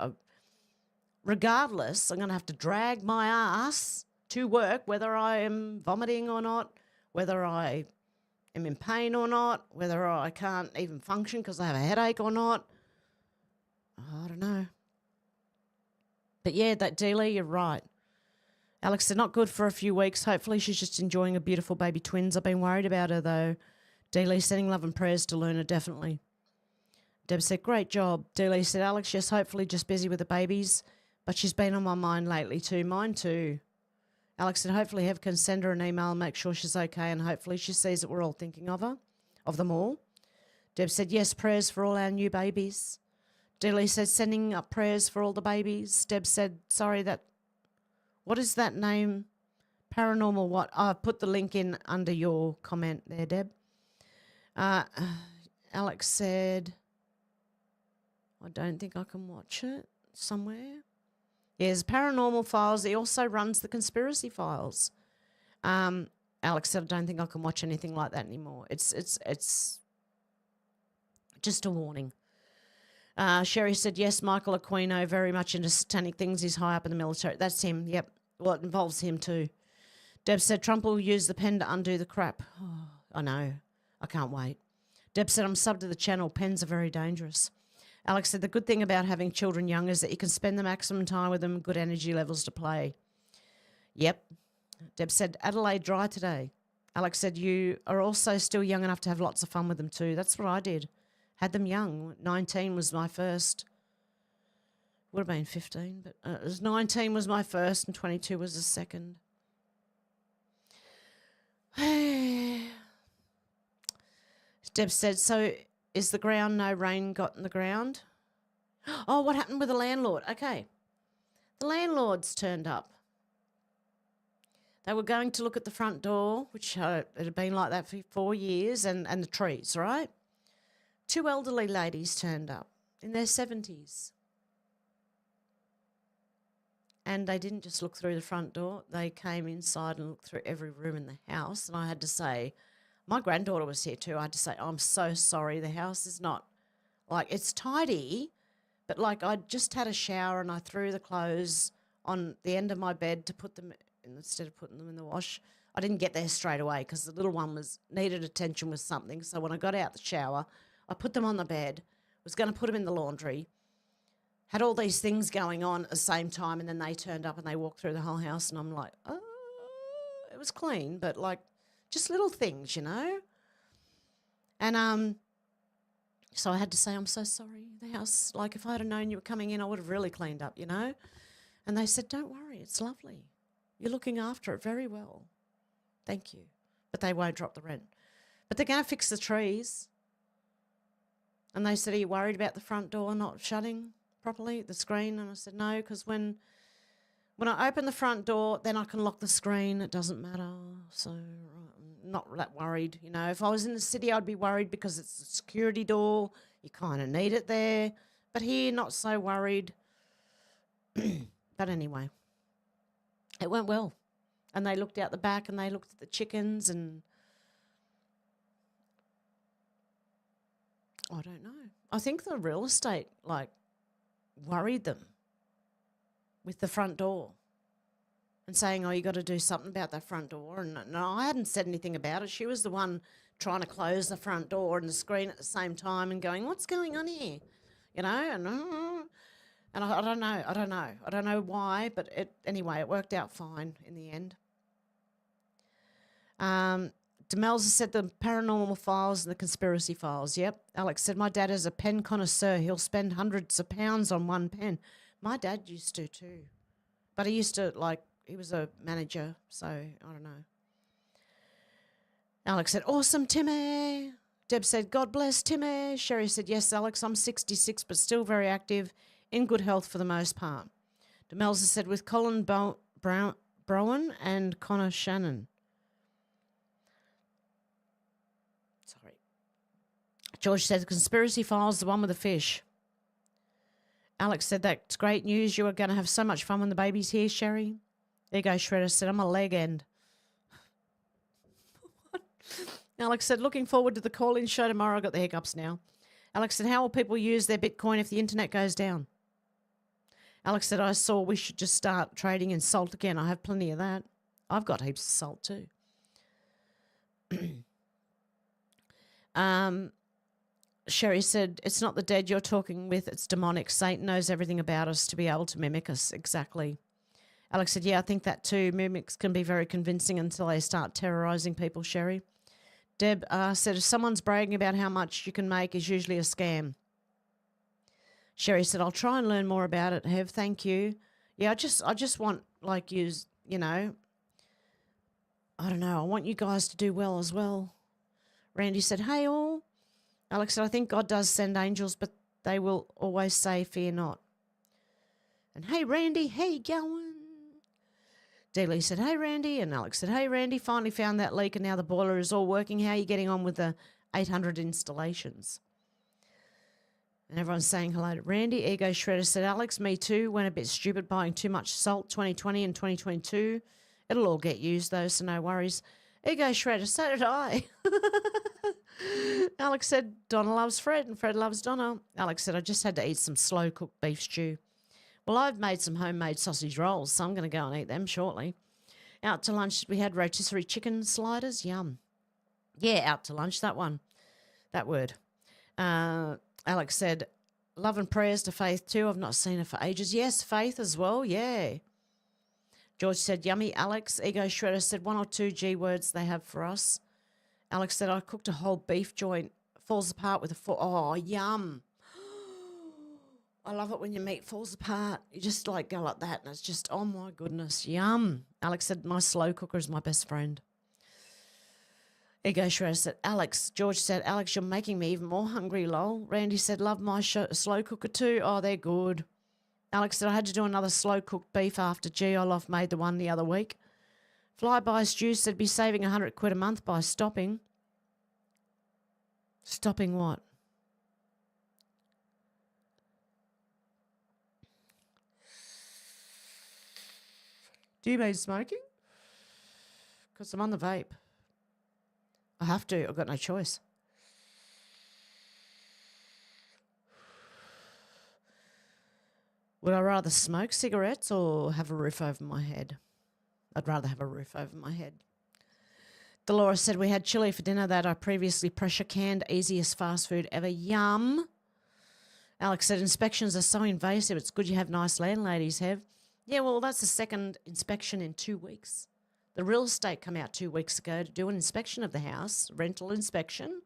regardless, I'm going to have to drag my ass to work, whether I am vomiting or not, whether I am in pain or not, whether I can't even function because I have a headache or not. I don't know. But yeah, that Dealey, you're right. Alex said, not good for a few weeks. Hopefully she's just enjoying a beautiful baby twins. I've been worried about her, though. Dealey, sending love and prayers to Luna, definitely. Deb said, great job. Dealey said, Alex, yes, hopefully just busy with the babies, but she's been on my mind lately too. Mine too. Alex said, hopefully Hev can send her an email and make sure she's okay, and hopefully she sees that we're all thinking of her, of them all. Deb said, yes, prayers for all our new babies. Dealey said, sending up prayers for all the babies. Deb said, sorry, what is that name? Paranormal what? I put the link in under your comment there, Deb. Alex said, I don't think I can watch it somewhere. Yes, Paranormal Files. He also runs the Conspiracy Files. Alex said, I don't think I can watch anything like that anymore. It's just a warning. Sherry said, yes, Michael Aquino, very much into satanic things. He's high up in the military. That's him, yep. Well, it involves him too. Deb said, Trump will use the pen to undo the crap. Oh, I know. I can't wait. Deb said, I'm subbed to the channel. Pens are very dangerous. Alex said, the good thing about having children young is that you can spend the maximum time with them, good energy levels to play. Yep. Deb said, Adelaide dry today. Alex said, you are also still young enough to have lots of fun with them too. That's what I did. Had them young. 19 was my first. Would have been 15, but it was 19 was my first and 22 was the second. Deb said, so is the ground no rain got in the ground? Oh, what happened with the landlord? Okay. The landlords turned up. They were going to look at the front door, which it had been like that for 4 years, and the trees, right? 2 elderly ladies turned up in their 70s. And they didn't just look through the front door. They came inside and looked through every room in the house. And I had to say, my granddaughter was here too. I had to say, I'm so sorry. The house is not, like, it's tidy, but like I just had a shower and I threw the clothes on the end of my bed to put them in, instead of putting them in the wash. I didn't get there straight away because the little one needed attention with something. So when I got out the shower, I put them on the bed, was going to put them in the laundry, had all these things going on at the same time, and then they turned up and they walked through the whole house, and I'm like, oh, it was clean, but like just little things, you know? And so I had to say, I'm so sorry. The house, like if I had known you were coming in, I would have really cleaned up, you know? And they said, don't worry, it's lovely. You're looking after it very well. Thank you. But they won't drop the rent. But they're going to fix the trees. And they said, are you worried about the front door not shutting properly, the screen? And I said, no, because when I open the front door, then I can lock the screen. It doesn't matter. So I'm not that worried. You know, if I was in the city, I'd be worried because it's a security door. You kind of need it there. But here, not so worried. But anyway, it went well. And they looked out the back and they looked at the chickens and I don't know. I think the real estate, like, worried them with the front door and saying, oh, you got to do something about that front door. And no, I hadn't said anything about it. She was the one trying to close the front door and the screen at the same time and going, what's going on here? You know, and I don't know. I don't know why, but anyway, it worked out fine in the end. Demelza said the paranormal files and the conspiracy files. Yep. Alex said, my dad is a pen connoisseur. He'll spend hundreds of pounds on one pen. My dad used to too. But he used to, like, he was a manager, so I don't know. Alex said, awesome, Timmy. Deb said, God bless, Timmy. Sherry said, yes, Alex, I'm 66 but still very active, in good health for the most part. Demelza said, with Colin Browan and Connor Shannon. George said, the conspiracy files, the one with the fish. Alex said, that's great news. You are going to have so much fun when the baby's here, Sherry. There you go, Shredder said, I'm a leg end. Alex said, looking forward to the call-in show tomorrow. I got the hiccups now. Alex said, how will people use their Bitcoin if the internet goes down? Alex said, I saw we should just start trading in salt again. I have plenty of that. I've got heaps of salt too. Sherry said, it's not the dead you're talking with, it's demonic. Satan knows everything about us to be able to mimic us. Exactly. Alex said, yeah, I think that too. Mimics can be very convincing until they start terrorising people, Sherry. Deb said, if someone's bragging about how much you can make is usually a scam. Sherry said, I'll try and learn more about it, Hev. Thank you. Yeah, I just want, like, you know, I don't know, I want you guys to do well as well. Randy said, hey all. Alex said, I think God does send angels, but they will always say, fear not. And hey, Randy, how you going? Dealey said, hey, Randy. And Alex said, hey, Randy, finally found that leak and now the boiler is all working. How are you getting on with the 800 installations? And everyone's saying hello to Randy. Ego Shredder said, Alex, me too. Went a bit stupid buying too much salt 2020 and 2022. It'll all get used though, so no worries. Ego Shredder, so did I. Alex said, Donna loves Fred and Fred loves Donna. Alex said, I just had to eat some slow-cooked beef stew. Well, I've made some homemade sausage rolls, so I'm going to go and eat them shortly. Out to lunch, we had rotisserie chicken sliders. Yum. Yeah, out to lunch, that one. That word. Alex said, love and prayers to Faith too. I've not seen her for ages. Yes, Faith as well. Yeah. George said, yummy. Alex, Ego Shredder said 1 or 2 G words they have for us. Alex said, I cooked a whole beef joint. Falls apart with a fork. Oh, yum. I love it when your meat falls apart. You just like go like that and it's just, oh my goodness, yum. Alex said, my slow cooker is my best friend. Ego Shredder said, Alex. George said, Alex, you're making me even more hungry, lol. Randy said, love my slow cooker too. Oh, they're good. Alex said, I had to do another slow-cooked beef after G-Olof made the one the other week. Flyby Stew said, be saving £100 a month by stopping. Stopping what? Do you mean smoking? Because I'm on the vape. I have to. I've got no choice. Would I rather smoke cigarettes or have a roof over my head? I'd rather have a roof over my head. Dolores said, we had chili for dinner that I previously pressure canned. Easiest fast food ever. Yum. Alex said, inspections are so invasive. It's good you have nice landladies, Hev. Yeah, well, that's the second inspection in 2 weeks. The real estate come out 2 weeks ago to do an inspection of the house, rental inspection.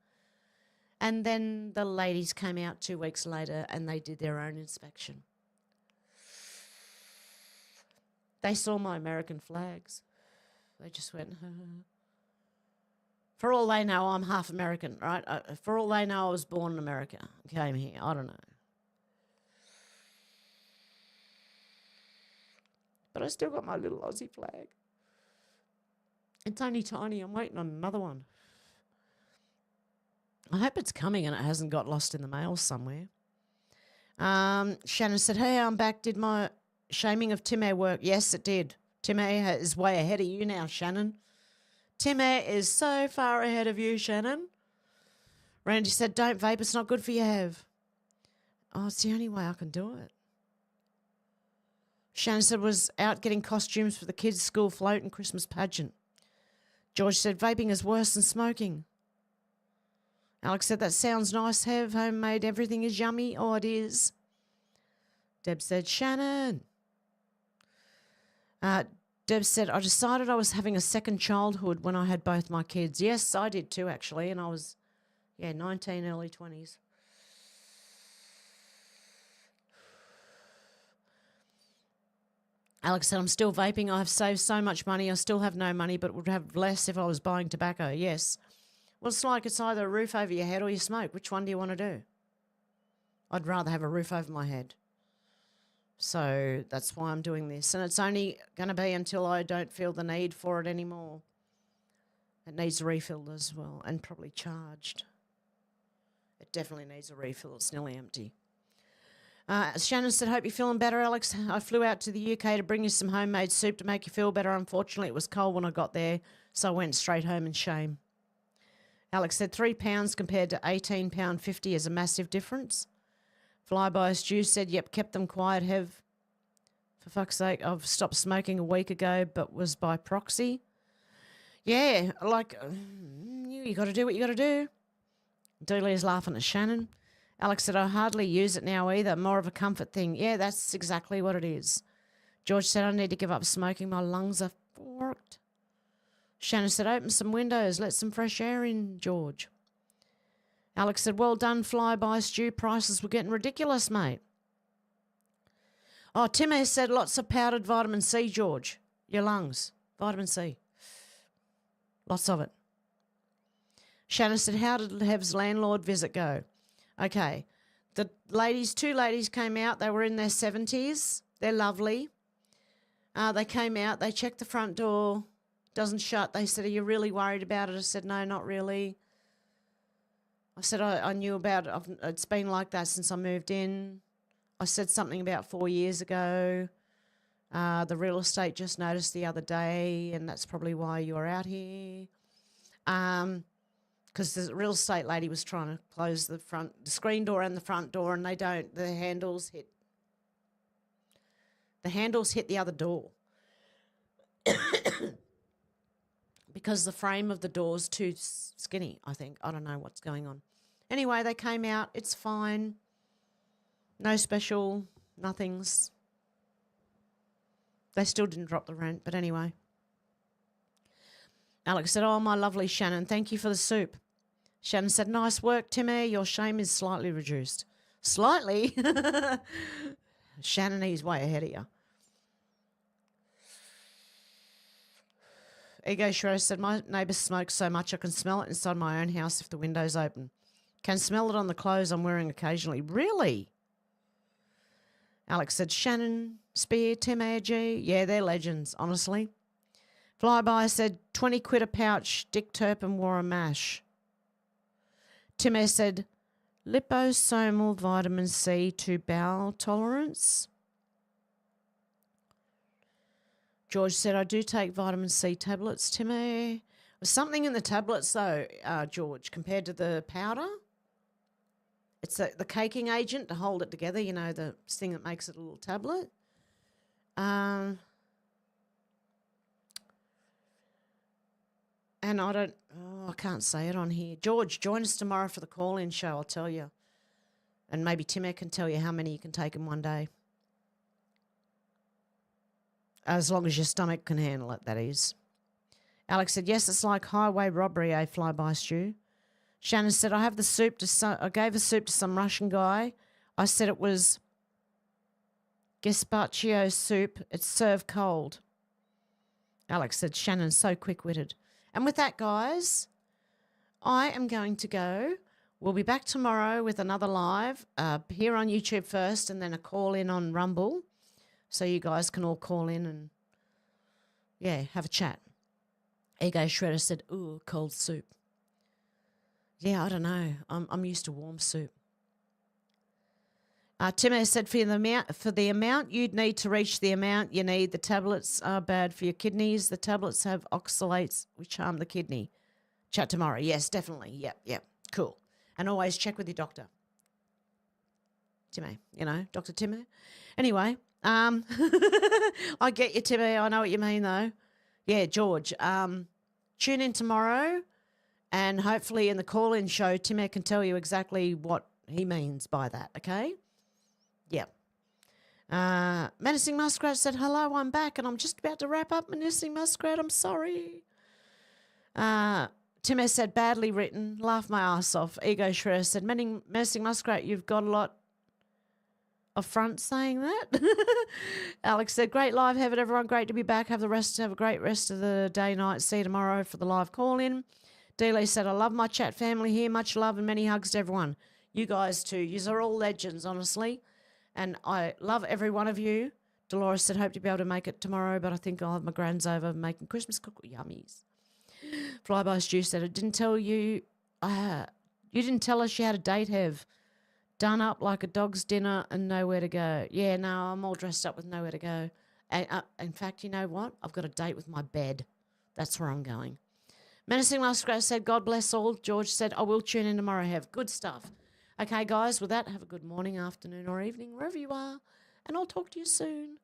And then the ladies came out 2 weeks later and they did their own inspection. They saw my American flags. They just went, For all they know, I'm half American, right? For all they know, I was born in America. Came here. I don't know. But I still got my little Aussie flag. It's only tiny. I'm waiting on another one. I hope it's coming and it hasn't got lost in the mail somewhere. Shannon said, hey, I'm back. Did my shaming of Tim Air work? Yes, it did. Tim Air is way ahead of you now, Shannon. Tim Air is so far ahead of you, Shannon. Randy said, don't vape. It's not good for you, Hev. Oh, it's the only way I can do it. Shannon said, was out getting costumes for the kids' school float and Christmas pageant. George said, vaping is worse than smoking. Alex said, that sounds nice, Hev. Homemade, everything is yummy. Oh, it is. Deb said, Shannon. Deb said, I decided I was having a second childhood when I had both my kids. Yes, I did too, actually. And I was, 19, early 20s. Alex said, I'm still vaping. I've saved so much money. I still have no money, but would have less if I was buying tobacco. Yes. Well, it's like it's either a roof over your head or you smoke. Which one do you want to do? I'd rather have a roof over my head. So that's why I'm doing this. And it's only going to be until I don't feel the need for it anymore. It needs refilled as well and probably charged. It definitely needs a refill. It's nearly empty. Shannon said, hope you're feeling better, Alex. I flew out to the UK to bring you some homemade soup to make you feel better. Unfortunately, it was cold when I got there, so I went straight home in shame. Alex said, £3 compared to £18.50 is a massive difference. Flyby Stew said, yep, kept them quiet, Hev. For fuck's sake, I've stopped smoking a week ago, but was by proxy. Yeah, like, you got to do what you got to do. Dooley's laughing at Shannon. Alex said, I hardly use it now either. More of a comfort thing. Yeah, that's exactly what it is. George said, I need to give up smoking. My lungs are forked. Shannon said, open some windows. Let some fresh air in, George. Alex said, well done, flyby Stu. Prices were getting ridiculous, mate. Oh, Tim has said lots of powdered vitamin C, George. Your lungs. Vitamin C. Lots of it. Shannon said, how did Hev's landlord visit go? Okay. The ladies, 2 ladies came out. They were in their 70s. They're lovely. They came out. They checked the front door. Doesn't shut. They said, are you really worried about it? I said, no, not really. I said, I knew about it. It's been like that since I moved in. I said something about 4 years ago. The real estate just noticed the other day, and that's probably why you're out here. Because the real estate lady was trying to close the screen door and the front door, and they don't. The handles hit the other door. Because the frame of the door's too skinny, I think. I don't know what's going on. Anyway, they came out. It's fine. No special nothings. They still didn't drop the rent, but anyway. Alex said, oh, my lovely Shannon, thank you for the soup. Shannon said, nice work, Timmy. Your shame is slightly reduced. Slightly? Shannon, he's way ahead of you. Ego Shredder said, my neighbour smokes so much I can smell it inside my own house if the window's open. Can smell it on the clothes I'm wearing occasionally. Really? Alex said, Shannon, Spear, Tim AG. Yeah, they're legends, honestly. Flyby said, 20 quid a pouch, Dick Turpin wore a mash. Tim A said, liposomal vitamin C to bowel tolerance. George said, I do take vitamin C tablets, Timmy. There's something in the tablets, though, George, compared to the powder. It's the caking agent to hold it together, you know, the thing that makes it a little tablet. And I can't say it on here. George, join us tomorrow for the call-in show, I'll tell you. And maybe Timmy can tell you how many you can take in one day. As long as your stomach can handle it, that is. Alex said, yes, it's like highway robbery, flyby Stu. Shannon said, I have the soup I gave the soup to some Russian guy. I said it was gazpacho soup. It's served cold. Alex said, Shannon's so quick-witted. And with that, guys, I am going to go. We'll be back tomorrow with another live here on YouTube first and then a call-in on Rumble. So you guys can all call in and, yeah, have a chat. Ego Shredder said, ooh, cold soup. Yeah, I don't know. I'm used to warm soup. Timmy said, for the amount you'd need to reach the amount you need, the tablets are bad for your kidneys. The tablets have oxalates, which harm the kidney. Chat tomorrow. Yes, definitely. Yep. Cool. And always check with your doctor. Timmy, Dr. Timmy. Anyway, I get you, Timmy. I know what you mean, though. Yeah, George. Tune in tomorrow, and hopefully in the call-in show, Timmy can tell you exactly what he means by that, okay? Yep. Menacing Muskrat said, hello, I'm back, and I'm just about to wrap up Menacing Muskrat. I'm sorry. Timmy said, badly written. Laugh my ass off. Ego Shredder said, Menacing Muskrat, you've got a lot of front saying that. Alex said, great live, have it everyone, great to be back, have a great rest of the day, night, see you tomorrow for the live call-in. Dealey said, I love my chat family here, much love and many hugs to everyone. You guys too, yous are all legends, honestly, and I love every one of you. Dolores said, hope to be able to make it tomorrow, but I think I'll have my grands over making Christmas cookie yummies. Flyby Stu said, I didn't tell you, you didn't tell us you had a date, Hev. Done up like a dog's dinner and nowhere to go. Yeah, no, I'm all dressed up with nowhere to go. And, in fact, you know what? I've got a date with my bed. That's where I'm going. Menacing Muskrat said, God bless all. George said, I will tune in tomorrow, Hev. Good stuff. Okay, guys, with that, have a good morning, afternoon, or evening, wherever you are, and I'll talk to you soon.